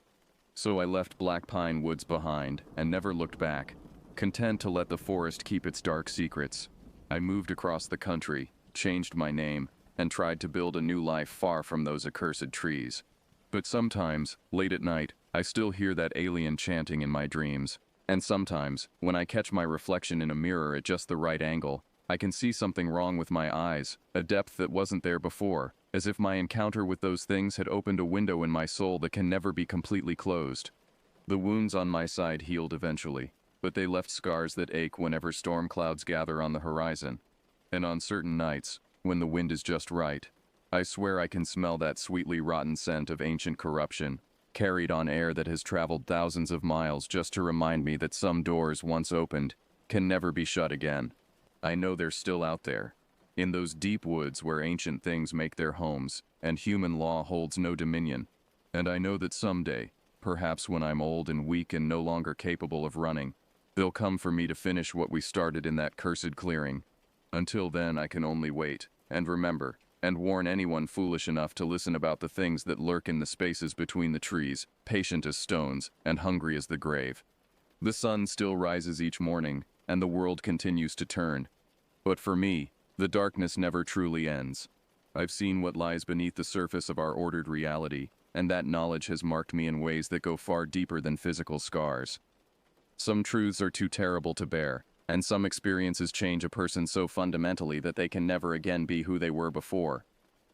So I left Black Pine Woods behind and never looked back, content to let the forest keep its dark secrets. I moved across the country, changed my name, and tried to build a new life far from those accursed trees. But sometimes, late at night, I still hear that alien chanting in my dreams. And sometimes, when I catch my reflection in a mirror at just the right angle, I can see something wrong with my eyes, a depth that wasn't there before, as if my encounter with those things had opened a window in my soul that can never be completely closed. The wounds on my side healed eventually, but they left scars that ache whenever storm clouds gather on the horizon. And on certain nights, when the wind is just right, I swear I can smell that sweetly rotten scent of ancient corruption, carried on air that has traveled thousands of miles just to remind me that some doors once opened can never be shut again. I know they're still out there, in those deep woods where ancient things make their homes and human law holds no dominion. And I know that someday, perhaps when I'm old and weak and no longer capable of running, they'll come for me to finish what we started in that cursed clearing. Until then, I can only wait, and remember, and warn anyone foolish enough to listen about the things that lurk in the spaces between the trees, patient as stones, and hungry as the grave. The sun still rises each morning, and the world continues to turn. But for me, the darkness never truly ends. I've seen what lies beneath the surface of our ordered reality, and that knowledge has marked me in ways that go far deeper than physical scars. Some truths are too terrible to bear, and some experiences change a person so fundamentally that they can never again be who they were before.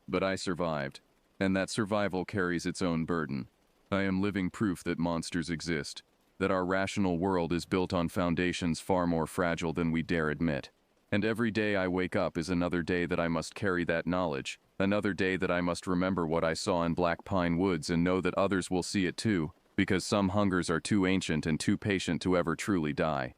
But I survived, and that survival carries its own burden. I am living proof that monsters exist, that our rational world is built on foundations far more fragile than we dare admit. And every day I wake up is another day that I must carry that knowledge, another day that I must remember what I saw in Black Pine Woods and know that others will see it too, because some hungers are too ancient and too patient to ever truly die.